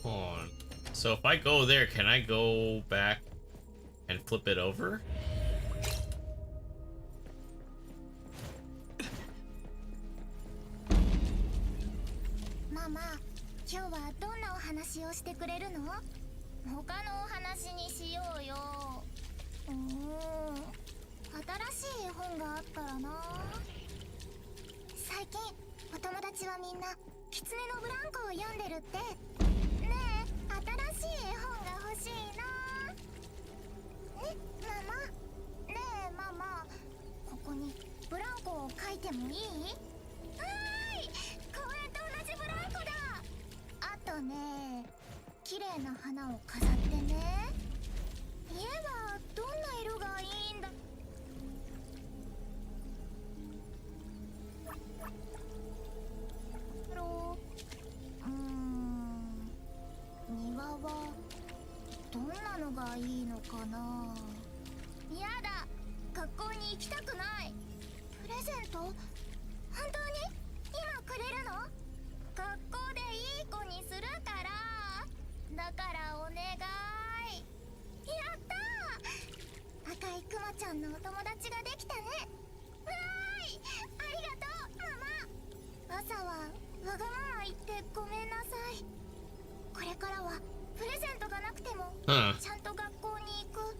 B: Hold on. So if I go there, can I go back and flip it over?
J: Mama, 今日はどんなお話をしてくれるの？他のお話にしようよ。新しい本があったらな。最近お友達はみんな狐のブランコを読んでるって。ねえ、新しい絵本が欲しいな。ね、ママ。ねえ、ママ。ここにブランコを描いてもいい？はーい、公園と同じブランコだ。あとね、綺麗な花を飾ってね。家はどんな色がいいんだ？庭はどんなのがいいのかな。やだ、学校に行きたくない。プレゼント？本当に今くれるの？学校でいい子にするから。だからお願い。やったー、赤いクマちゃんのお友達ができたね。わーい、ありがとうママ。朝はわがまま言ってごめんなさい。これからはプレゼントがなくてもちゃんと学校に行く。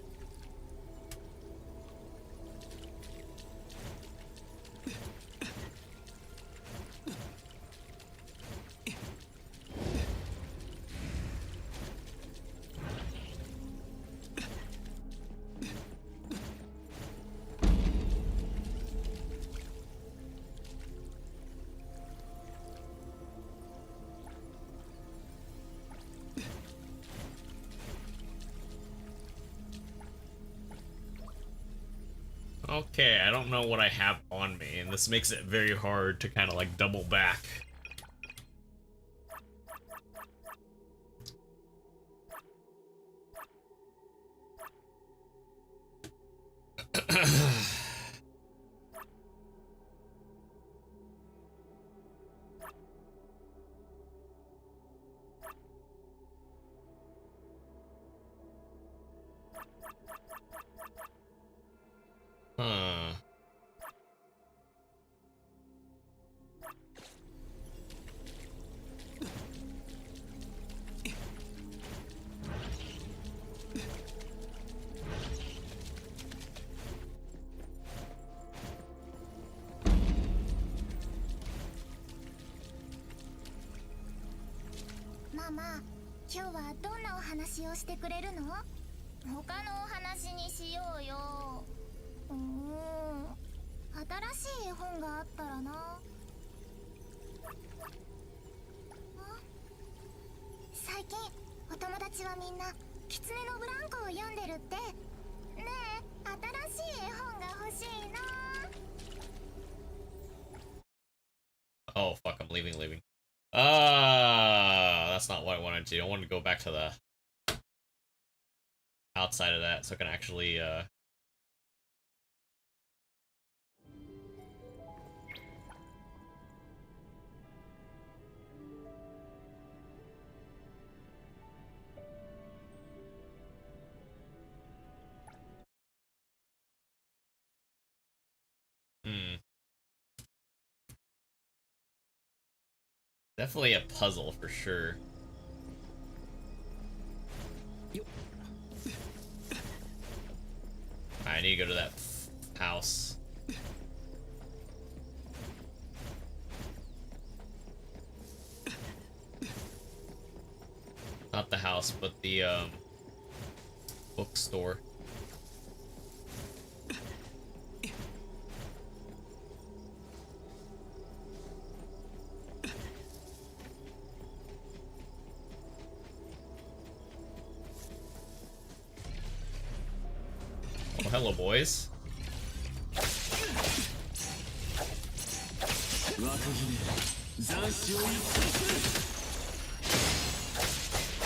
B: Okay, I don't know what I have on me, and this makes it very hard to kind of like double back. Huh.
J: Mama, 今日はどんなお話をしてくれるの？他のお話にしようよ。新しい本があったらな。最近お友達はみんな狐のブランコを読んでるって。ねえ、新しい絵本が欲しいな。
B: Oh fuck, I'm leaving. That's not what I wanted to do. I wanted to go back to the outside of that so I can actually definitely a puzzle for sure. I need to go to that house. Not the house, but the bookstore. Oh, hello, boys. I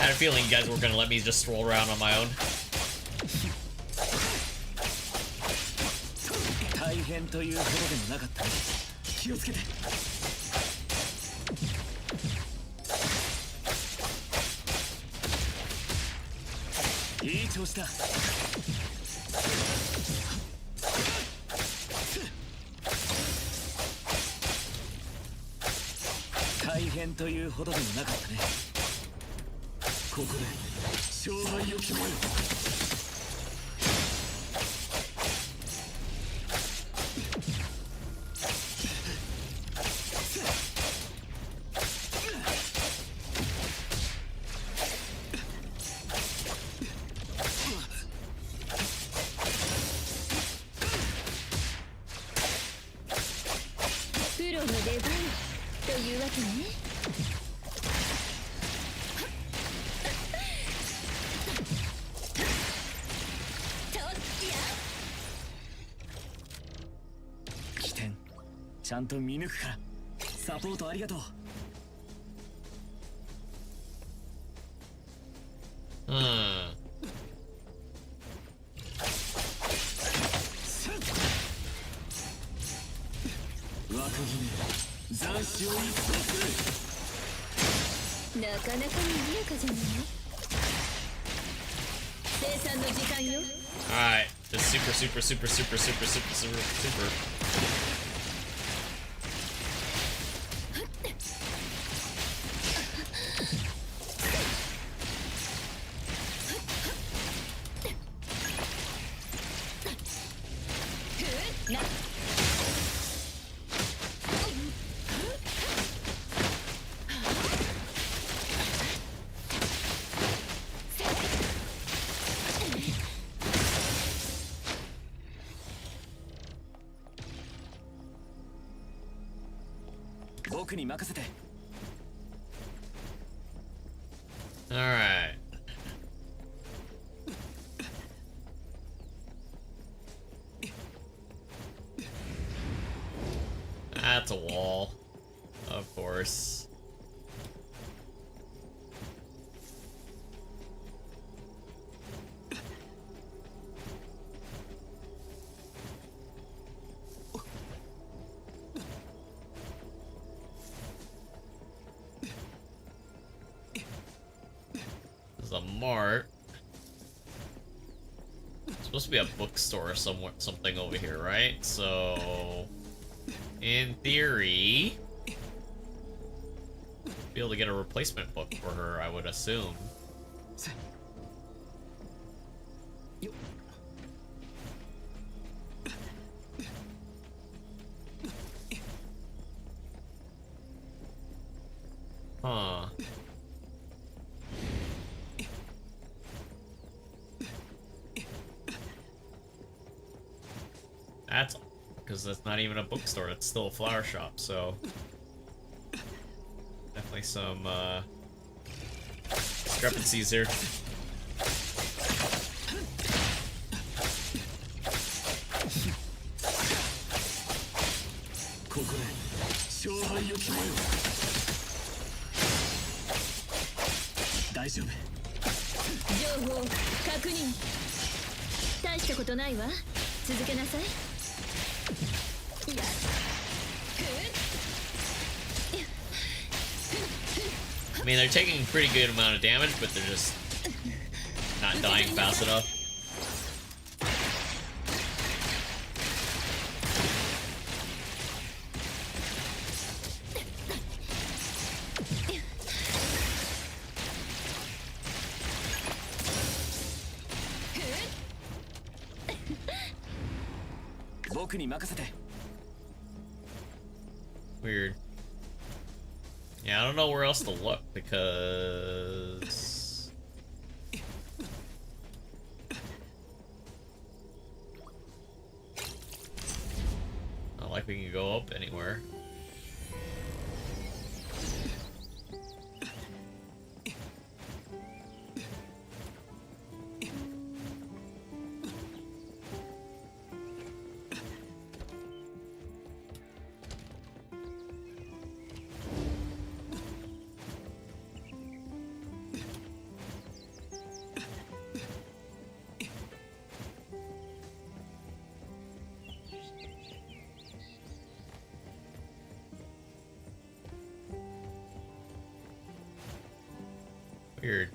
B: had a feeling you guys were gonna let me just stroll around on my own.
K: 大変というほどでもなかったね。気をつけて。いい調子だ。大変というほどでもなかったね。ここで勝敗を決めよう。
J: プロの出番というわけね。
K: 起点ちゃんと見抜くからサポートありがとう。枠決め斬首を一掃する。
J: なかなか賑やかじゃない。生産の時間よ。
B: Alright, the super.
K: Alright. 僕に任せて。
B: Alright. That's a wall. Of course. There's a mart. It's supposed to be a bookstore or something over here, right? So, in theory, be able to get a replacement book for her, I would assume. Huh. That's because that's not even a bookstore, it's still a flower shop, so definitely some discrepancies here.
J: Daijoubu. 情報確認。大したことないわ。続けなさい。
B: I mean, they're taking a pretty good amount of damage, but they're just not dying fast enough. Weird. Yeah, I don't know where else to look because not like we can go up anywhere. Weird.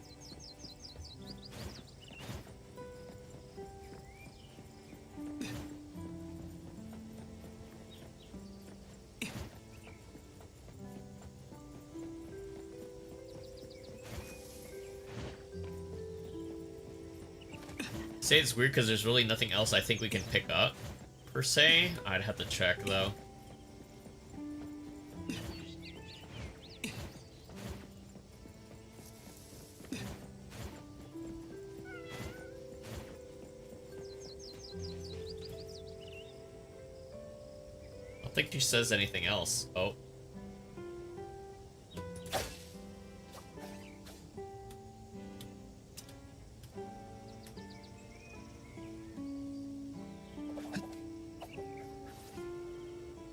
B: Say it's weird because there's really nothing else I think we can pick up, per se. I'd have to check, though. I don't think she says anything else. Oh.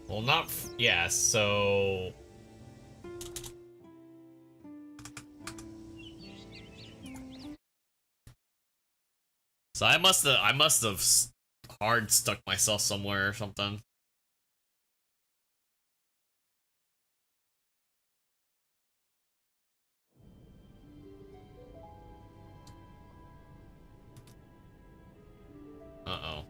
B: Well, not yeah, so I must have hard stuck myself somewhere or something. Uh-oh.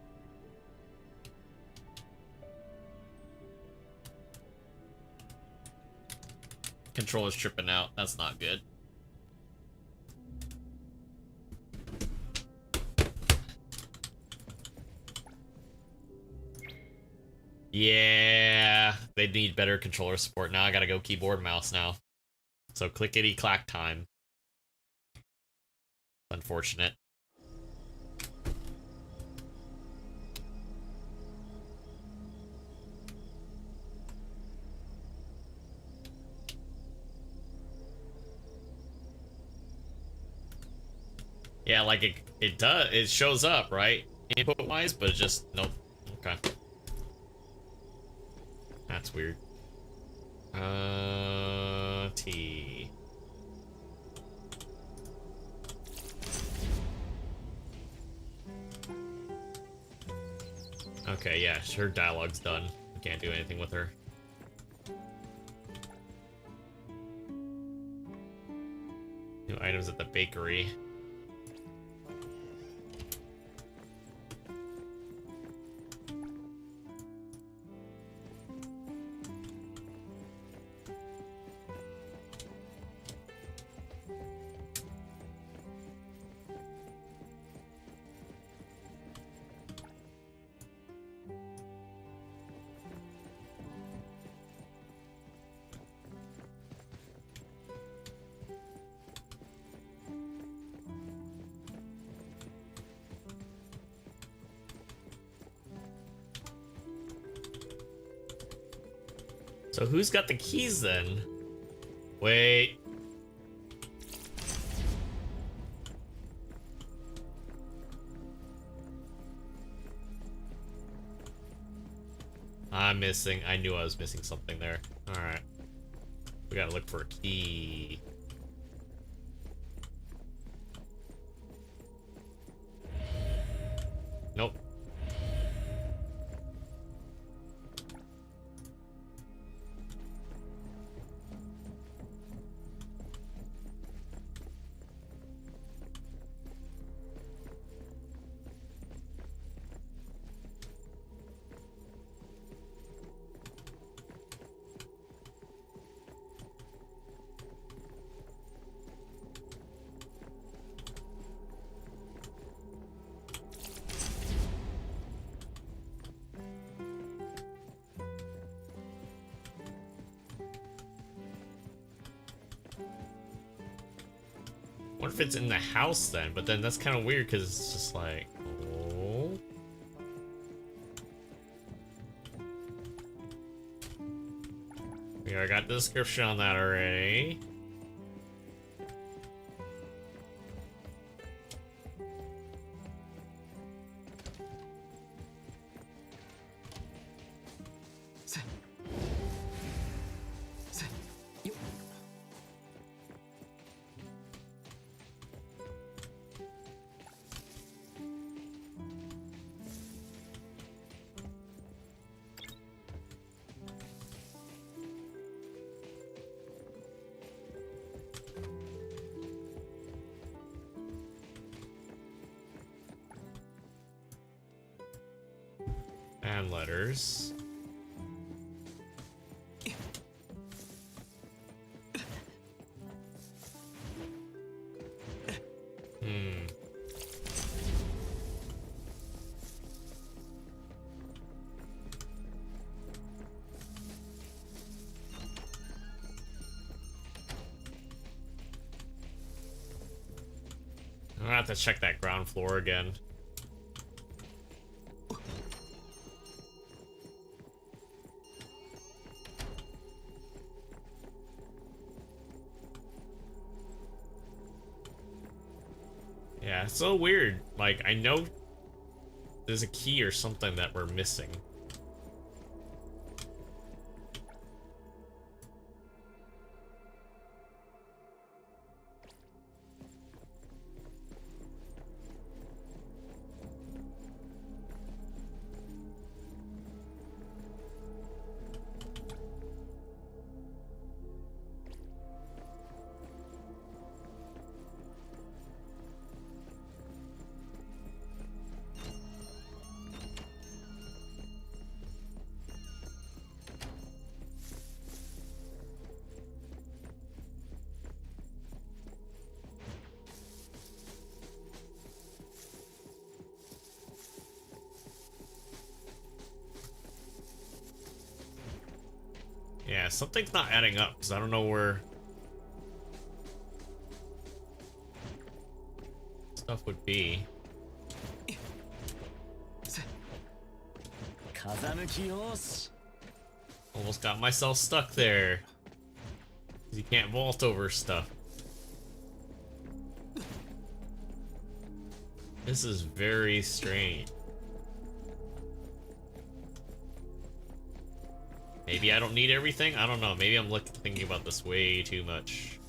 B: Controller's tripping out. That's not good. Yeah, they need better controller support. Now I gotta go keyboard mouse now. So clickety clack time. Unfortunate. Yeah, like it shows up, right? Input wise, but it's just nope. Okay. That's weird. T. Okay, yeah, her dialogue's done. We can't do anything with her. New items at the bakery. So who's got the keys then? Wait. I knew I was missing something there. Alright. We gotta look for a key. Nope. What if it's in the house then? But then that's kind of weird because it's just like, oh. Yeah, I got the description on that already. Fan letters. I'm gonna have to check that ground floor again. Yeah, it's so weird. Like, I know there's a key or something that we're missing. Yeah, something's not adding up because I don't know where stuff would be. Almost got myself stuck there. You can't vault over stuff. This is very strange. Maybe I don't need everything? I don't know. Maybe I'm thinking about this way too much.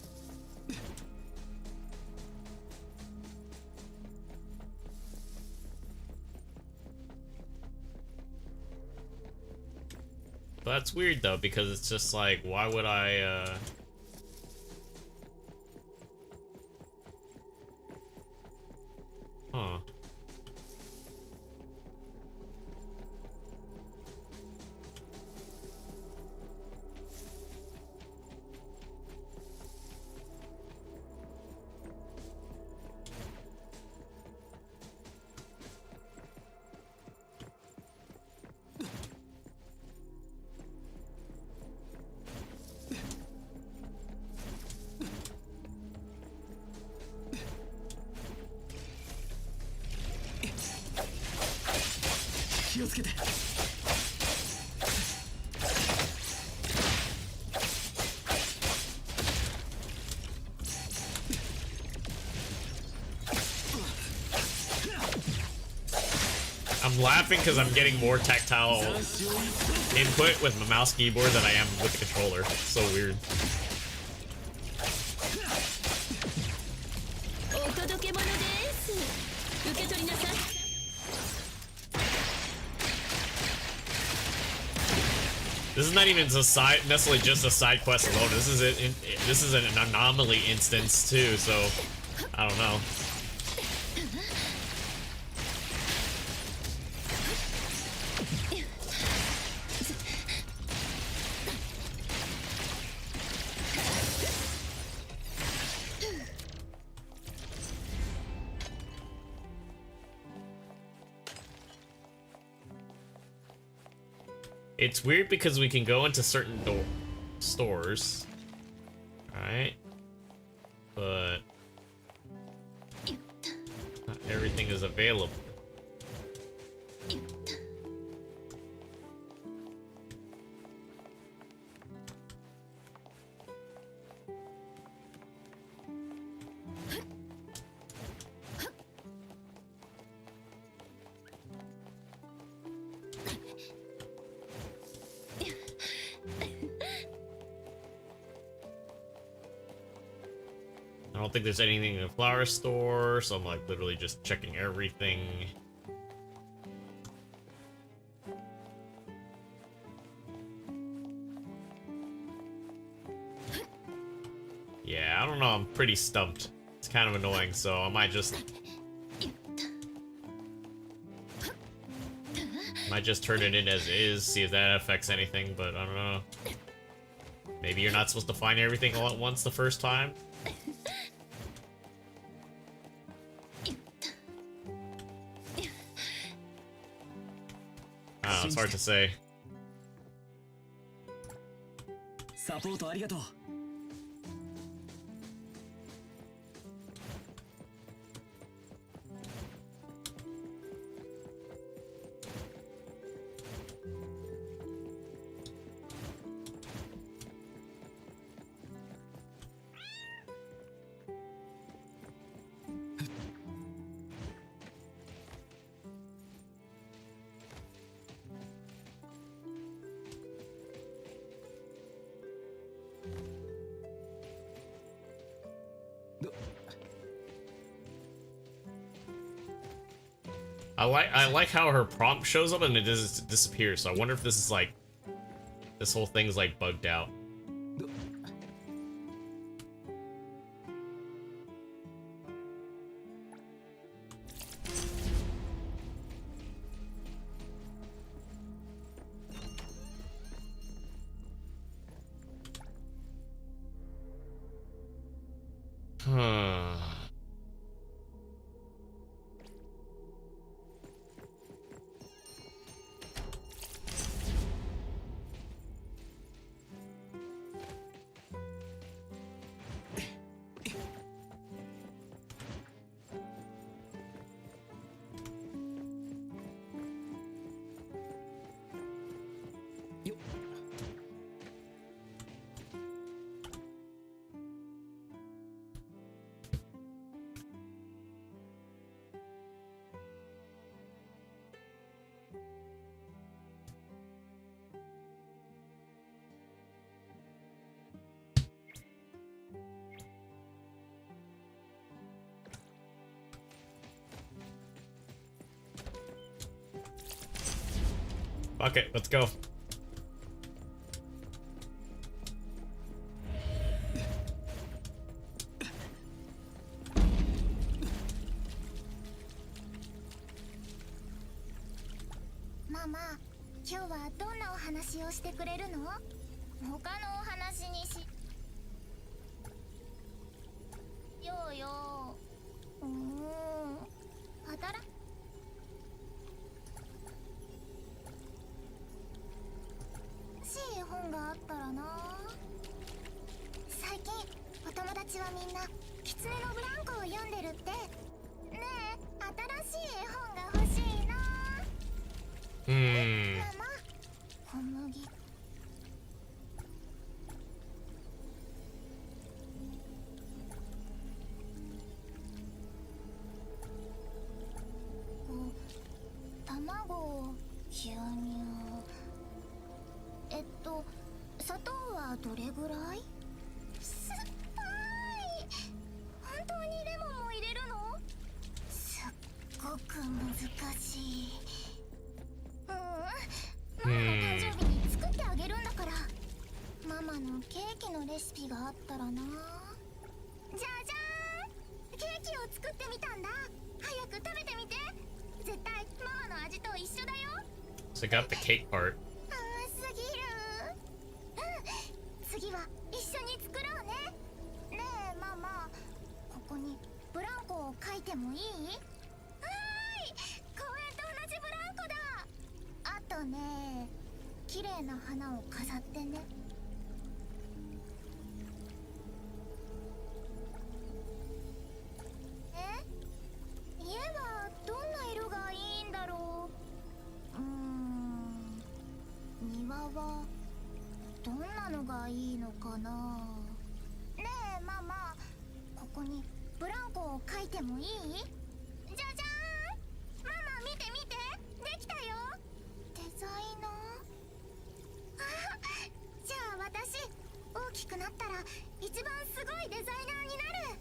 B: But that's weird though, because it's just like, why would I, Huh. I'm laughing because I'm getting more tactile input with my mouse keyboard than I am with the controller. It's so weird. This is not even necessarily just a side quest alone. This is an anomaly instance too. So I don't know. It's weird because we can go into certain stores, right? But not everything is available. I don't think there's anything in the flower store, so I'm like literally just checking everything. Yeah, I don't know, I'm pretty stumped. It's kind of annoying, so I might just Might just turn it in as is, see if that affects anything, but I don't know. Maybe you're not supposed to find everything all at once the first time? I don't know, it's hard to say.
K: サポートありがとう。
B: I like how her prompt shows up and it just disappears. So I wonder if this is like this whole thing's like bugged out. Huh. Fuck it, let's go.
J: Mama, 今日はどんなお話をしてくれるの？他のお話にしようよ。働しい本があったらな。最近お友達はみんな狐のブランコを読んでるって。ねえ、新しい絵本が欲しいな。ママ、小麦。卵、牛乳。砂糖はどれぐらい？酸っぱい。本当にレモンも入れるの？すっごく難しい。ママの誕生日に作ってあげるんだから。ママのケーキのレシピがあったらな。じゃじゃーん、ケーキを作ってみたんだ。早く食べてみて。絶対ママの味と一緒だよ。
B: So I got the cake part.
J: すぎる。次は一緒に作ろうね。ねえママ、ここにブランコを描いてもいい？はーい、公園と同じブランコだ。あとね、綺麗な花を飾ってね。家はどんな色がいいんだろう。庭はどんなのがいいのかな。ねえママ、ここにブランコを描いてもいい？じゃじゃーん、ママ見て見て、できたよ。デザイナー。じゃあ私大きくなったら一番すごいデザイナーになる。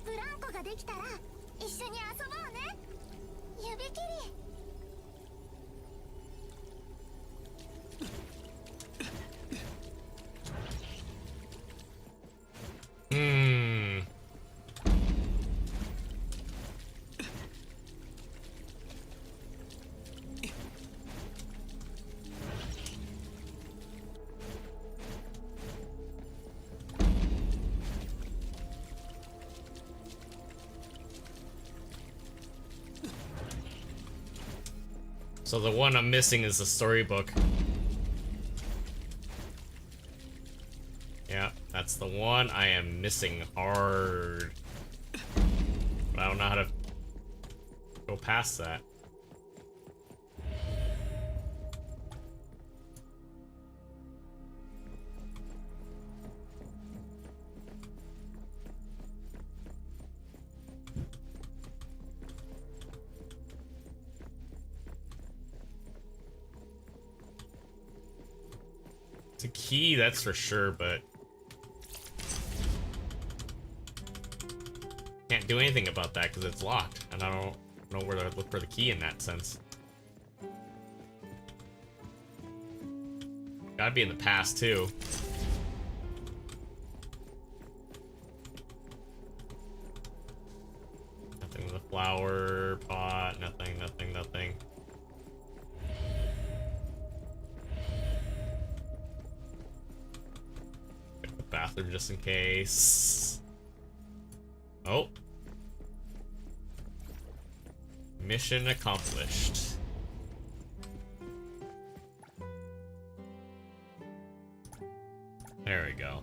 J: ブランコができたら一緒に遊ぼうね。指切り。
B: So the one I'm missing is the storybook. Yeah, that's the one I am missing hard. But I don't know how to go past that. It's a key, that's for sure, but can't do anything about that because it's locked, and I don't know where to look for the key in that sense. Gotta be in the past too. Nothing with the flower pot, nothing. Get the bathroom just in case. Oh. Mission accomplished. There we go.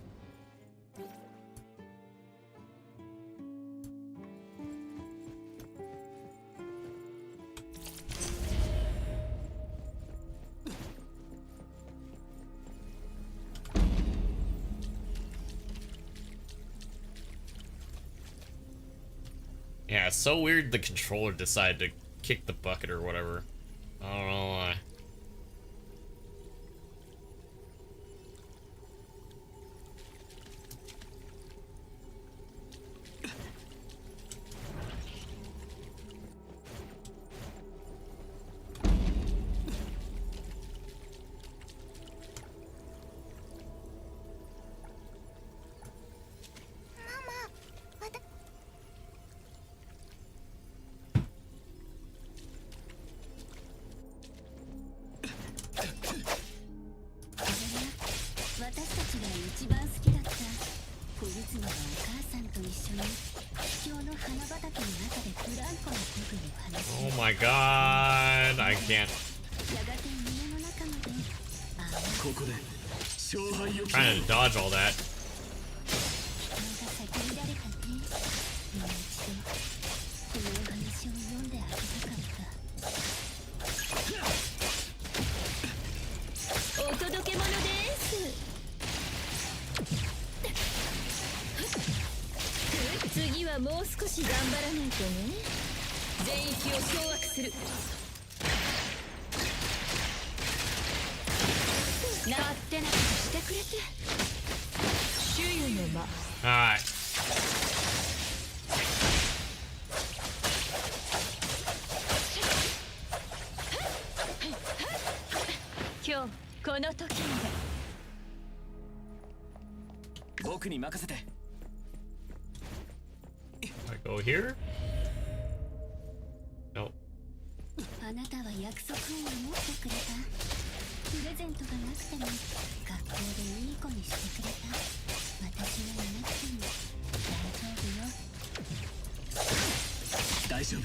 B: Yeah, it's so weird the controller decided to kick the bucket or whatever. I don't know why. Oh my god, I can't. Trying to dodge all that. Alright. I go here? Nope.
J: あなたは約束を守ってくれた。プレゼントがなくても学校でいい子にしてくれた。私がいなくても大丈夫よ。大丈夫。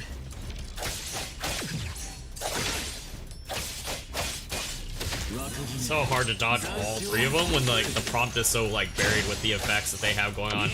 B: It's so hard to dodge all three of them when like the prompt is so like buried with the effects that they have going on.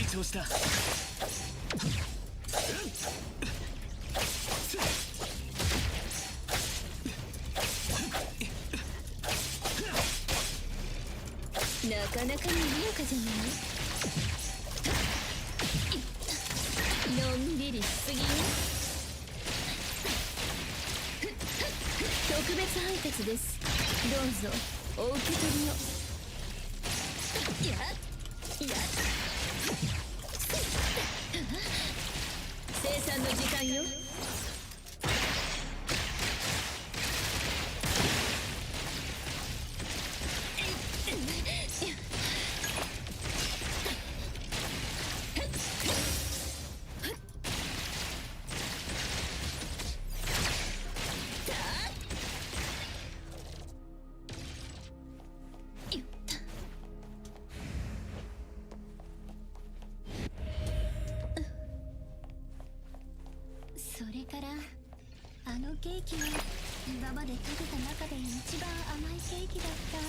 J: 今まで食べた中で一番甘いケーキだった。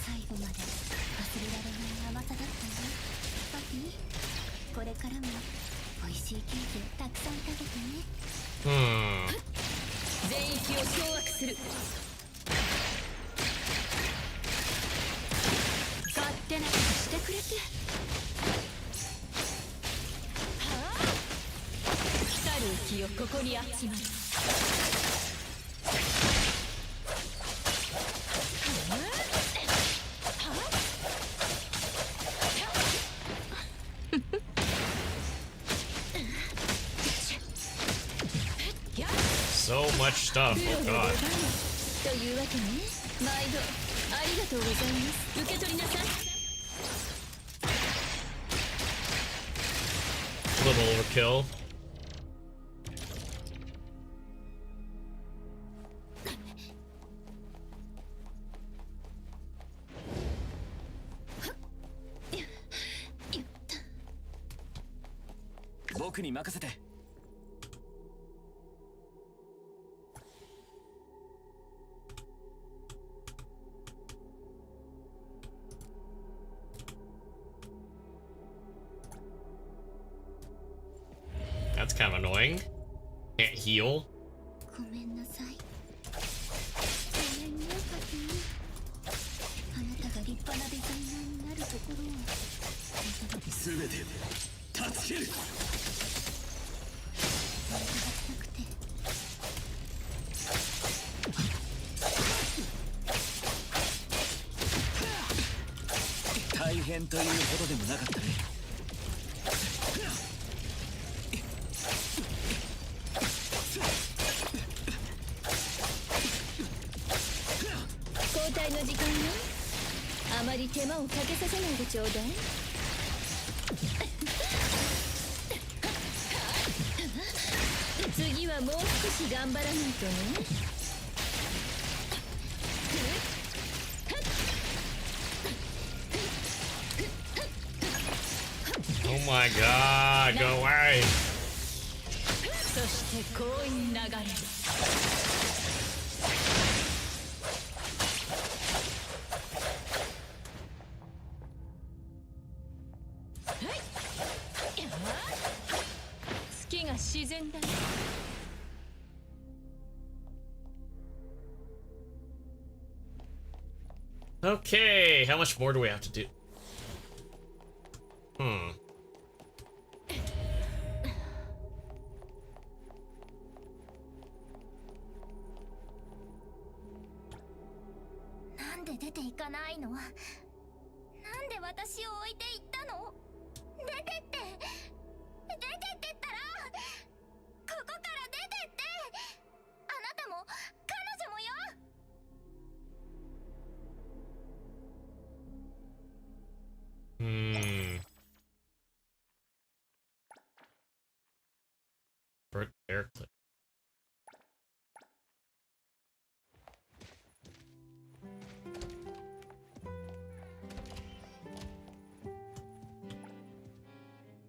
J: 最後まで忘れられない甘さだったよ。パティ、これからも美味しいケーキをたくさん食べてね。
M: 全域を掌握する。勝手なことしてくれて。はあ、来たる気をここに集まる。
B: So much stuff. Oh god.
M: というわけね。毎度ありがとうございます。受け取りなさい。
B: Little overkill.
K: 僕に任せて。
B: That's kind of annoying. Can't heal.
J: ごめんなさい。ごめんね、パティ。あなたが立派なデザイナーになるところを見届けて。
K: 全て助ける。大変というほどでもなかったね。
M: 交代の時間よ。あまり手間をかけさせないでちょうだい。次はもう少し頑張らないとね。
B: Oh my god, go away.
M: そしてこういう流れ。月が自然だね。
B: Okay, how much more do we have to do? Hmm.
J: なんで出ていかないの？なんで私を置いていったの？出てって。出てってったら、ここから出てって。あなたも彼女もよ。
B: Air clip.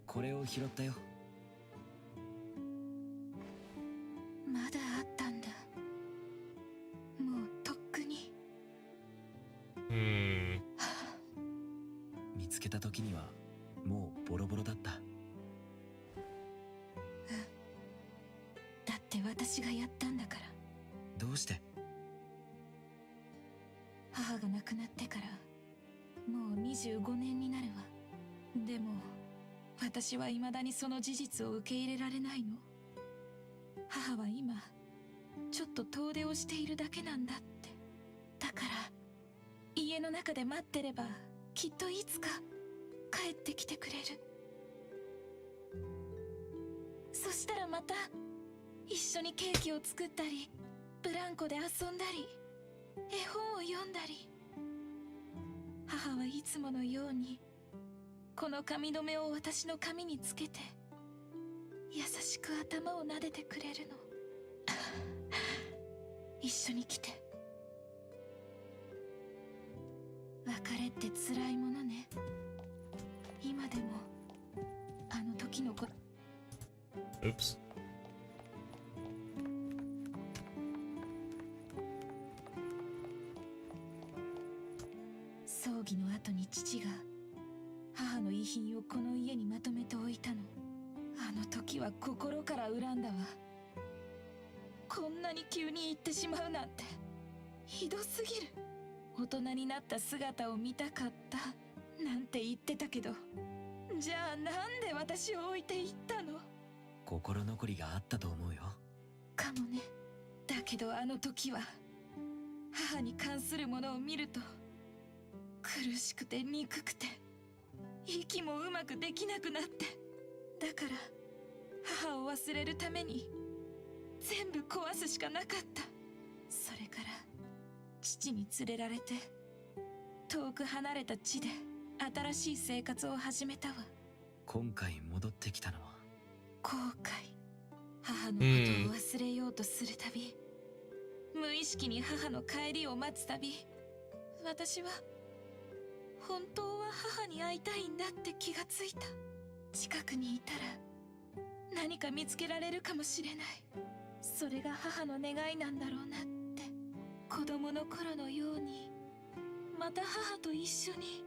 K: これを拾ったよ。
M: まだあったんだ。もうとっくに。
K: 見つけた時にはもうボロボロだった。
M: だって私がやったんだから。
K: どうして？
M: 母が亡くなってからもう25年になるわ。でも私は未だにその事実を受け入れられないの。母は今ちょっと遠出をしているだけなんだって。だから家の中で待ってればきっといつか帰ってきてくれる。そしたらまた一緒にケーキを作ったりブランコで遊んだり絵本を読んだり。母はいつものようにこの髪留めを私の髪につけて優しく頭を撫でてくれるの。一緒に来て。別れって辛いものね。今でもあの時のこと。
B: Oops.
M: 葬儀の後に父が母の遺品をこの家にまとめておいたの。あの時は心から恨んだわ。こんなに急に言ってしまうなんてひどすぎる。大人になった姿を見たかったなんて言ってたけど、じゃあなんで私を置いていったの？
K: 心残りがあったと思うよ。
M: かもね。だけどあの時は母に関するものを見ると苦しくて憎くて息もうまくできなくなって、だから母を忘れるために全部壊すしかなかった。それから父に連れられて遠く離れた地で新しい生活を始めたわ。
K: 今回戻ってきたのは
M: 後悔。母のことを忘れようとするたび、無意識に母の帰りを待つたび、私は本当は母に会いたいんだって気がついた。近くにいたら何か見つけられるかもしれない。それが母の願いなんだろうなって。子供の頃のようにまた母と一緒に。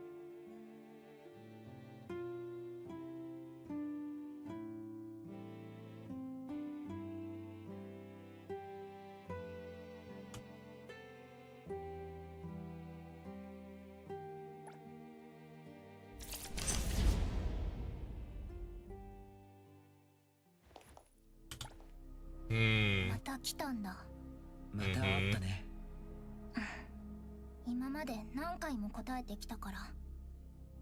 J: また来たんだ。
K: また会ったね。
J: 今まで何回も答えてきたから、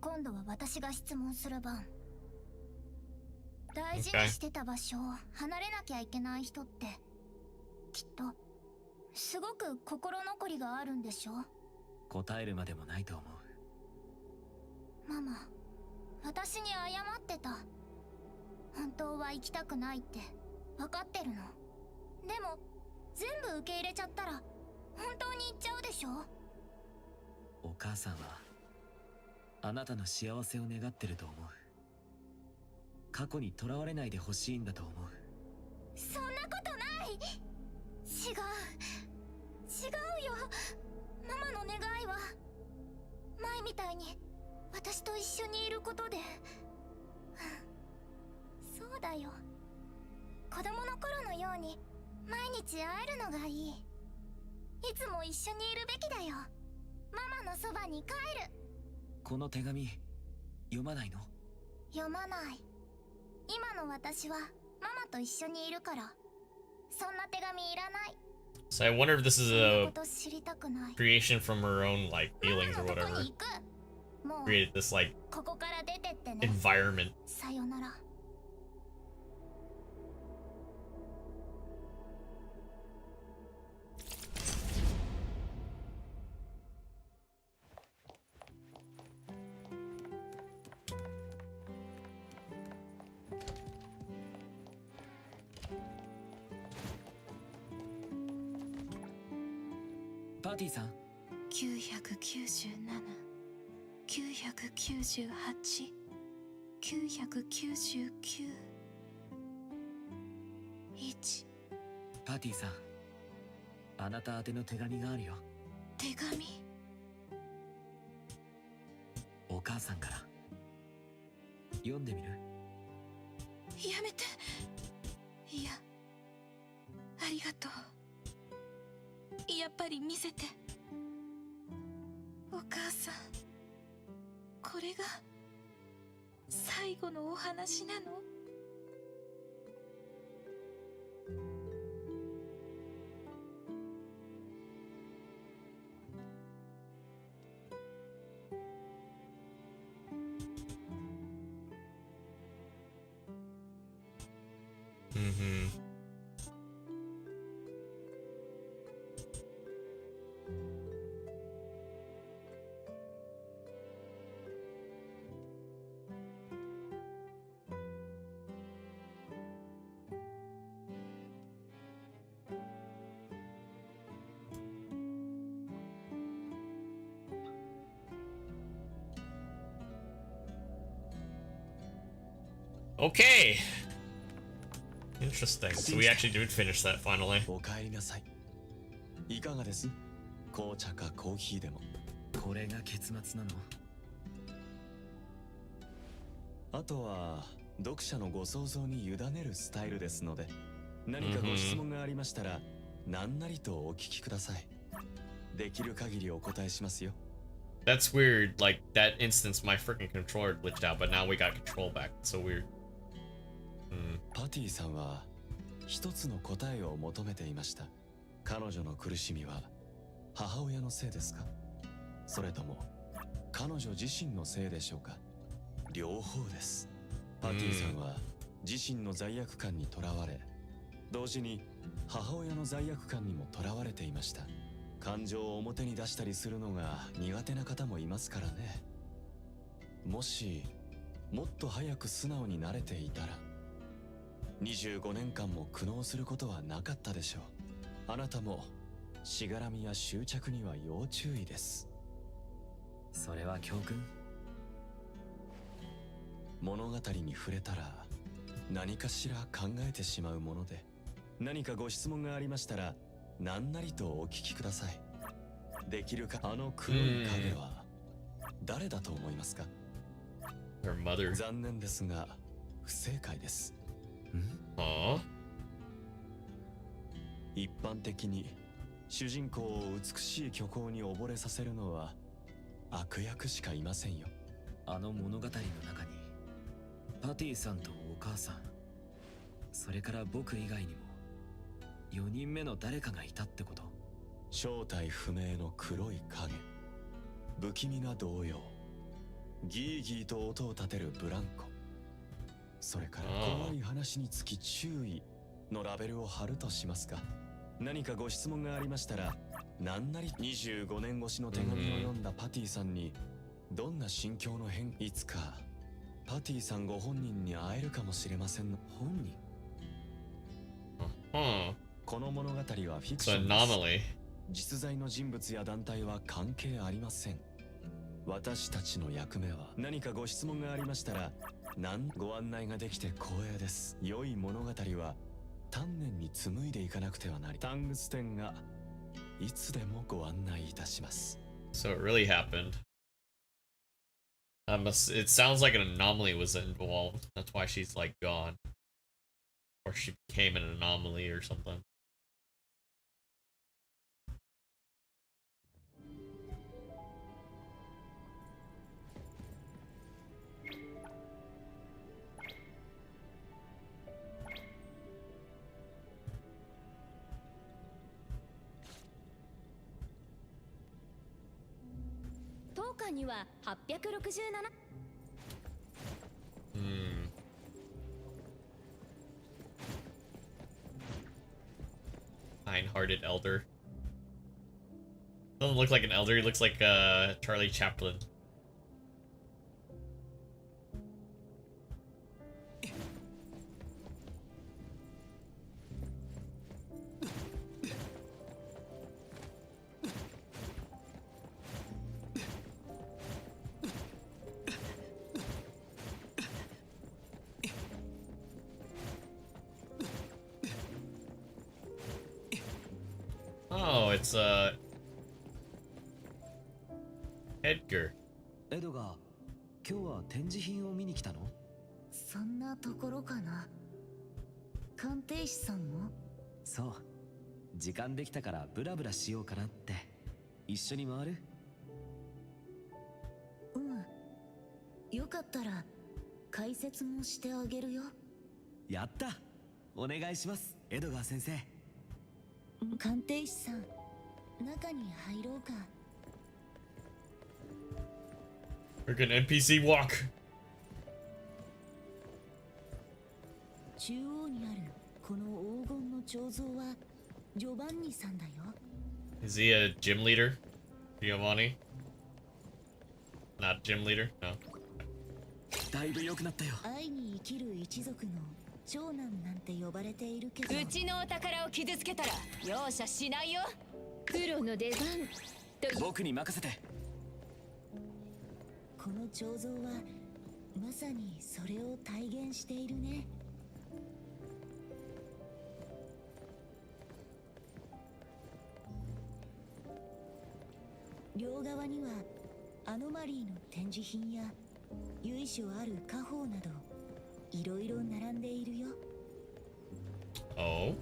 J: 今度は私が質問する番。大事にしてた場所を離れなきゃいけない人ってきっとすごく心残りがあるんでしょ？
K: 答えるまでもないと思う。
J: ママ、私に謝ってた。本当は行きたくないって分かってるの。でも全部受け入れちゃったら本当に行っちゃうでしょ？
K: お母さんはあなたの幸せを願ってると思う。過去にとらわれないでほしいんだと思う。
J: そんなことない。違うよ。ママの願いは前みたいに私と一緒にいることで。そうだよ。子供の頃のように毎日会えるのがいい。いつも一緒にいるべきだよ。ママのそばに帰る。
K: この手紙読まないの？
J: 読まない。今の私はママと一緒にいるから、そんな手紙いらない。
B: So I wonder if this is a creation from her own like feelings or whatever. Created this like
J: ここから出てってね。
B: environment.
J: さよなら。
K: パーティーさん。
M: 997、998、999、1。
K: パーティーさん、あなた宛ての手紙があるよ。
M: 手紙？
K: お母さんから。読んでみる？
M: やめて。いや、ありがとう。やっぱり見せて。お母さん、これが最後のお話なの？Okay.
B: Interesting. So we actually did finish that finally.
I: お帰りなさい。いかがです？紅茶かコーヒーでも。
K: これが結末なの？
I: あとは読者のご想像に委ねるスタイルですので、何かご質問がありましたら何なりとお聞きください。できる限りお答えしますよ。
B: That's weird. Like that instance, my freaking controller glitched out, but now we got control back. So weird.
I: パティさんは一つの答えを求めていました。彼女の苦しみは母親のせいですか、それとも彼女自身のせいでしょうか。両方です。パティさんは自身の罪悪感にとらわれ、同時に母親の罪悪感にもとらわれていました。感情を表に出したりするのが苦手な方もいますからね。もしもっと早く素直になれていたら25年間も苦悩することはなかったでしょう。あなたもしがらみや執着には要注意です。
K: それは教訓？
I: 物語に触れたら何かしら考えてしまうもので、何かご質問がありましたら何なりとお聞きください。できるか。あの黒い影は誰だと思いますか？
B: Her mother.
I: 残念ですが不正解です。一般的に主人公を美しい虚構に溺れさせるのは悪役しかいませんよ。
K: あの物語の中にパティさんとお母さん、それから僕以外にも4人目の誰かがいたってこと？
I: 正体不明の黒い影、不気味な動揺、ギーギーと音を立てるブランコ、それから怖い話につき注意のラベルを貼るとしますか。何かご質問がありましたら何なり。25年越しの手紙を読んだパティさんにどんな心境の変、いつかパティさんご本人に会えるかもしれませんの。
K: 本人？
I: この物語はフィクションです。実在の人物や団体は関係ありません。私たちの役目は何かご質問がありましたらご案内ができて光栄です。良い物語は丹念に紡いでいかなくてはなり、タングステンがいつでもご案内いたします。
B: So it really happened. It sounds like an anomaly was involved. That's why she's like gone. Or she became an anomaly or something. Kind-hearted elder. Doesn't look like an elder, he looks like Charlie Chaplin. Oh, it's Edgar.
K: エドガー、今日は展示品を見に来たの？
J: そんなところかな。鑑定士さんも？
K: そう。時間できたからブラブラしようかなって。一緒に回る？
J: うん。よかったら解説もしてあげるよ。
K: やった。お願いします、エドガー先生。
J: 鑑定士さん、中に入ろうか。
B: Freaking NPC walk.
J: 中央にあるこの黄金の彫像はジョバンニさんだよ。
B: Is he a gym leader? Giovanni? Not gym leader? No.
K: だいぶ良くなったよ。
J: 愛に生きる一族の長男なんて呼ばれているけど、
M: うちのお宝を傷つけたら容赦しないよ。プロの出番と。
K: 僕に任せて。
J: この彫像はまさにそれを体現しているね。
N: 両側にはアノマリーの展示品や由緒ある家宝などいろいろ並んでいるよ。
B: Oh.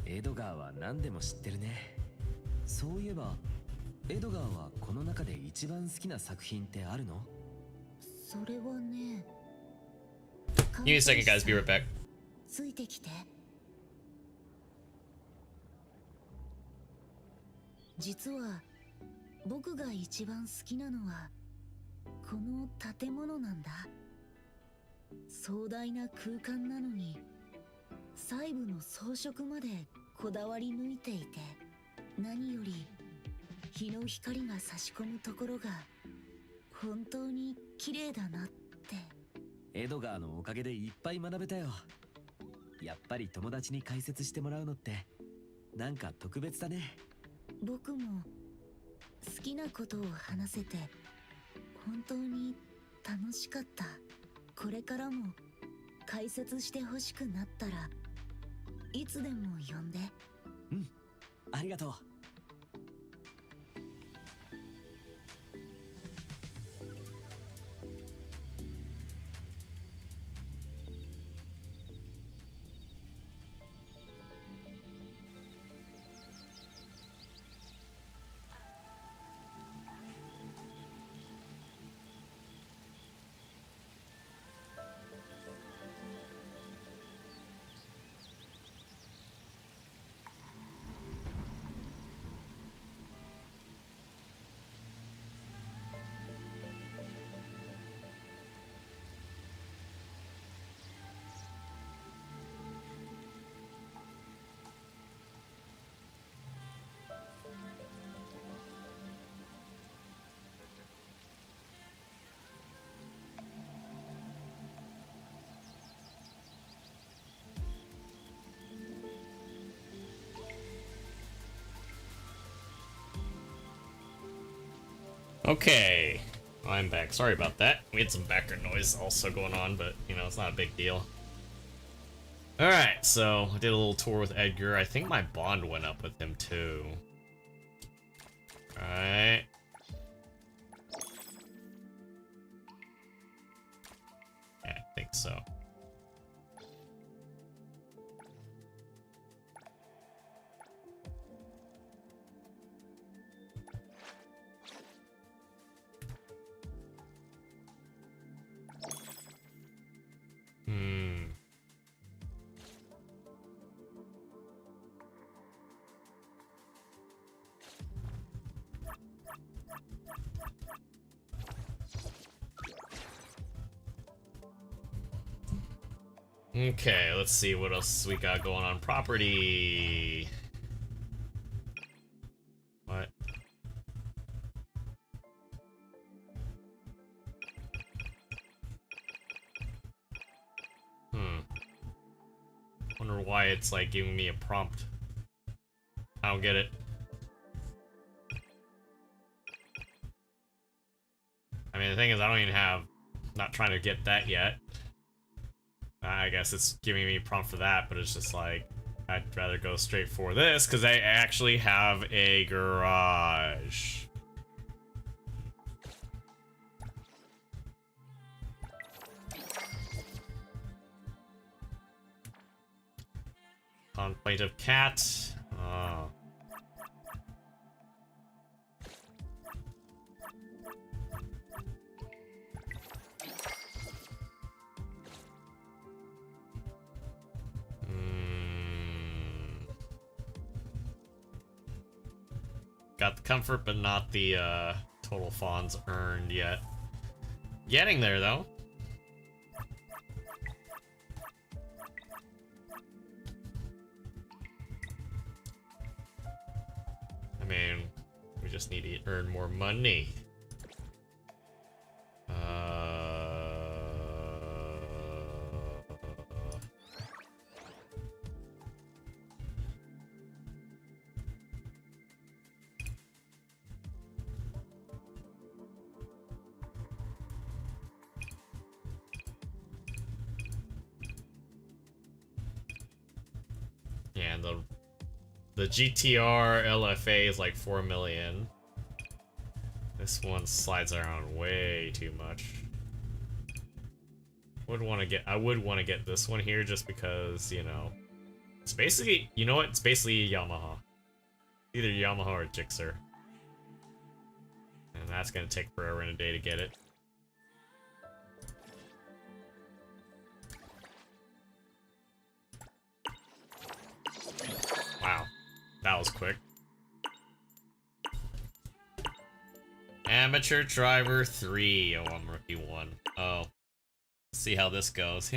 K: Edgar は何でも知ってるね。そういえばエドガーはこの中で一番好きな作品ってあるの？
N: それはね。
B: Give me a second, guys. Be right back.
N: ついてきて。実は僕が一番好きなのはこの建物なんだ。壮大な空間なのに細部の装飾までこだわり抜いていて、何より日の光が差し込むところが本当に綺麗だなって。
K: エドガーのおかげでいっぱい学べたよ。やっぱり友達に解説してもらうのってなんか特別だね。
N: 僕も好きなことを話せて本当に楽しかった。これからも解説してほしくなったらいつでも呼んで。
K: うん、ありがとう。
B: Okay, I'm back. Sorry about that. We had some background noise also going on, but you know, it's not a big deal. Alright, so I did a little tour with Edgar. I think my bond went up with him too. Alright. Yeah, I think so. Okay, let's see what else we got going on property. What? Wonder why it's like giving me a prompt. I don't get it. I mean, the thing is, I don't even have, not trying to get that yet. I guess it's giving me a prompt for that, but it's just like, I'd rather go straight for this, because I actually have a garage. Contemplative cat. Oh. Got the comfort, but not the total fawns earned yet. Getting there, though. I mean, we just need to earn more money. and the GTR LFA is like 4 million. This one slides around way too much. I would want to get this one here just because, you know, it's basically, you know what? It's basically a Yamaha. Either Yamaha or Gixxer. And that's gonna take forever and a day to get it. Wow. That was quick. Amateur driver 3. Oh, I'm rookie 1. Oh. Let's see how this goes.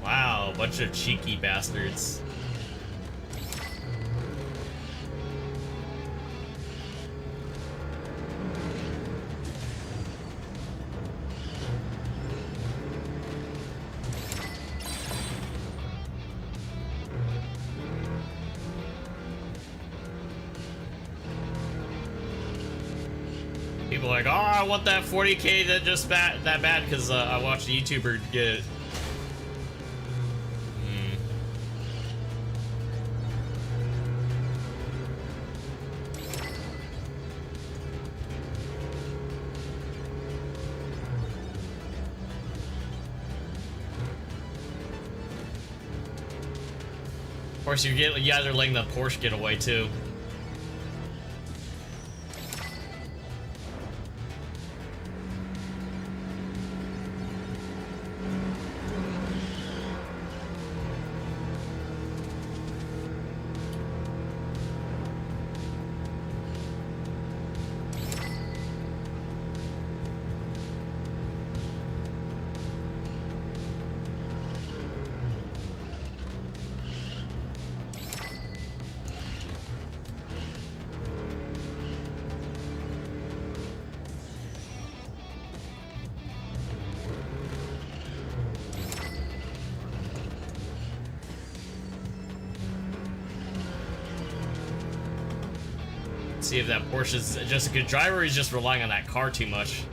B: Wow, bunch of cheeky bastards. People are like, oh, I want that 40k that bad because I watched a YouTuber get it. Of course, you guys are letting the Porsche get away too. See if that Porsche is just a good driver or he's just relying on that car too much.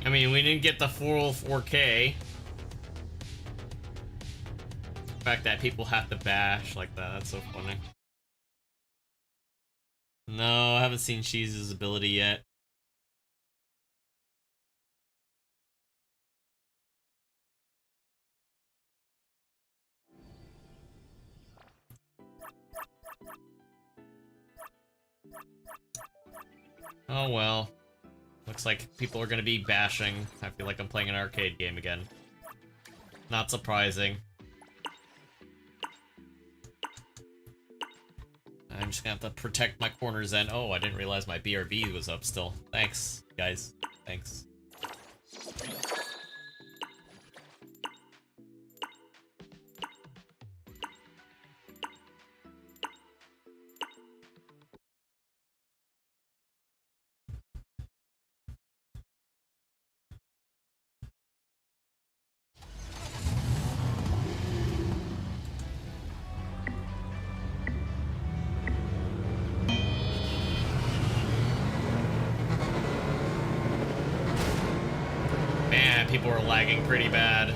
B: I mean, we didn't get the full 4K. The fact that people have to bash like that, that's so funny. No, I haven't seen Cheese's ability yet. Oh well. Looks like people are gonna be bashing. I feel like I'm playing an arcade game again. Not surprising. I'm just gonna have to protect my corners then. Oh, I didn't realize my BRB was up still. Thanks, guys. Thanks. people are lagging pretty bad.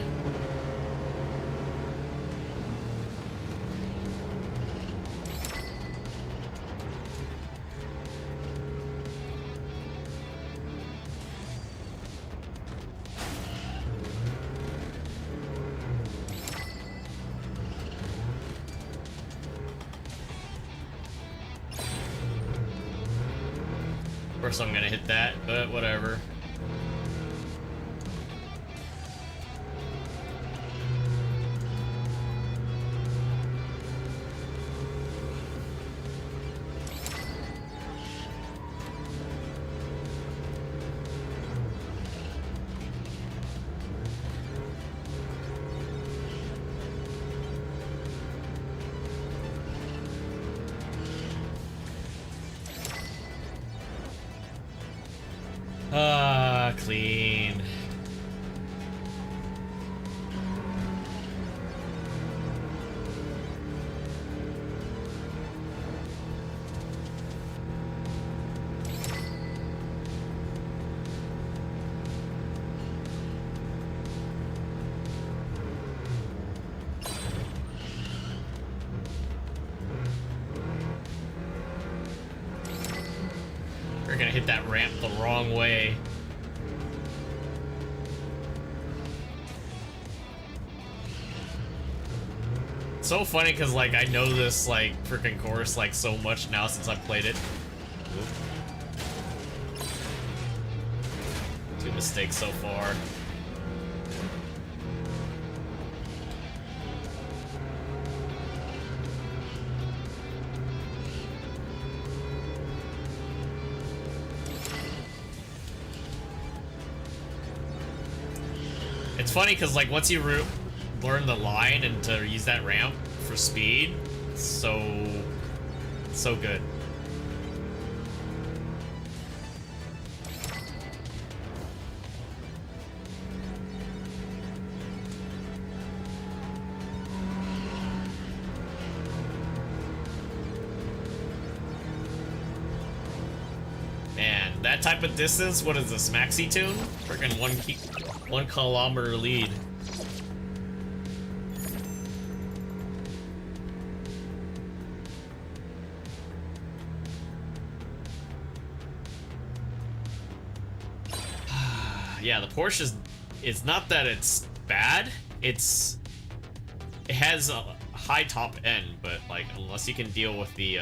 B: Of course I'm gonna hit that, but whatever. Clean. We're gonna hit that ramp the wrong way. So funny because like I know this like freaking course like so much now since I've played it. Oop. 2 mistakes so far. It's funny because like once you learn the line and to use that ramp for speed, so good. Man, that type of distance, what is this, maxi tune? Freaking 1 kilometer lead. Yeah, the Porsche it's not that it's bad, it has a high top end, but like unless you can deal with the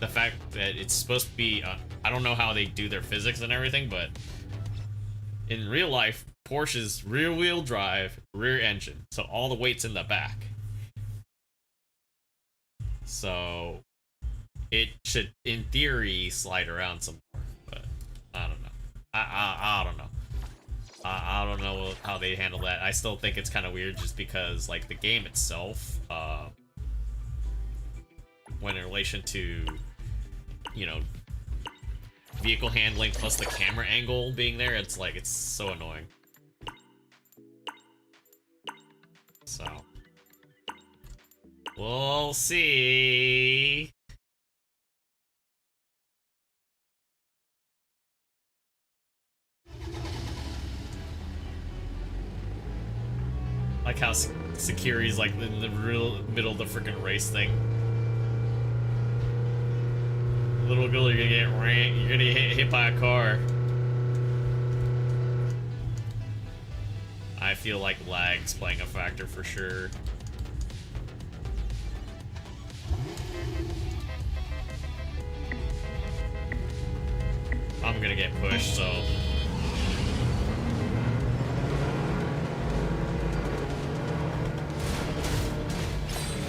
B: fact that it's supposed to be I don't know how they do their physics and everything, but in real life Porsche's rear wheel drive, rear engine, so all the weight's in the back, so it should in theory slide around some more, but I don't know. I don't know. I don't know how they handle that. I still think it's kind of weird just because, like, the game itself, when in relation to, you know, vehicle handling plus the camera angle being there, it's like, it's so annoying. So, we'll see. Like how Security's like in the real middle of the freaking race thing. Little girl, you're gonna get you're gonna get hit by a car. I feel like lag's playing a factor for sure. I'm gonna get pushed, so.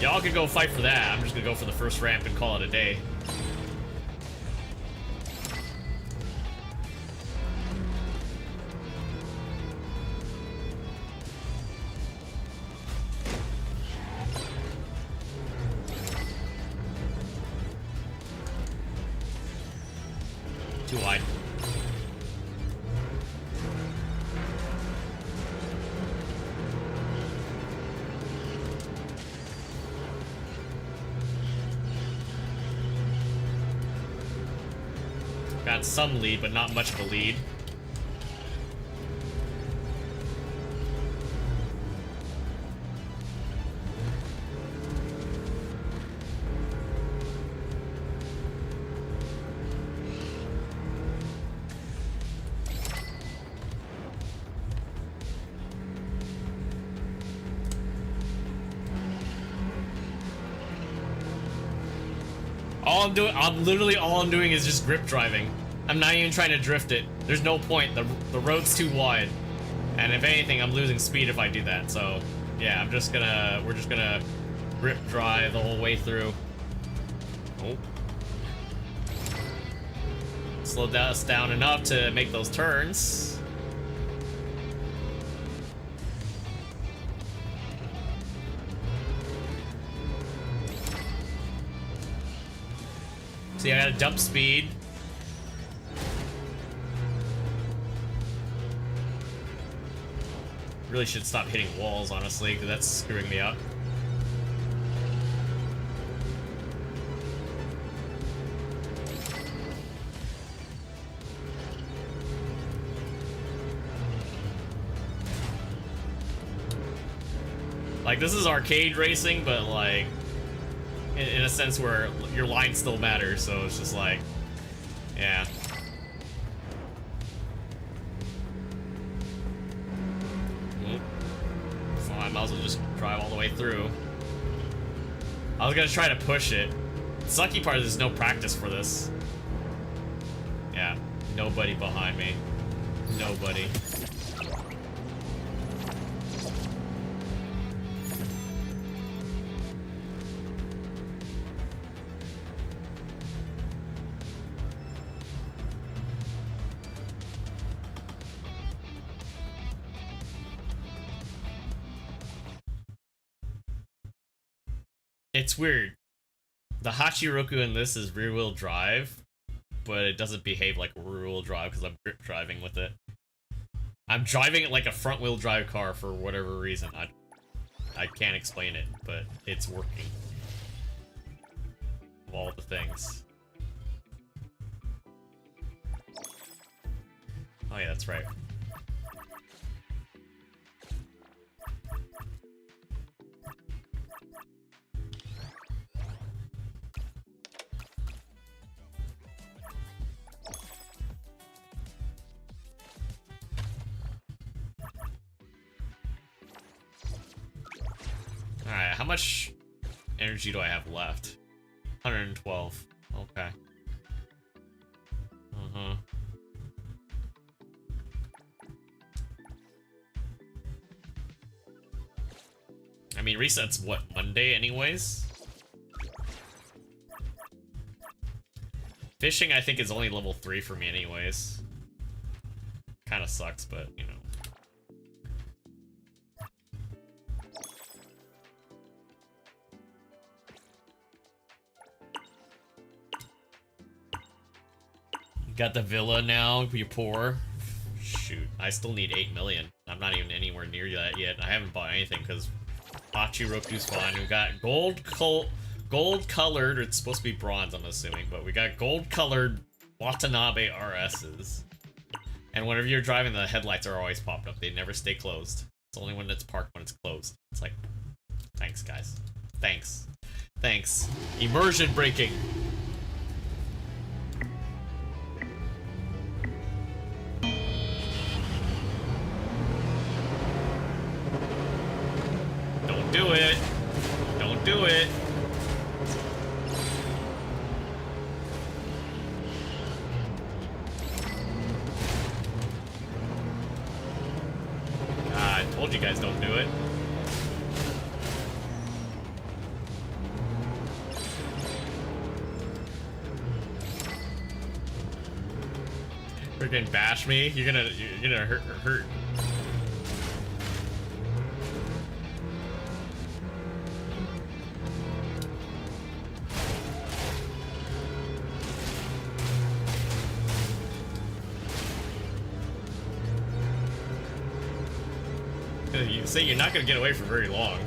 B: Y'all could go fight for that. I'm just gonna go for the first ramp and call it a day. Too wide. Got some lead, but not much of a lead. I'm literally all I'm doing is just grip driving. I'm not even trying to drift it. There's no point. The road's too wide. And if anything, I'm losing speed if I do that. So, yeah, we're just gonna grip drive the whole way through. Oh. Slow us down enough to make those turns. See, I gotta dump speed. Really should stop hitting walls, honestly, because that's screwing me up. Like, this is arcade racing, but like, in a sense where your line still matters, so it's just like, yeah. So I might as well just drive all the way through. I was gonna try to push it. The sucky part is there's no practice for this. Yeah, nobody behind me. Nobody. It's weird. The Hachiroku in this is rear-wheel drive, but it doesn't behave like rear-wheel drive because I'm grip driving with it. I'm driving it like a front-wheel drive car for whatever reason. I can't explain it, but it's working. Of all the things. Oh yeah, that's right. Alright, how much energy do I have left? 112. Okay. Uh-huh. I mean, reset's what, Monday anyways? Fishing, I think, is only level 3 for me anyways. Kinda sucks, but, you know. Got the villa now, you're poor. Shoot, I still need 8 million. I'm not even anywhere near that yet. I haven't bought anything because Hachiroku's fine. We got gold colored, or it's supposed to be bronze, I'm assuming, but we got gold colored Watanabe RSs. And whenever you're driving, the headlights are always popped up. They never stay closed. It's only when it's parked when it's closed. It's like, thanks guys. Thanks. Thanks. Immersion breaking. Don't do it. Don't do it. I told you guys don't do it. Freaking bash me. You're gonna hurt. You say you're not gonna get away for very long.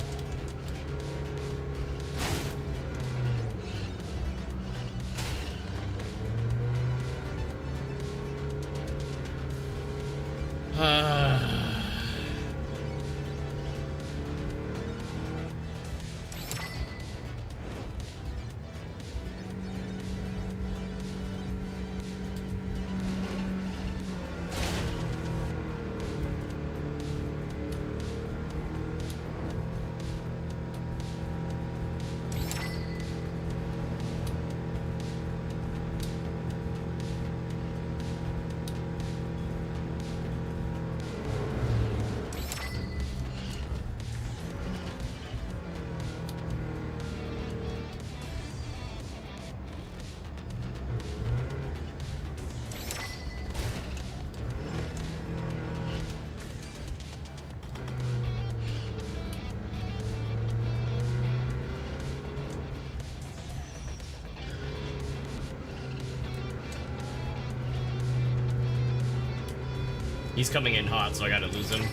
B: He's coming in hot, so I gotta lose him.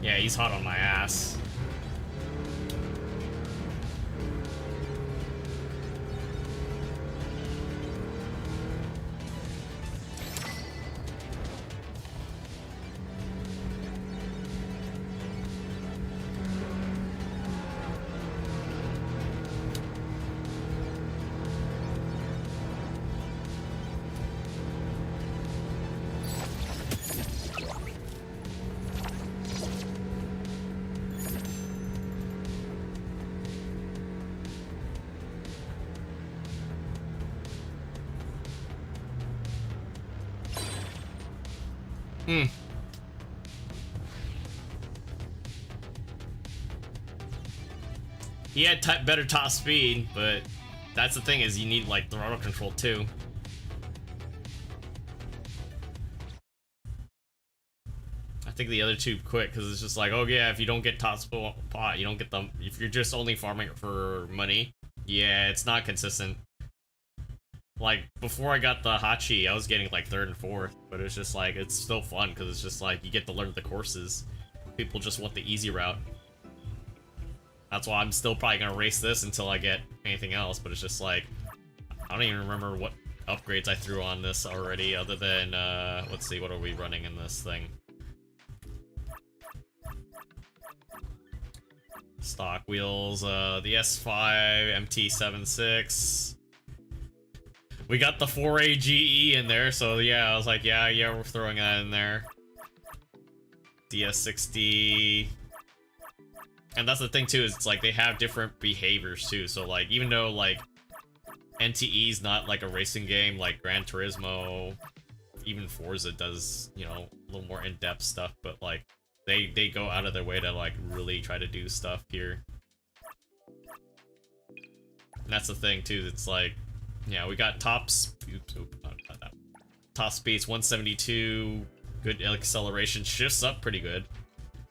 B: Yeah, he's hot on my ass. He had better top speed, but that's the thing is you need like throttle control too. I think the other two quit because it's just like, oh yeah, if you don't get top spot, you don't get them. If you're just only farming it for money, yeah, it's not consistent. Like before I got the Hachi, I was getting like 3rd and 4th, but it's just like it's still fun because it's just like you get to learn the courses. People just want the easy route. That's why I'm still probably gonna race this until I get anything else, but it's just like I don't even remember what upgrades I threw on this already, other than let's see, what are we running in this thing? Stock wheels, the S5 MT76. We got the 4A GE in there, so yeah, I was like, yeah, we're throwing that in there. DS60. And that's the thing too, is it's like they have different behaviors too, so like even though like NTE's not like a racing game like Gran Turismo, even Forza does, you know, a little more in-depth stuff, but like they go out of their way to like really try to do stuff here. And that's the thing too, it's like, yeah, we got top speeds 172, good acceleration, shifts up pretty good.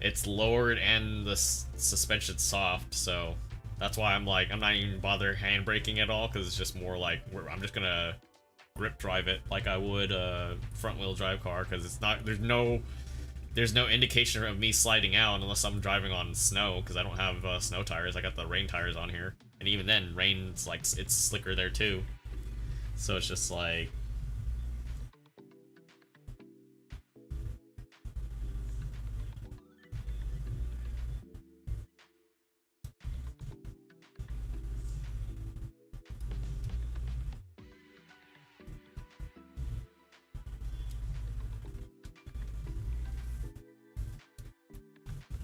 B: It's lowered and the suspension's soft, so that's why I'm like, I'm not even bother handbraking at all, because it's just more like, I'm just gonna grip drive it like I would a front wheel drive car, because it's not, there's no indication of me sliding out unless I'm driving on snow, because I don't have snow tires. I got the rain tires on here, and even then, rain's like, it's slicker there too. So it's just like,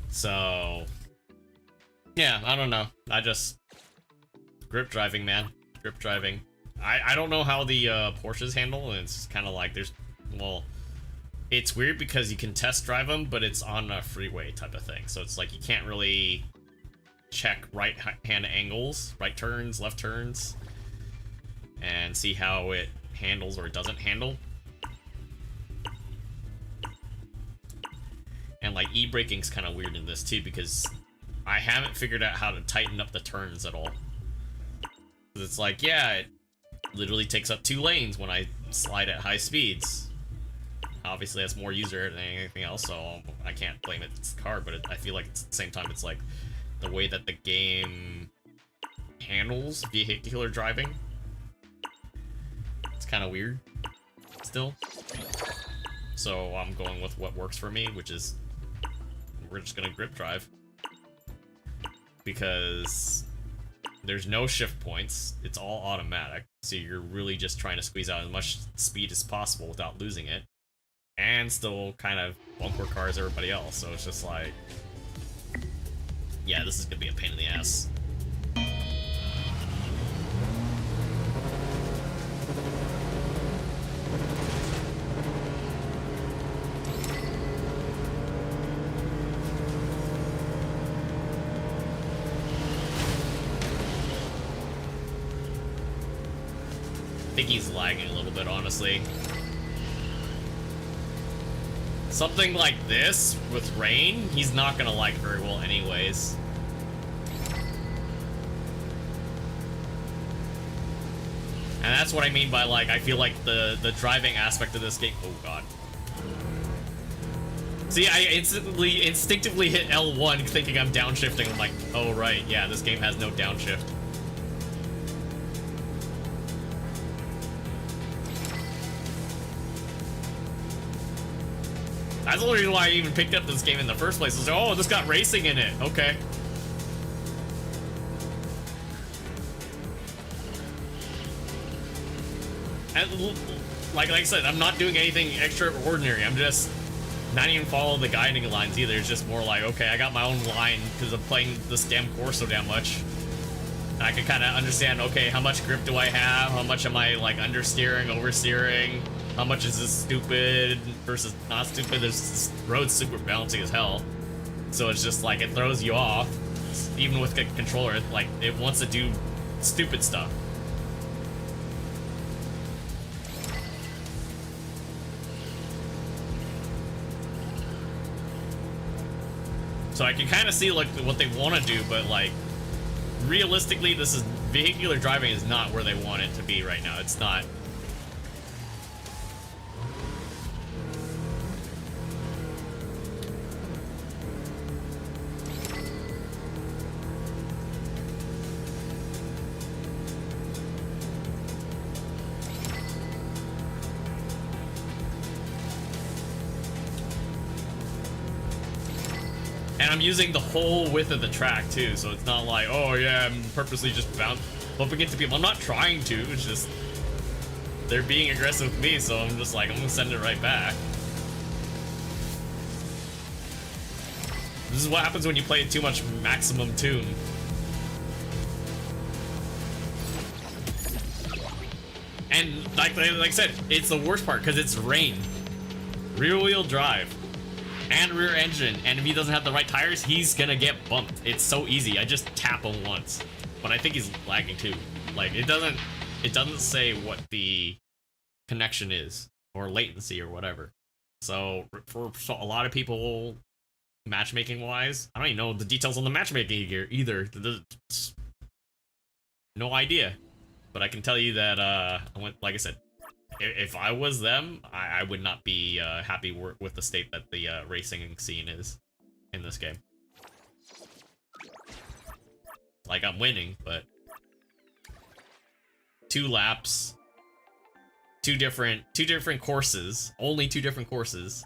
B: so yeah, I don't know. I just grip driving, man. Grip driving. I don't know how the Porsches handle, and it's kind of like there's, well, it's weird because you can test drive them, but it's on a freeway type of thing. So it's like you can't really check right hand angles, right turns, left turns, and see how it handles or it doesn't handle. And like e-braking's kind of weird in this too, because I haven't figured out how to tighten up the turns at all. It's like, yeah, it literally takes up 2 lanes when I slide at high speeds. Obviously that's more user than anything else, so I can't blame it's the car, but I feel like at the same time it's like the way that the game handles vehicular driving, it's kind of weird still. So I'm going with what works for me, which is we're just gonna grip drive, because there's no shift points, it's all automatic, so you're really just trying to squeeze out as much speed as possible without losing it, and still kind of bumper cars everybody else, so it's just like, yeah, this is gonna be a pain in the ass. I think he's lagging a little bit, honestly. Something like this with rain, he's not gonna like very well anyways. And that's what I mean by, like, I feel like the driving aspect of this game. Oh god. See, I instinctively hit L1 thinking I'm downshifting. I'm like, oh right, yeah, this game has no downshift. That's the only reason why I even picked up this game in the first place. Was, oh, this got racing in it. Okay. And like I said, I'm not doing anything extraordinary. I'm just not even following the guiding lines either. It's just more like, okay, I got my own line because I'm playing this damn course so damn much. And I can kind of understand, okay, how much grip do I have? How much am I, like, understeering, oversteering? How much is this stupid versus not stupid? This road's super bouncy as hell. So it's just like, it throws you off. Even with a controller, like, it wants to do stupid stuff. So I can kind of see like what they want to do, but like realistically, this is vehicular driving is not where they want it to be right now. It's not. And I'm using the whole width of the track too, so it's not like, oh yeah, I'm purposely just bumping into people. I'm not trying to, it's just they're being aggressive with me, so I'm just like, I'm gonna send it right back. This is what happens when you play too much maximum tune. And like I said, it's the worst part because it's rain, rear wheel drive, and rear engine, and if he doesn't have the right tires, he's gonna get bumped. It's so easy. I just tap him once, but I think he's lagging too. Like it doesn't say what the connection is or latency or whatever. So for a lot of people, matchmaking wise, I don't even know the details on the matchmaking gear either. No idea, but I can tell you that like I said, if I was them, I would not be happy with the state that the racing scene is in this game. Like, I'm winning, but 2 laps, two different courses, only 2 different courses,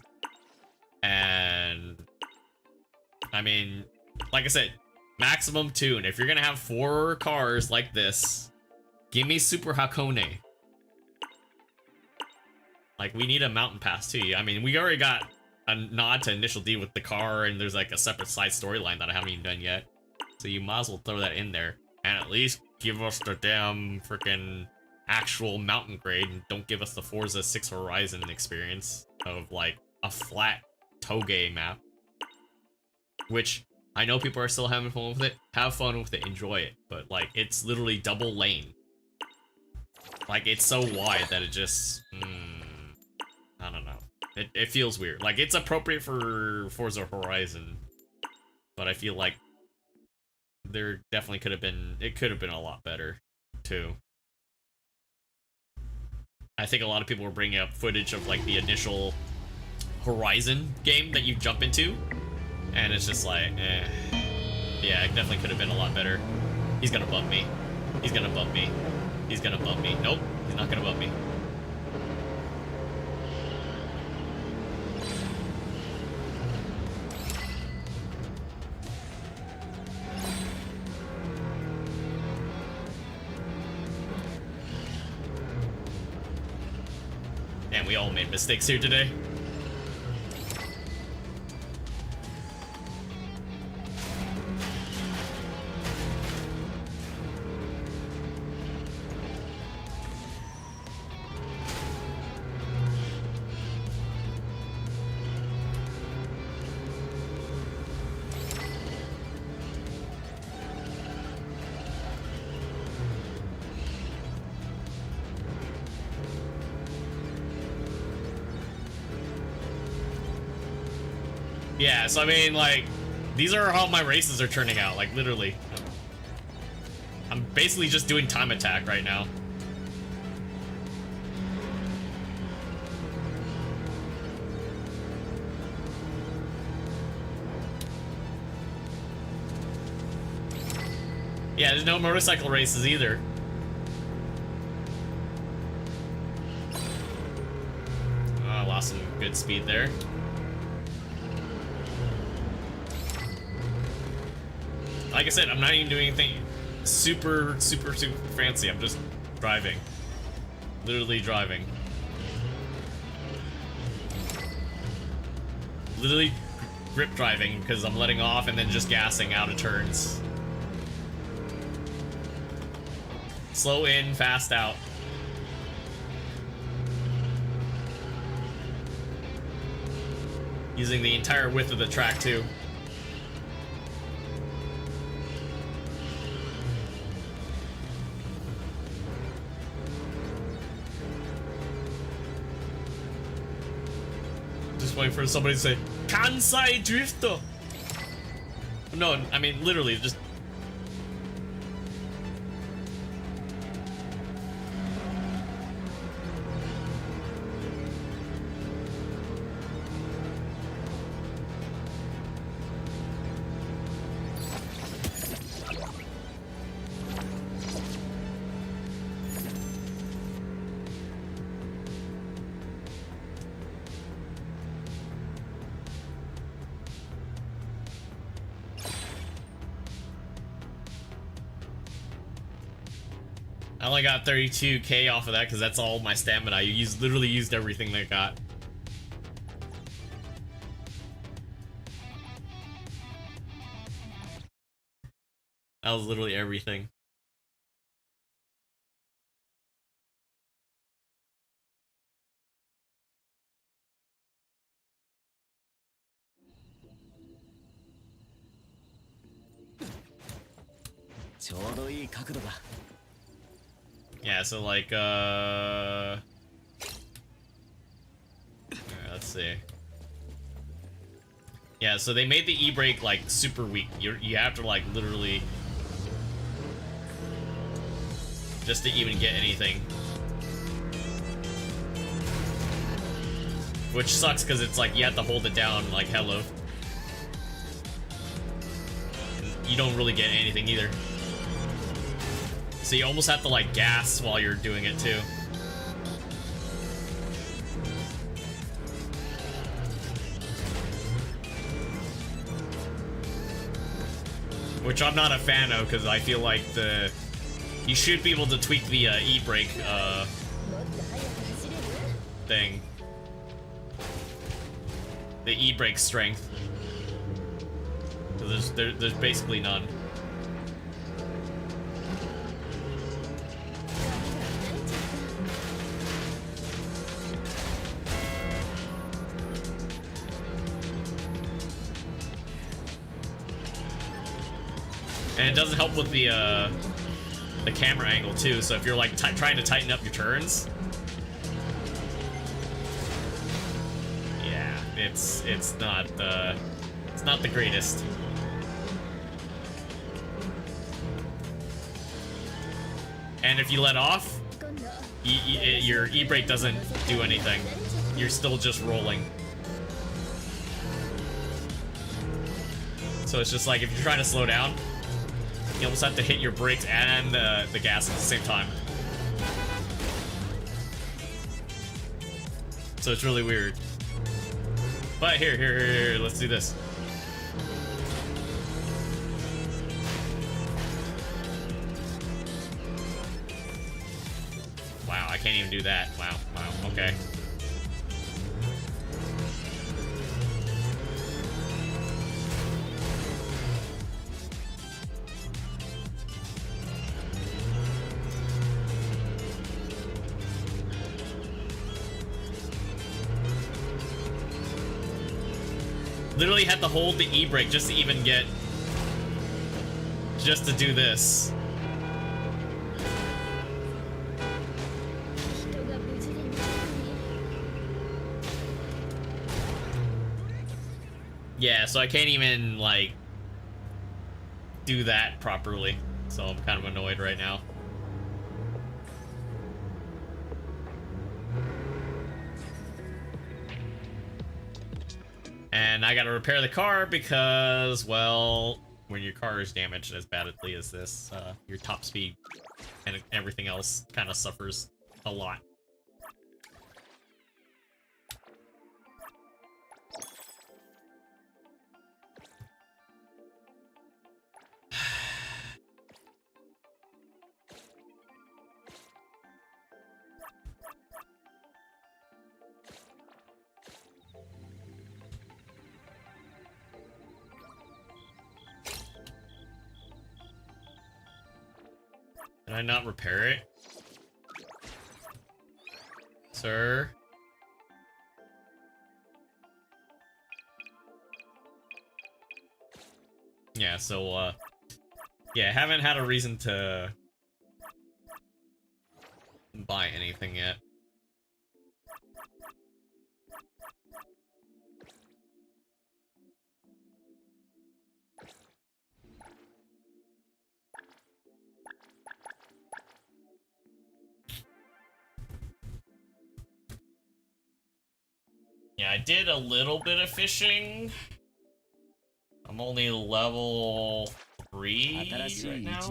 B: and I mean, like I said, maximum tune. If you're gonna have 4 cars like this, give me Super Hakone. Like, we need a mountain pass too. I mean, we already got a nod to Initial D with the car, and there's like a separate side storyline that I haven't even done yet. So you might as well throw that in there, and at least give us the damn freaking actual mountain grade, and don't give us the Forza 6 Horizon experience of like a flat Toge map. Which, I know people are still having fun with it. Have fun with it, enjoy it. But like, it's literally double lane. Like, it's so wide that it just... I don't know. It feels weird. Like, it's appropriate for Forza Horizon, but I feel like there definitely could have been... It could have been a lot better, too. I think a lot of people were bringing up footage of, like, the initial Horizon game that you jump into, and it's just like, eh. Yeah, it definitely could have been a lot better. He's gonna bump me. He's gonna bump me. He's gonna bump me. Nope, he's not gonna bump me. Damn, we all made mistakes here today. Yeah, so I mean, like, these are how my races are turning out, like, literally. I'm basically just doing time attack right now. Yeah, there's no motorcycle races either. Oh, I lost some good speed there. Like I said, I'm not even doing anything super fancy. I'm just driving. Literally driving. Literally grip driving because I'm letting off and then just gassing out of turns. Slow in, fast out. Using the entire width of the track too. Just waiting for somebody to say, Kansai Drifter! No, I mean, literally, just... I only got 32k off of that because that's all my stamina. I literally used everything that I got. That was literally everything. Yeah, so like, let's see. Yeah, so they made the e-brake like super weak. You have to like literally just to even get anything. Which sucks because it's like you have to hold it down like hello. You don't really get anything either. So you almost have to like gas while you're doing it too. Which I'm not a fan of because I feel like you should be able to tweak the e-brake thing. The e-brake strength. So there's basically none. And it doesn't help with the camera angle too. So if you're like trying to tighten up your turns, yeah, it's not the greatest. And if you let off, your e-brake doesn't do anything. You're still just rolling. So it's just like if you're trying to slow down, you almost have to hit your brakes and the gas at the same time. So it's really weird. But here, let's do this. Wow, I can't even do that. Wow, okay. Literally had to hold the e-brake just to even get, just to do this. Yeah, so I can't even like do that properly. So I'm kind of annoyed right now. And I gotta repair the car because, well, when your car is damaged as badly as this, your top speed and everything else kind of suffers a lot. Did I not repair it? Sir? Yeah, so, yeah, haven't had a reason to buy anything yet. Yeah, I did a little bit of fishing. I'm only level 3 right now.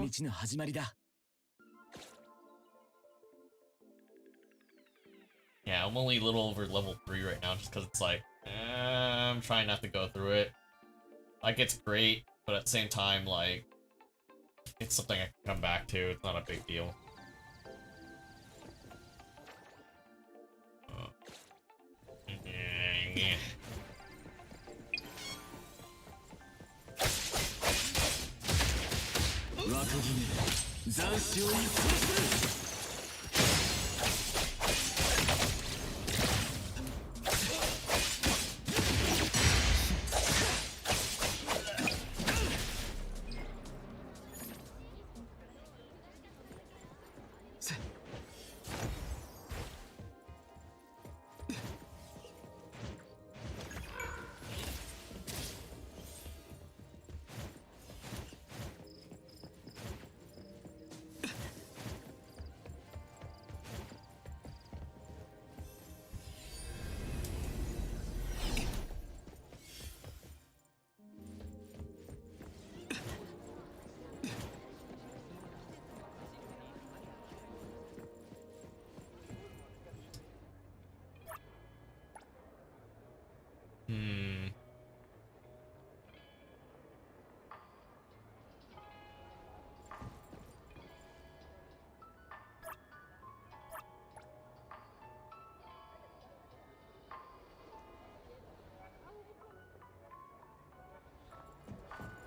B: Yeah, I'm only a little over level 3 right now just because it's like, I'm trying not to go through it. Like, it's great, but at the same time, like, it's something I can come back to. It's not a big deal. Yeah.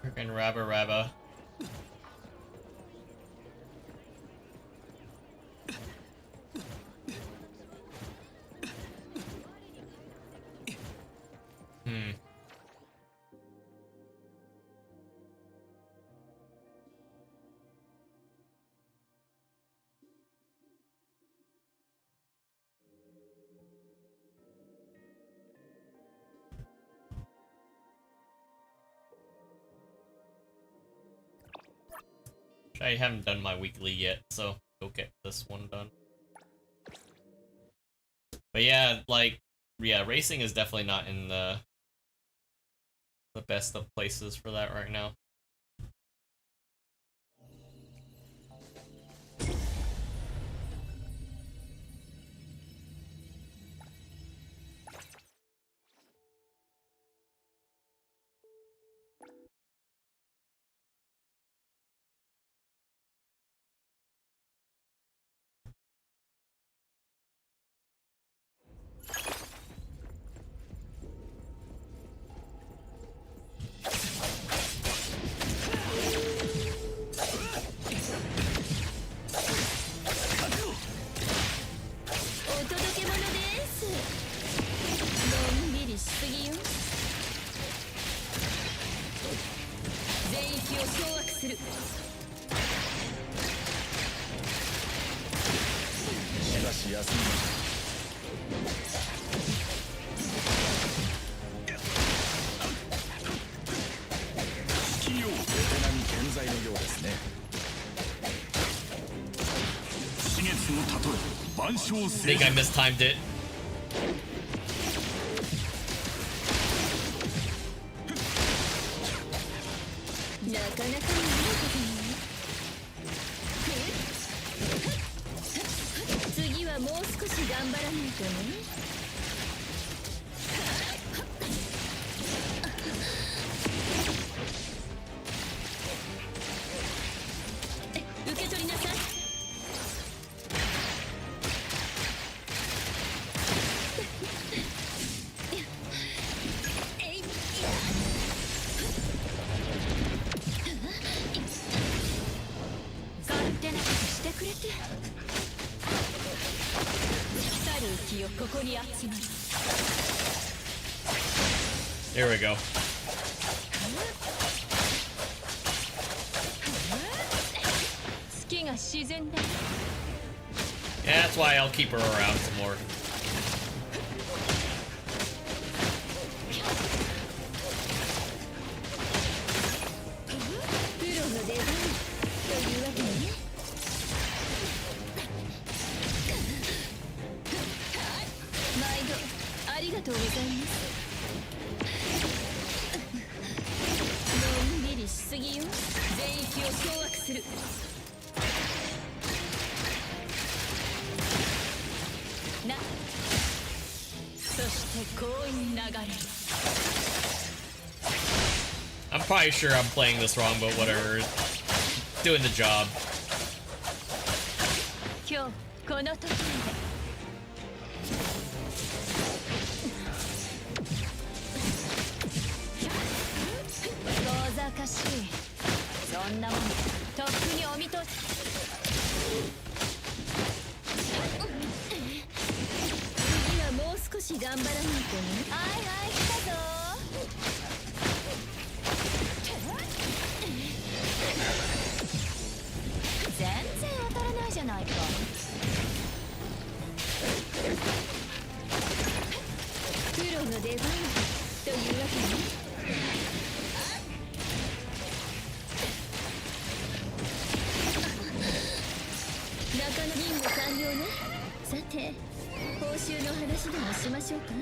B: Freaking rabba rabba. I haven't done my weekly yet, so go get this one done. But yeah, like, yeah, racing is definitely not in the best of places for that right now. I think I mistimed it.
J: なかなかいいことね。次はもう少し頑張らないとね。受け取りなさい。勝手なことしてくれて。来る気をここに集まる。
B: There we go.
J: 月が自然だ。
B: Yeah, that's why I'll keep her around some more.
J: プロの出番というわけね。毎度ありがとうございます。のんびりしすぎよ。全域を掌握する。な、そしてこう流れ。
B: I'm probably sure I'm playing this wrong, but whatever. Doing the job.
J: 今日この時まで。 遠ざかしい。そんなものとっくにお見通し。次はもう少し頑張らないとね。はいはい来たぞ。全然当たらないじゃないか。プロの出番というわけね。 中の任務完了ね。さて報酬の話でもしましょうか。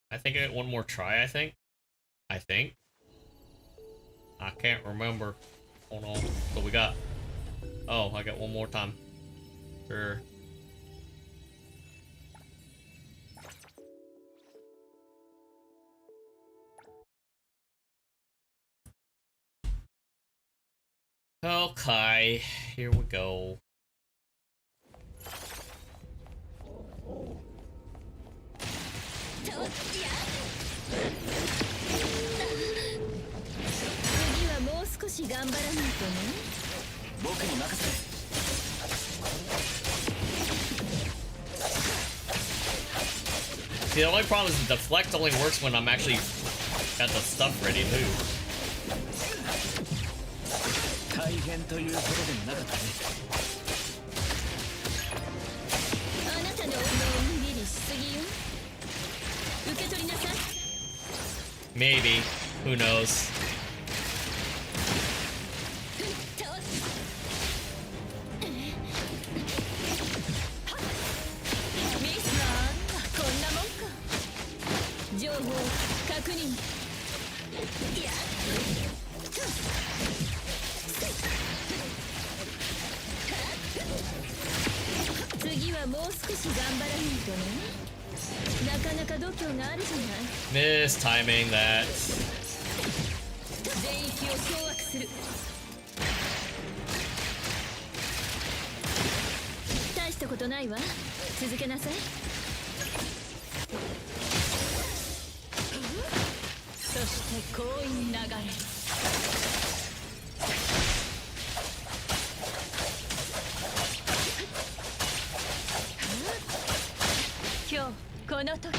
B: I think I get one more try, I think. I can't remember. Hold on. What we got? Oh, I got one more time. Sure. Okay, here we go. See, the only problem is the deflect only works when I'm actually got the stuff ready to move.
K: 大変というほどでもなかったね。
J: あなたののんびりしすぎよ。受け取りなさい。
B: Maybe. Who knows?
J: ミスなんだ、こんなもんか。情報確認。いや。次はもう少し頑張らないとね。なかなか度胸があるじゃない。
B: Miss timing that.
J: 全域を掌握する。大したことないわ。続けなさい。そしてこういう流れ。今日この時まで。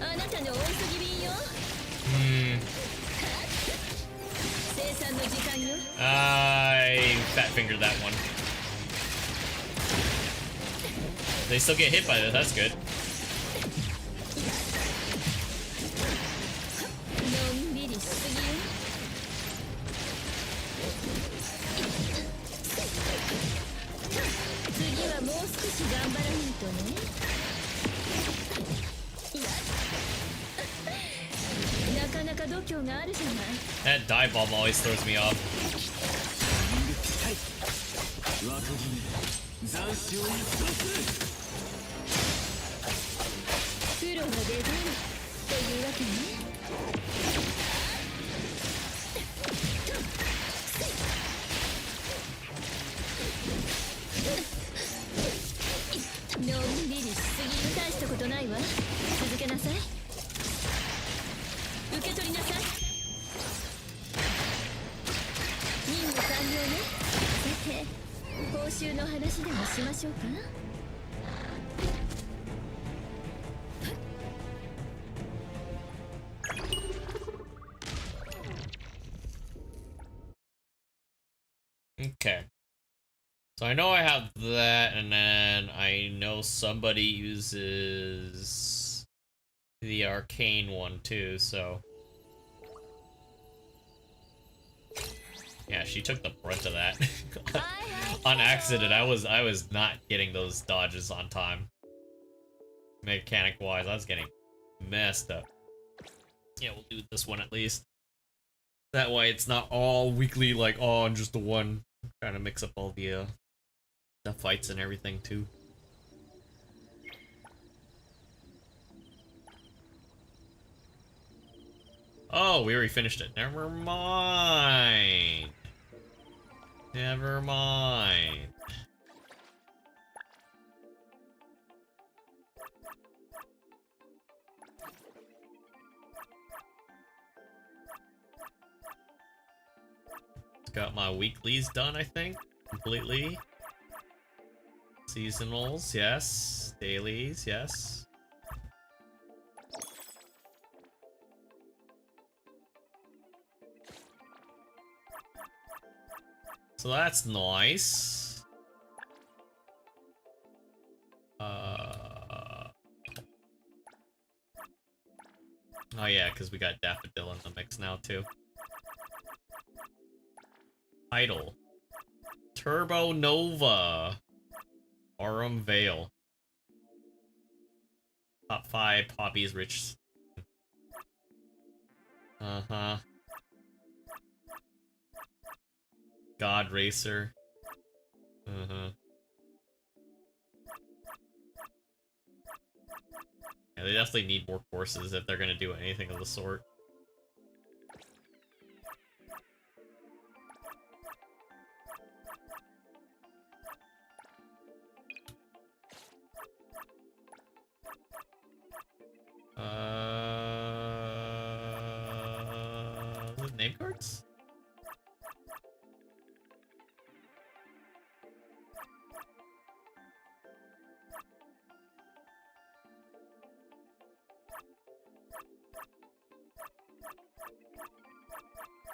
J: あなたの
N: たの大急ぎ便よ。生産の時間よ。
B: I fat fingered that one. They still get hit by this, that's good.
N: のんびりしすぎよ。次はもう少し頑張らないとね。なかなか度胸があるじゃない。
B: That dive bomb always throws me off.
L: 若君斬首を一発。
N: プロが出番というわけね。のんびりしすぎ。大したことないわ。続けなさい。受け取りなさい。任務完了ね。さて報酬の話でもしましょうか。
B: Okay. So I know I have that, and then I know somebody uses the arcane one too, so... Yeah, she took the brunt of that. On accident, I was not getting those dodges on time. Mechanic-wise, I was getting messed up. Yeah, we'll do this one at least. That way it's not all weekly, like, oh, and just the one. Trying to mix up all the fights and everything too. Oh, we already finished it. Never mind. Never mind. Got my weeklies done, I think, completely. Seasonals, yes. Dailies, yes. So that's nice. Oh yeah, because we got Daffodil in the mix now too. Idol. Turbo Nova. Aurum Vale. Top 5 Poppy's Rich. Uh-huh. God Racer. Uh-huh. Yeah, they definitely need more courses if they're gonna do anything of the sort. Name cards?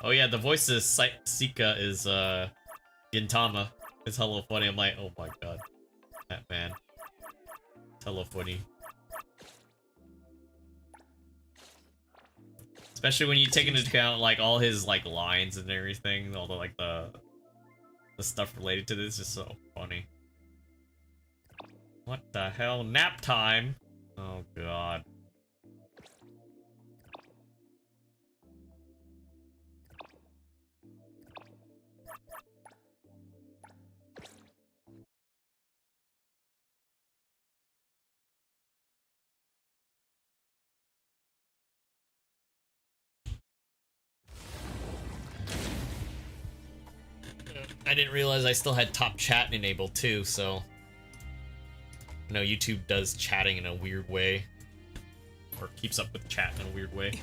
B: Oh yeah, the voice of Sika is Gintama. It's hella funny. I'm like, oh my god. That man. It's hella funny. Especially when you take into account like all his like lines and everything, all the like the stuff related to this is just so funny. What the hell? Nap time? Oh god. I didn't realize I still had top chat enabled too, so... I know YouTube does chatting in a weird way. Or keeps up with chat in a weird way.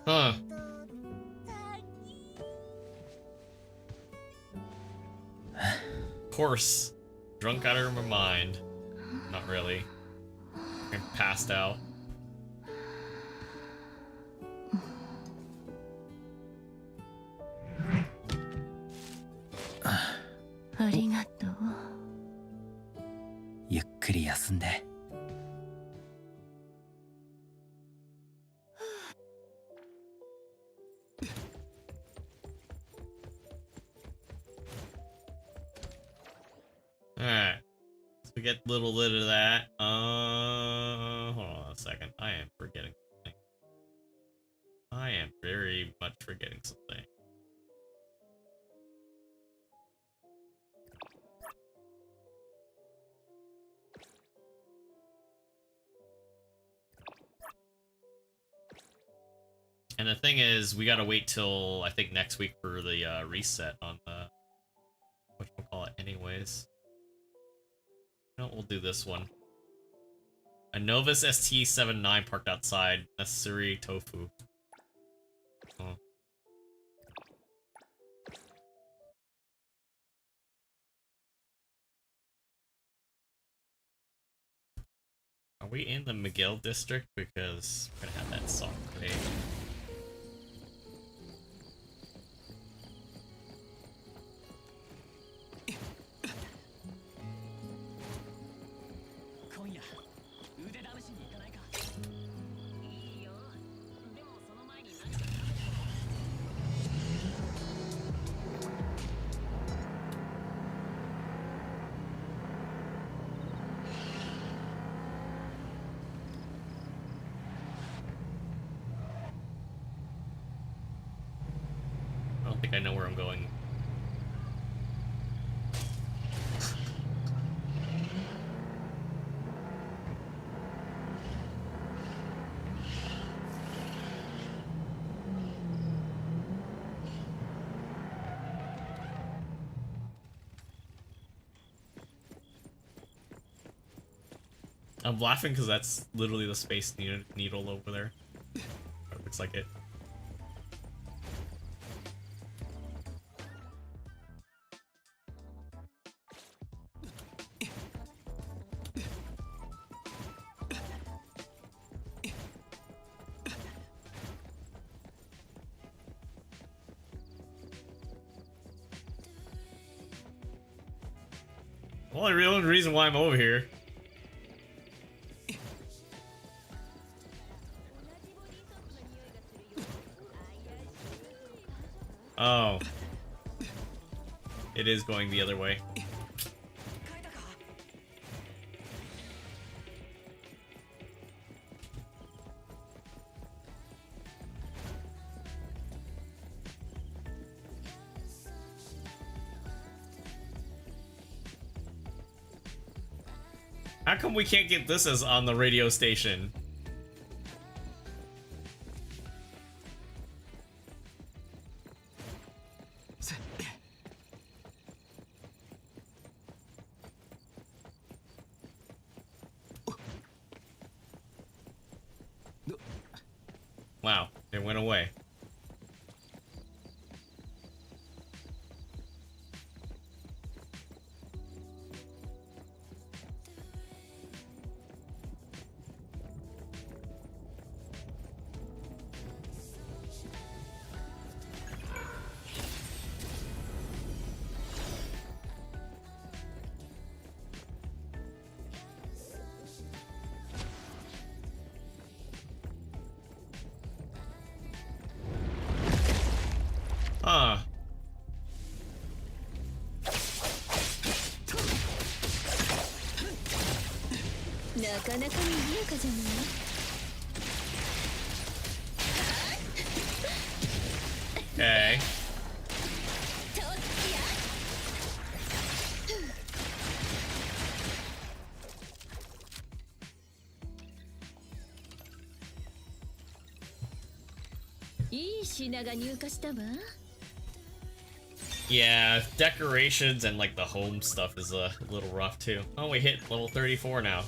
B: Huh. course. Drunk out of my mind. Not really. I'm passed out. Alright. So we get a little bit of that. Hold on a second. I am forgetting something. I am very much forgetting something. And the thing is, we gotta wait till, I think, next week for the reset on the... whatchamacallit anyways. No, we'll do this one. A Novus ST-79 parked outside. Necessary tofu. Oh. Are we in the Miguel district? Because we're gonna have that song today. I don't think I know where I'm going. I'm laughing because that's literally the space needle over there. It looks like it. Well, the real reason why I'm over here. Oh. It is going the other way. How come we can't get this as on the radio station? Wow, it went away. Huh. Okay. Yeah, decorations and like the home stuff is a little rough too. Oh, we hit level 34 now.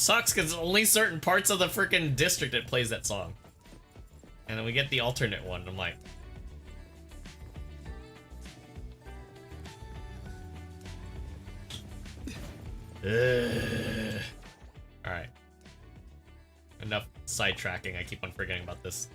B: Sucks because only certain parts of the freaking district it plays that song. And then we get the alternate one. I'm like, ugh. Alright. Enough sidetracking. I keep on forgetting about this.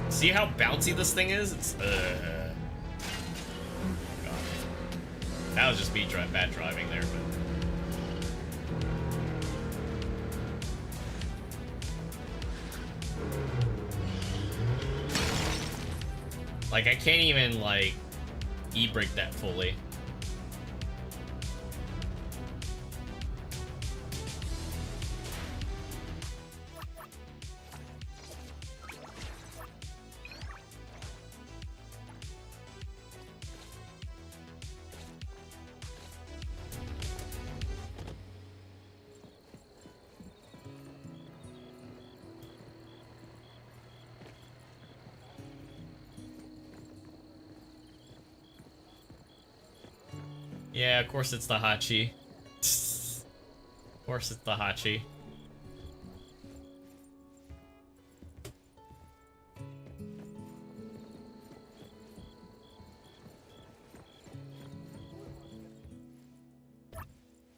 B: See how bouncy this thing is? It's God. That was just me bad driving there, but like I can't even like e-brake that fully. Yeah, of course it's the Hachi. Of course it's the Hachi.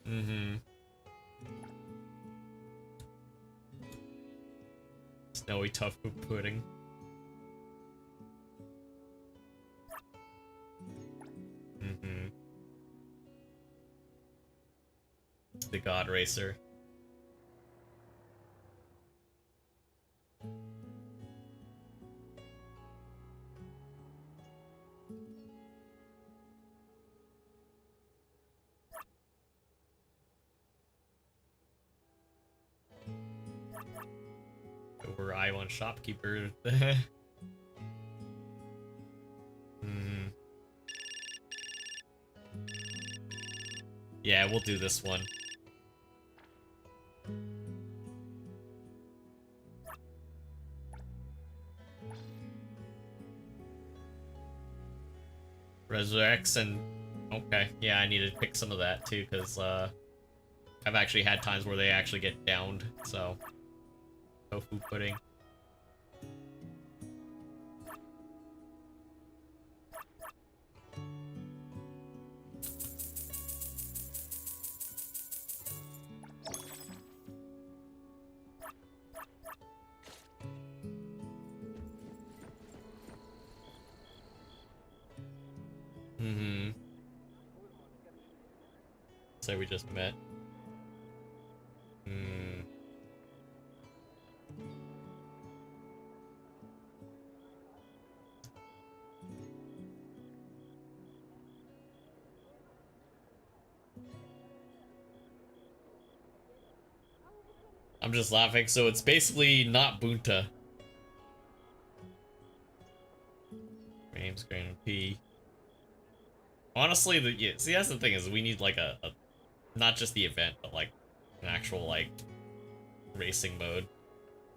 B: Mm-hmm. Snowy tofu pudding. Mm-hmm. The God Racer. Over I1 shopkeeper. Yeah, we'll do this one. Resurrects and okay, yeah, I need to pick some of that too, because I've actually had times where they actually get downed, so tofu pudding. Mm-hmm. So we just met. Hmm. I'm just laughing, so it's basically not Bunta. Name's Grand P. Honestly, yeah, see, that's the thing is we need like a not just the event, but like an actual like racing mode.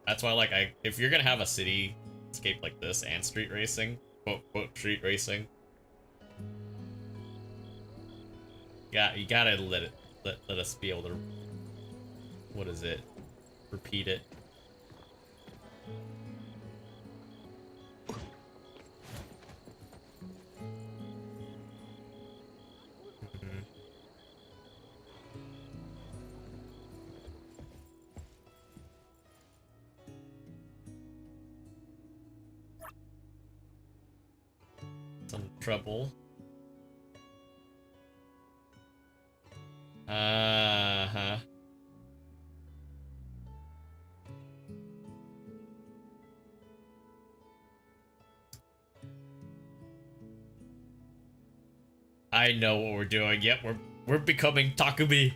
B: That's why like if you're gonna have a city escape like this and street racing, quote street racing, yeah, you gotta let us be able to, what is it? Repeat it. Some trouble. Uh-huh. I know what we're doing. Yep, we're becoming Takumi.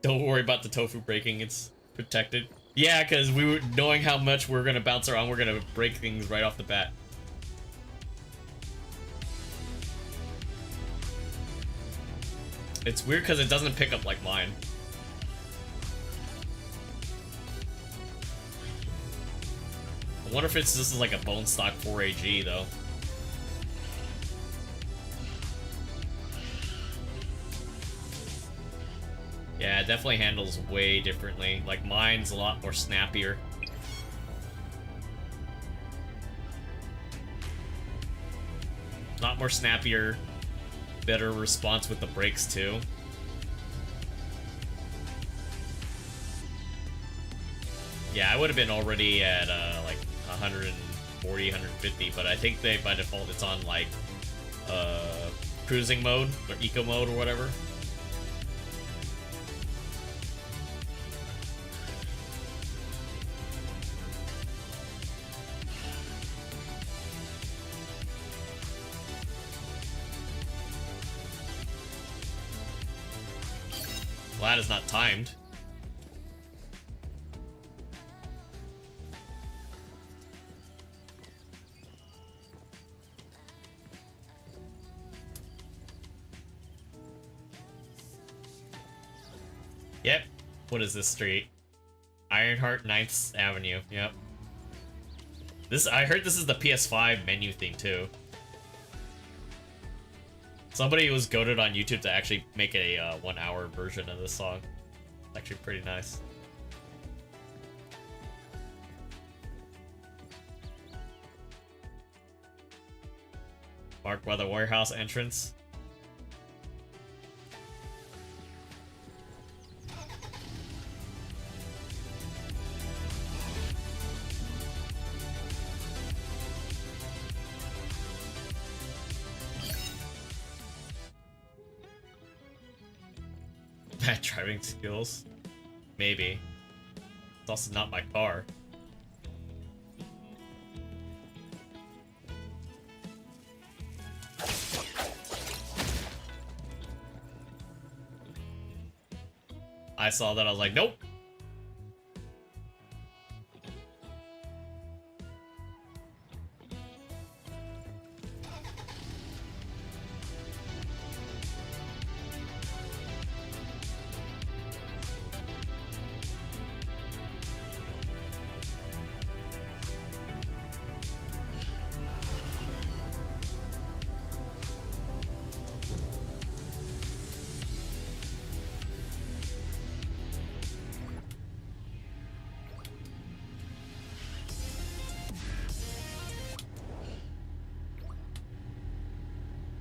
B: Don't worry about the tofu breaking, it's protected. Yeah, because we were knowing how much we're gonna bounce around, we're gonna break things right off the bat. It's weird because it doesn't pick up like mine. I wonder if this is like a bone stock 4AG though. Yeah, it definitely handles way differently. Like mine's a lot more snappier. A lot more snappier. Better response with the brakes too. Yeah, I would have been already at like 140, 150, but I think they by default it's on like cruising mode or eco mode or whatever. Glad it's not timed. Yep. What is this street? Ironheart 9th Avenue. Yep. I heard this is the PS5 menu thing too. Somebody was goated on YouTube to actually make a 1-hour version of this song. It's actually pretty nice. Marked by the warehouse entrance. Bad driving skills? Maybe. It's also not my car. I saw that, I was like, nope.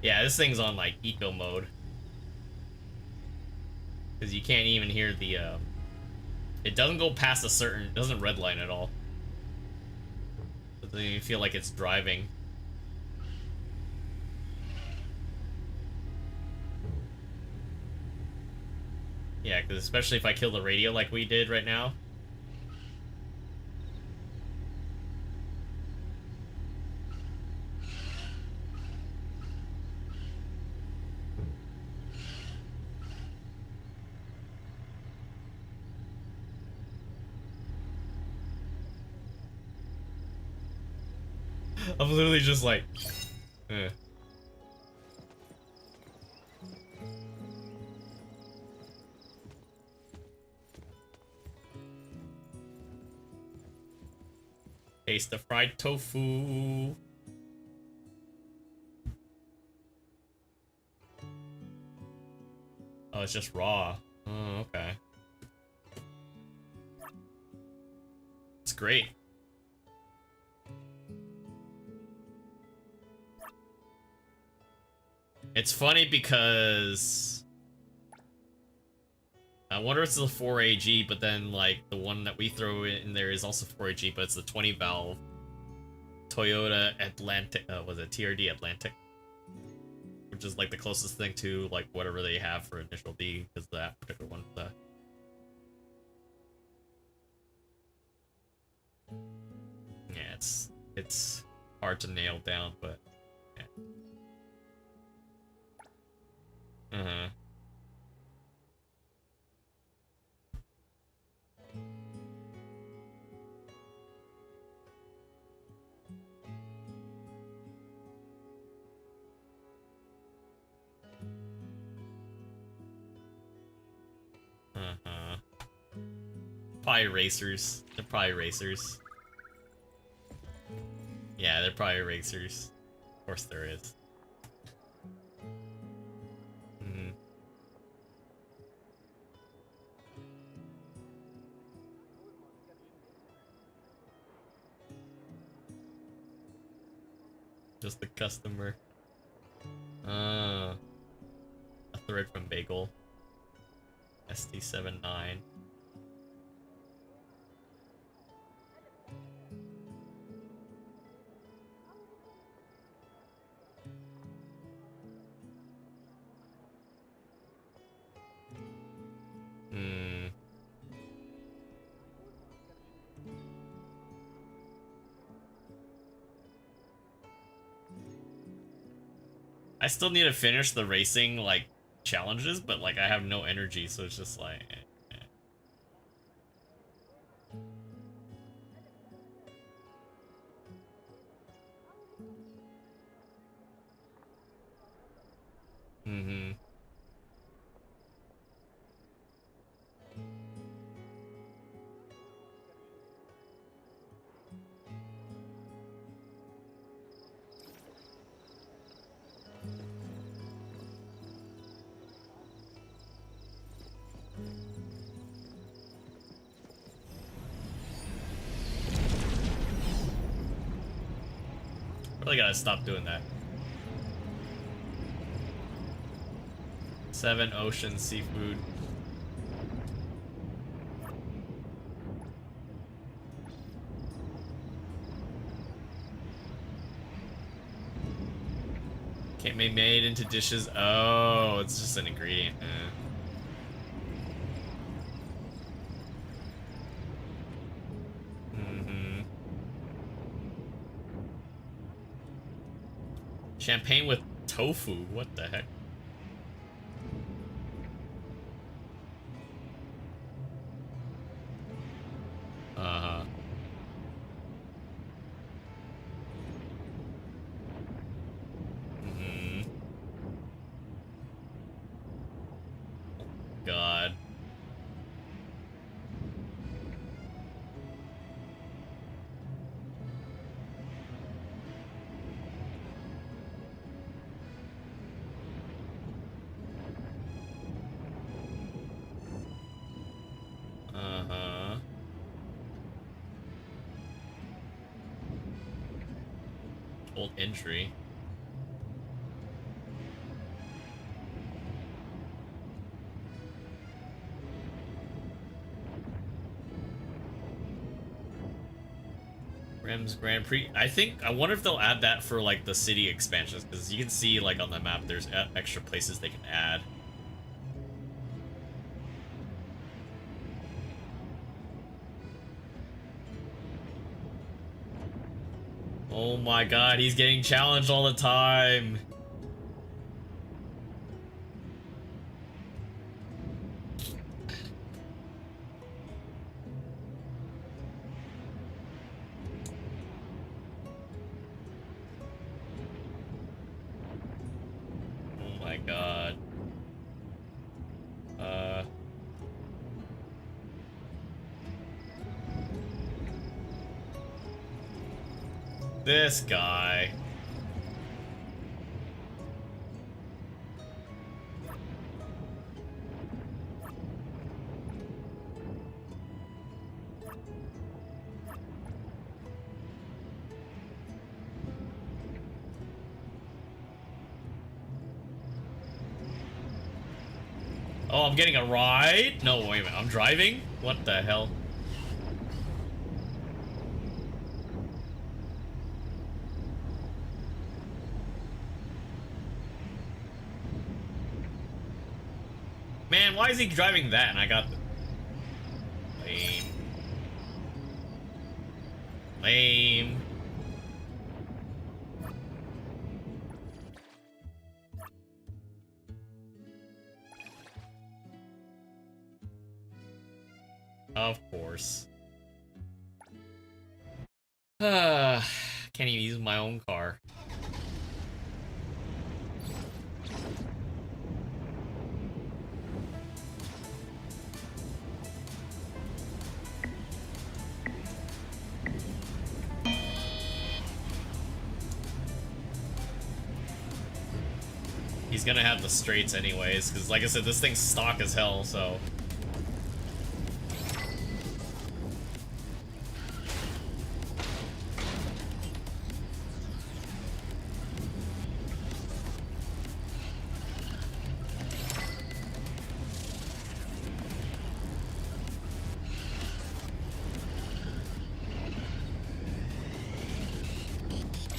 B: Yeah, this thing's on like eco mode. Because you can't even hear the it doesn't go past a certain, it doesn't redline at all. It doesn't even feel like it's driving. Yeah, because especially if I kill the radio like we did right now. I'm literally just like, eh. Taste the fried tofu. Oh, it's just raw. Oh, okay. It's great. It's funny because I wonder if it's the 4AG, but then like the one that we throw in there is also 4AG, but it's the 20 valve Toyota Atlantic. Was it TRD Atlantic? Which is like the closest thing to like whatever they have for initial D, because that particular one. Yeah, it's hard to nail down, but yeah. probably racers. They're probably racers. Yeah, they're probably racers. Of course there is. Mm-hmm. Just the customer. A thread from Bagel. ST79. I still need to finish the racing, like, challenges, but, like, I have no energy, so it's just like... Mm-hmm. Really gotta stop doing that. 7 Ocean Seafood. Can't be made into dishes. Oh, it's just an ingredient. Mm-hmm. Champagne with tofu. What the heck? Uh-huh. Mm-hmm. God. Uh-huh. Old entry. Rams Grand Prix. I wonder if they'll add that for like the city expansions, because you can see like on the map there's extra places they can add. Oh my god, he's getting challenged all the time. Oh my god. This guy. Oh, I'm getting a ride? No, wait a minute. I'm driving? What the hell? Man, why is he driving that? And I got the... Lame. Lame. Of course. Can't even use my own car. He's gonna have the straights anyways, because like I said, this thing's stock as hell, so...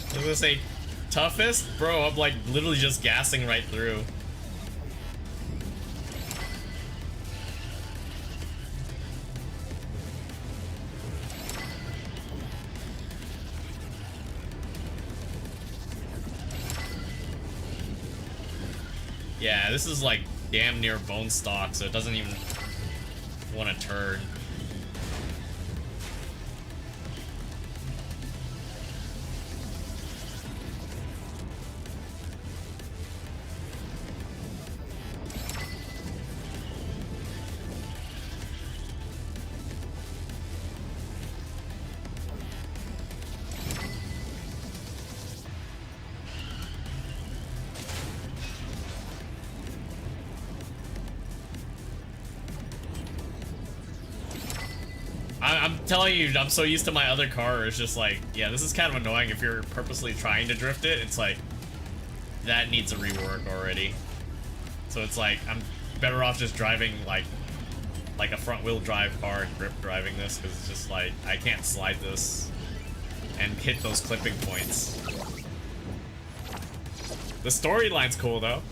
B: I was gonna say, toughest? Bro, I'm like literally just gassing right through. Yeah, this is like damn near bone stock, so it doesn't even want to turn. I'm telling you, I'm so used to my other car, it's just like, yeah, this is kind of annoying if you're purposely trying to drift it. It's like, that needs a rework already. So it's like, I'm better off just driving like a front wheel drive car and grip driving this, because it's just like, I can't slide this and hit those clipping points. The storyline's cool though.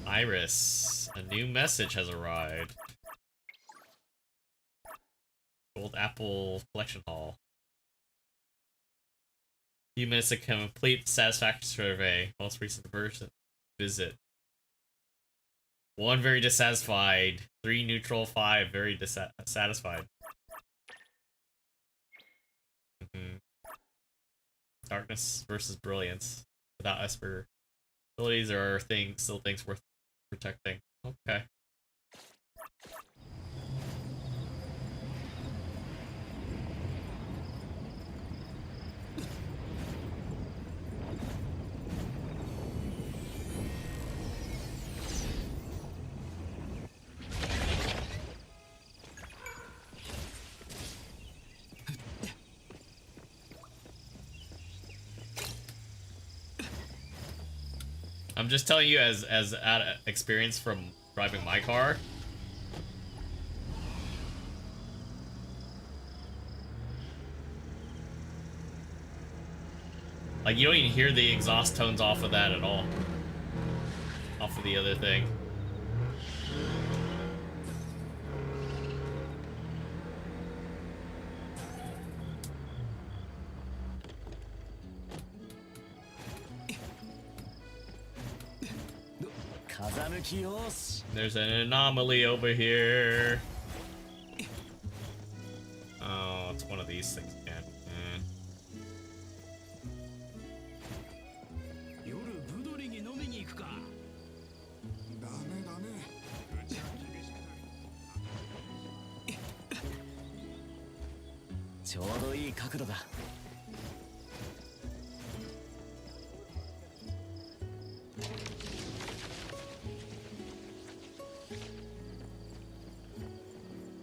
B: Iris, a new message has arrived. Gold Apple Collection Hall. Few minutes to complete satisfaction survey. Most recent version. Visit. 1 very dissatisfied. 3 neutral. 5 very dissatisfied. Darkness versus brilliance. Without Esper. Abilities are still things worth protecting. Okay. I'm just telling you as experience from driving my car. Like, you don't even hear the exhaust tones off of that at all. Off of the other thing. There's an anomaly over here. Oh, it's one of these things again.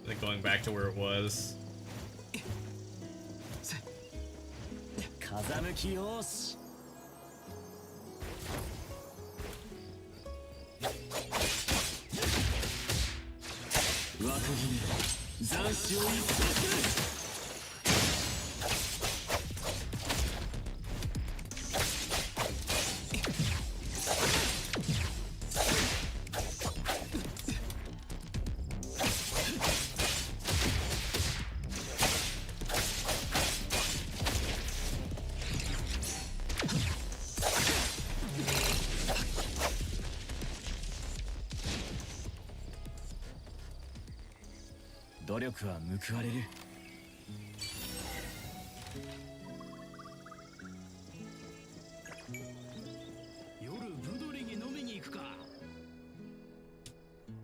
B: Like going back to where it was.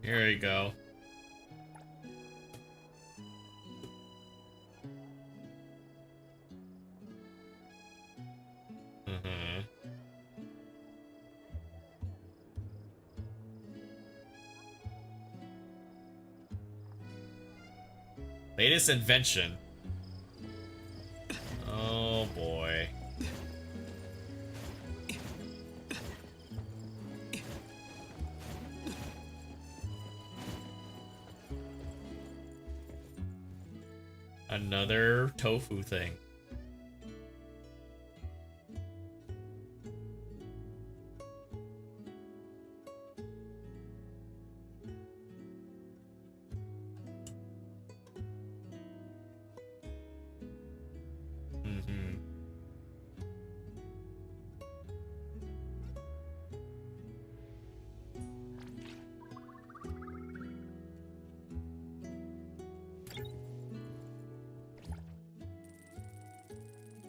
B: Here we go. Latest invention. Oh boy. Another tofu thing.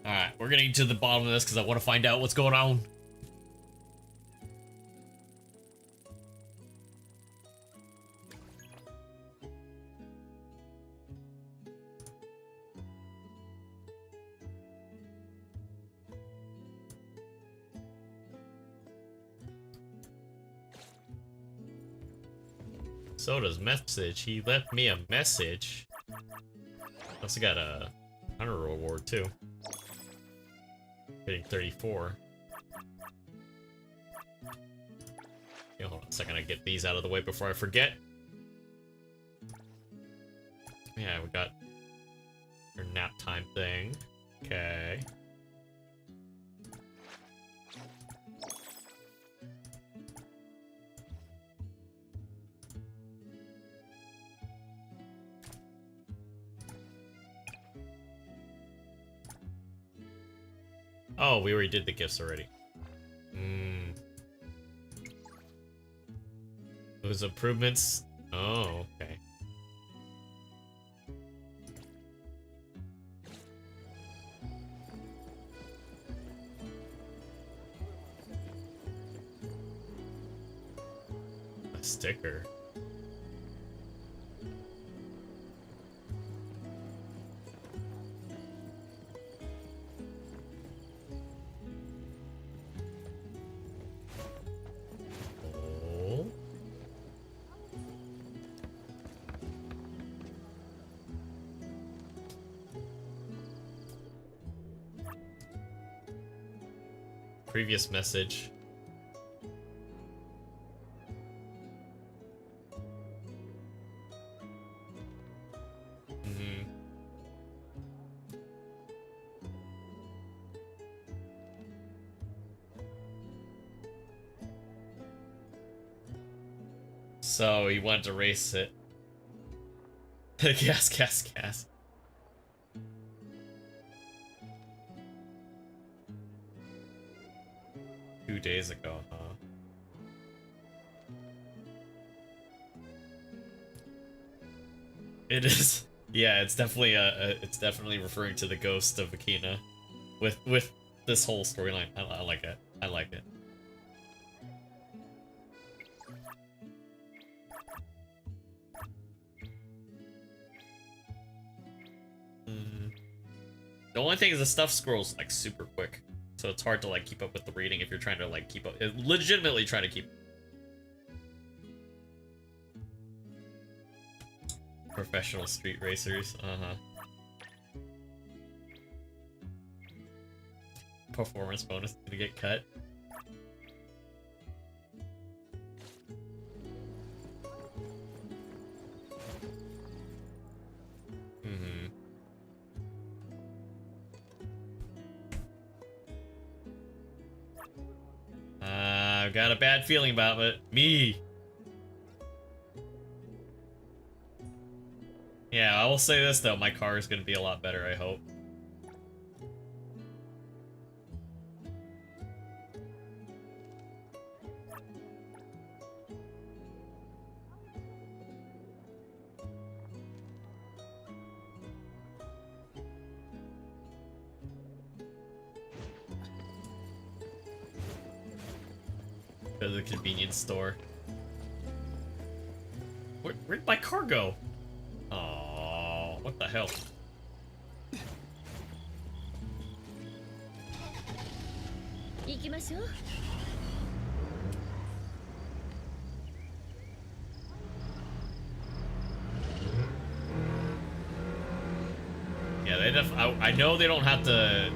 B: Alright, we're getting to the bottom of this because I want to find out what's going on. Soda's message. He left me a message. Also got a hunter reward too. Getting 34. Okay, hold on a second. I get these out of the way before I forget. Yeah, we got your nap time thing. Okay. Oh, we already did the gifts already. Those improvements. Oh, okay. A sticker. Previous message. So he wanted to race it. Gas. 2 days ago, huh? It is. Yeah, it's definitely it's definitely referring to the ghost of Akina, with this whole storyline. I like it. I like it. The only thing is the stuff scrolls like super quick. So it's hard to like keep up with the reading if you're trying to like keep up, legitimately trying to keep. Professional street racers, Performance bonus gonna get cut. I've got a bad feeling about it. Me. Yeah, I will say this though, my car is gonna be a lot better, I hope. Go to the convenience store. Where'd my car go? Oh, what the hell? I know they don't have to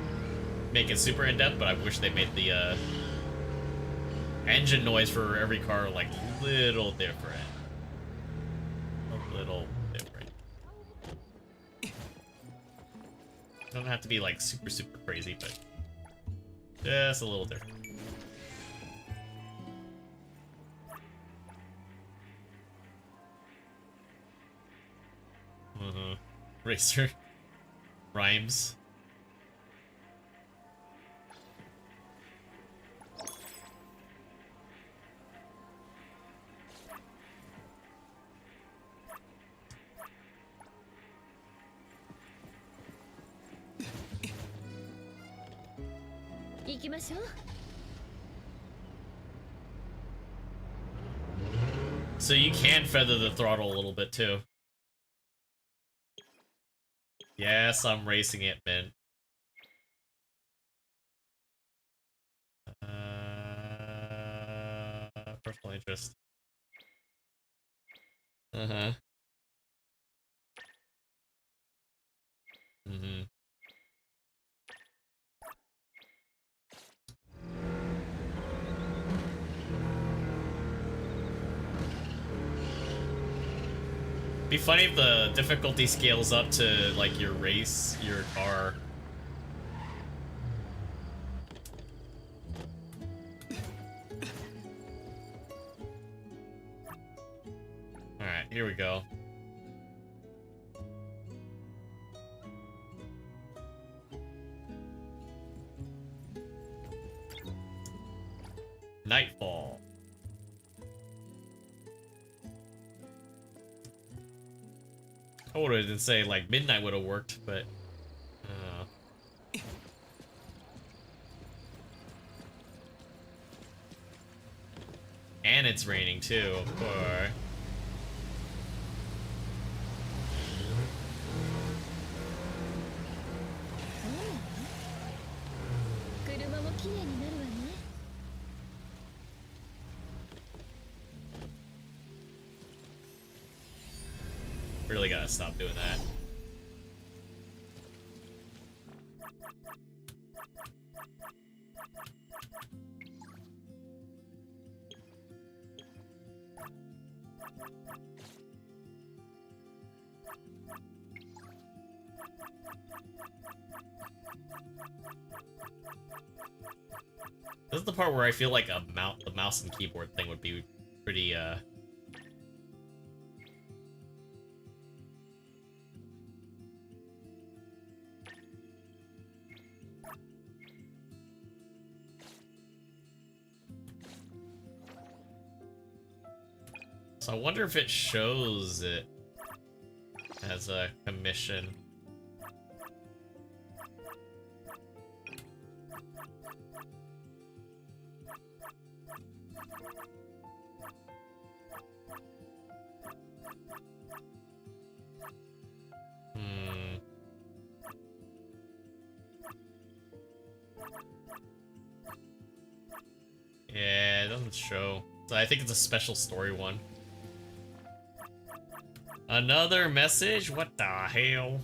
B: make it super in-depth, but I wish they made the engine noise for every car like a little different. A little different. Doesn't have to be like super crazy, but just a little different. Racer rhymes. So you can feather the throttle a little bit too. Yes, I'm racing it, man. Personal interest. Be funny if the difficulty scales up to like your car. Alright, here we go. Nightfall. I would have say like midnight would have worked, but and it's raining too, of course. Really gotta stop doing that. This is the part where I feel like the mouse and keyboard thing would be pretty So I wonder if it shows it as a commission. Yeah, it doesn't show. So I think it's a special story one. Another message? What the hell?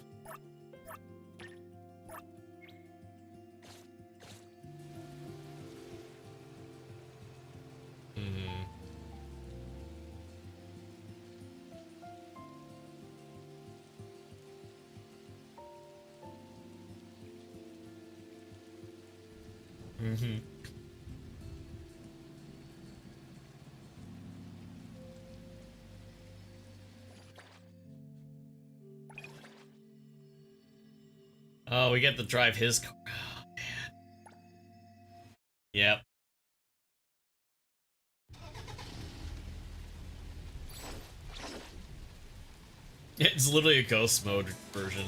B: Oh, we get to drive his car. Oh, man. Yep. It's literally a ghost mode version.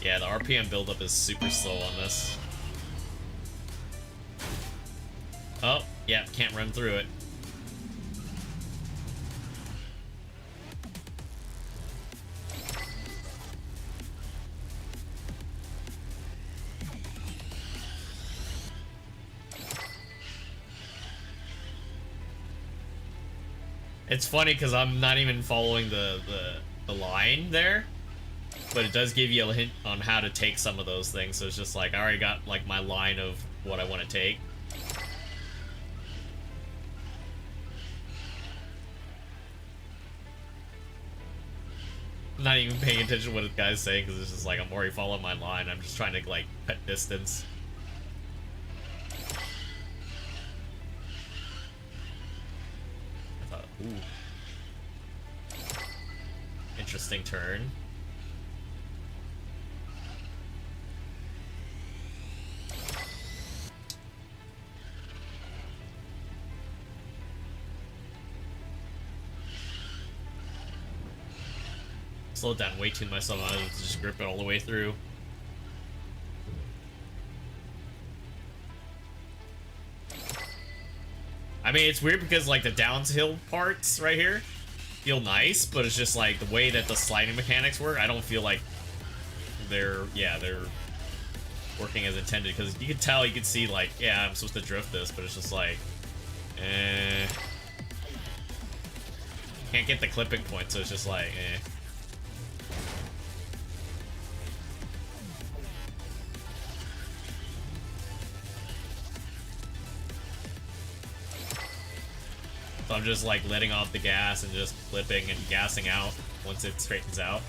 B: Yeah, the RPM buildup is super slow on this. Oh, yeah, can't run through it. It's funny because I'm not even following the the line there, but it does give you a hint on how to take some of those things. So it's just like, I already got like my line of what I want to take. I'm not even paying attention to what the guy's saying because it's just like I'm already following my line. I'm just trying to like cut distance. I thought, ooh. Interesting turn. Slowed down way too much, so I wanted to just grip it all the way through. I mean, it's weird because like the downhill parts right here feel nice, but it's just like the way that the sliding mechanics work, I don't feel like they're working as intended, because you can tell, you can see like, yeah, I'm supposed to drift this, but it's just like, can't get the clipping point, so it's just like, So I'm just like letting off the gas and just flipping and gassing out once it straightens out.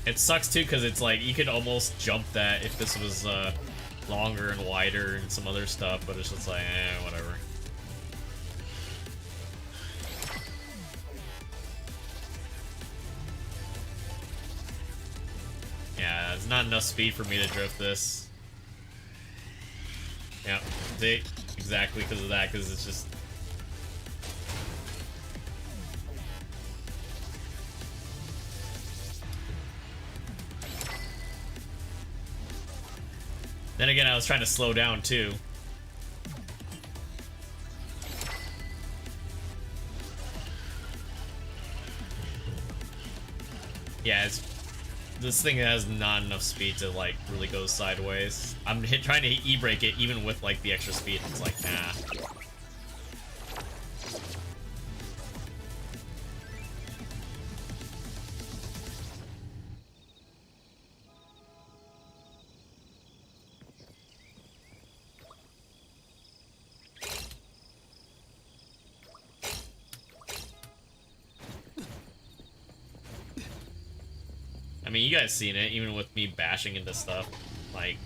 B: It sucks too because it's like you could almost jump that if this was longer and wider and some other stuff, but it's just like, whatever. Yeah, there's not enough speed for me to drift this. Yeah, see? Exactly because of that, because it's just... Then again, I was trying to slow down too. Yeah, this thing has not enough speed to like really go sideways. I'm trying to e-brake it even with like the extra speed. It's like, nah. I mean, you guys seen it, even with me bashing into stuff. Like,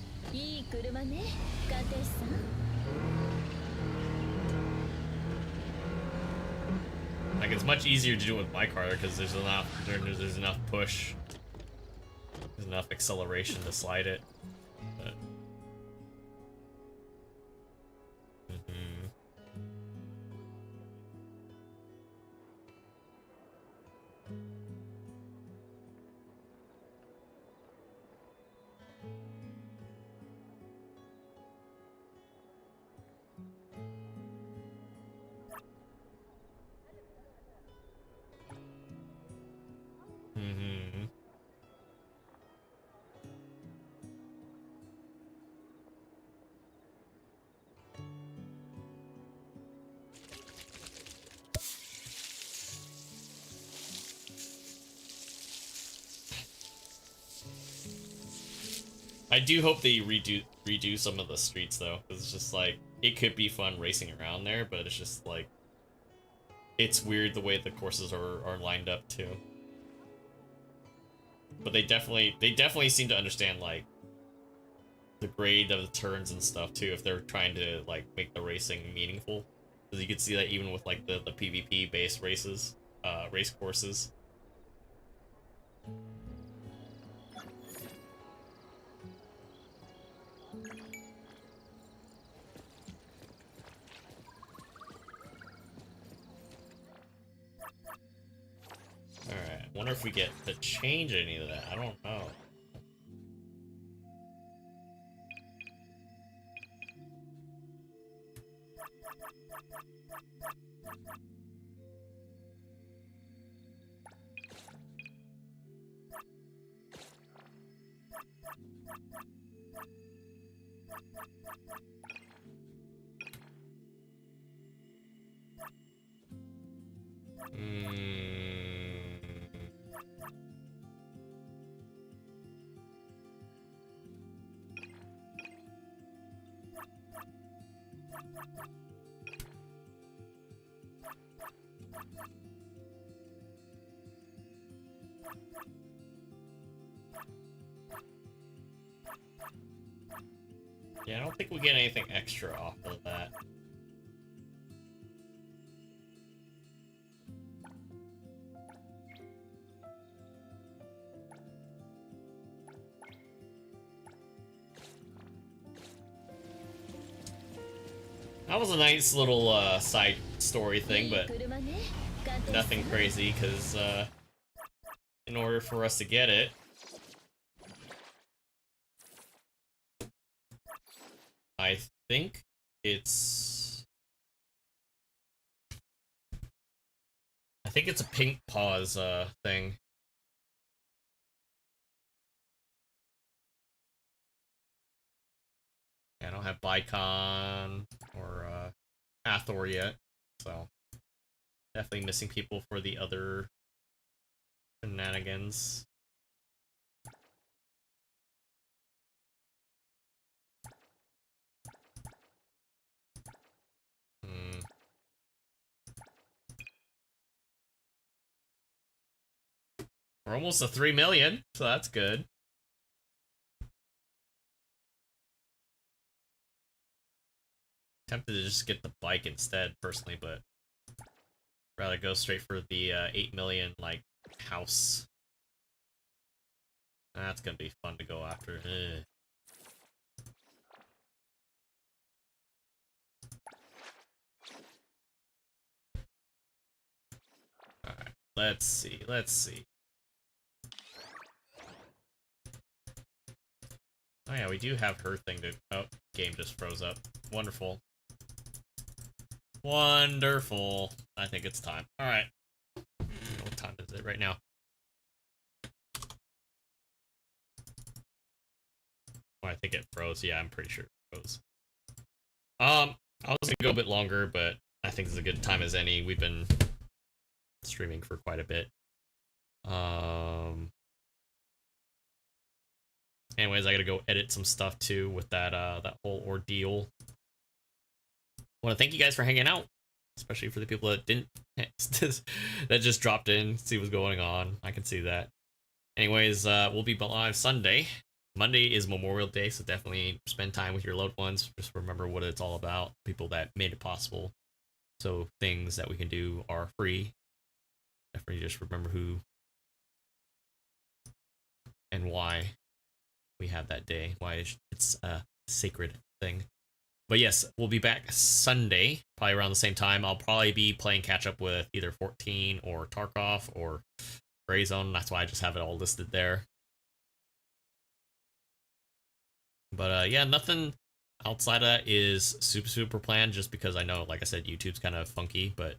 B: it's much easier to do it with my car because there's enough push, there's enough acceleration to slide it. But, I do hope they redo some of the streets though, because it's just like, it could be fun racing around there, but it's just like, it's weird the way the courses are lined up too. But they definitely seem to understand like the grade of the turns and stuff too, if they're trying to like make the racing meaningful. Because you can see that even with like the PvP based races, race courses. Alright, I wonder if we get to change any of that. I don't know. Yeah, I don't think we get anything extra off of that. That was a nice little side story thing, but nothing crazy, because in order for us to get it, I think it's a pink pause thing. I don't have Bicon or Hathor yet, so definitely missing people for the other shenanigans. We're almost to 3 million, so that's good. Tempted to just get the bike instead, personally, but rather go straight for the 8 million, like, house. That's gonna be fun to go after. Ugh. Alright, let's see. Oh yeah, we do have her thing to... Oh, game just froze up. Wonderful. Wonderful. I think it's time. Alright. What time is it right now? Oh, I think it froze. Yeah, I'm pretty sure it froze. I was gonna go a bit longer, but I think it's a good time as any. We've been streaming for quite a bit. Anyways, I gotta go edit some stuff too with that that whole ordeal. I want to thank you guys for hanging out, especially for the people that didn't that just dropped in, see what's going on. I can see that. Anyways, we'll be live Sunday. Monday is Memorial Day, so definitely spend time with your loved ones. Just remember what it's all about. People that made it possible. So things that we can do are free. Definitely just remember who and why we have that day, why it's a sacred thing. But yes, we'll be back Sunday, probably around the same time. I'll probably be playing catch up with either 14 or Tarkov or Gray Zone. That's why I just have it all listed there. But yeah, nothing outside of that is super planned, just because I know, like I said, YouTube's kind of funky, but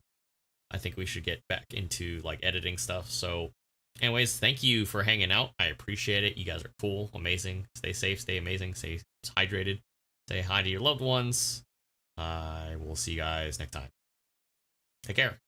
B: I think we should get back into like editing stuff. So anyways, thank you for hanging out. I appreciate it. You guys are cool, amazing. Stay safe, stay amazing, stay hydrated. Say hi to your loved ones. I will see you guys next time. Take care.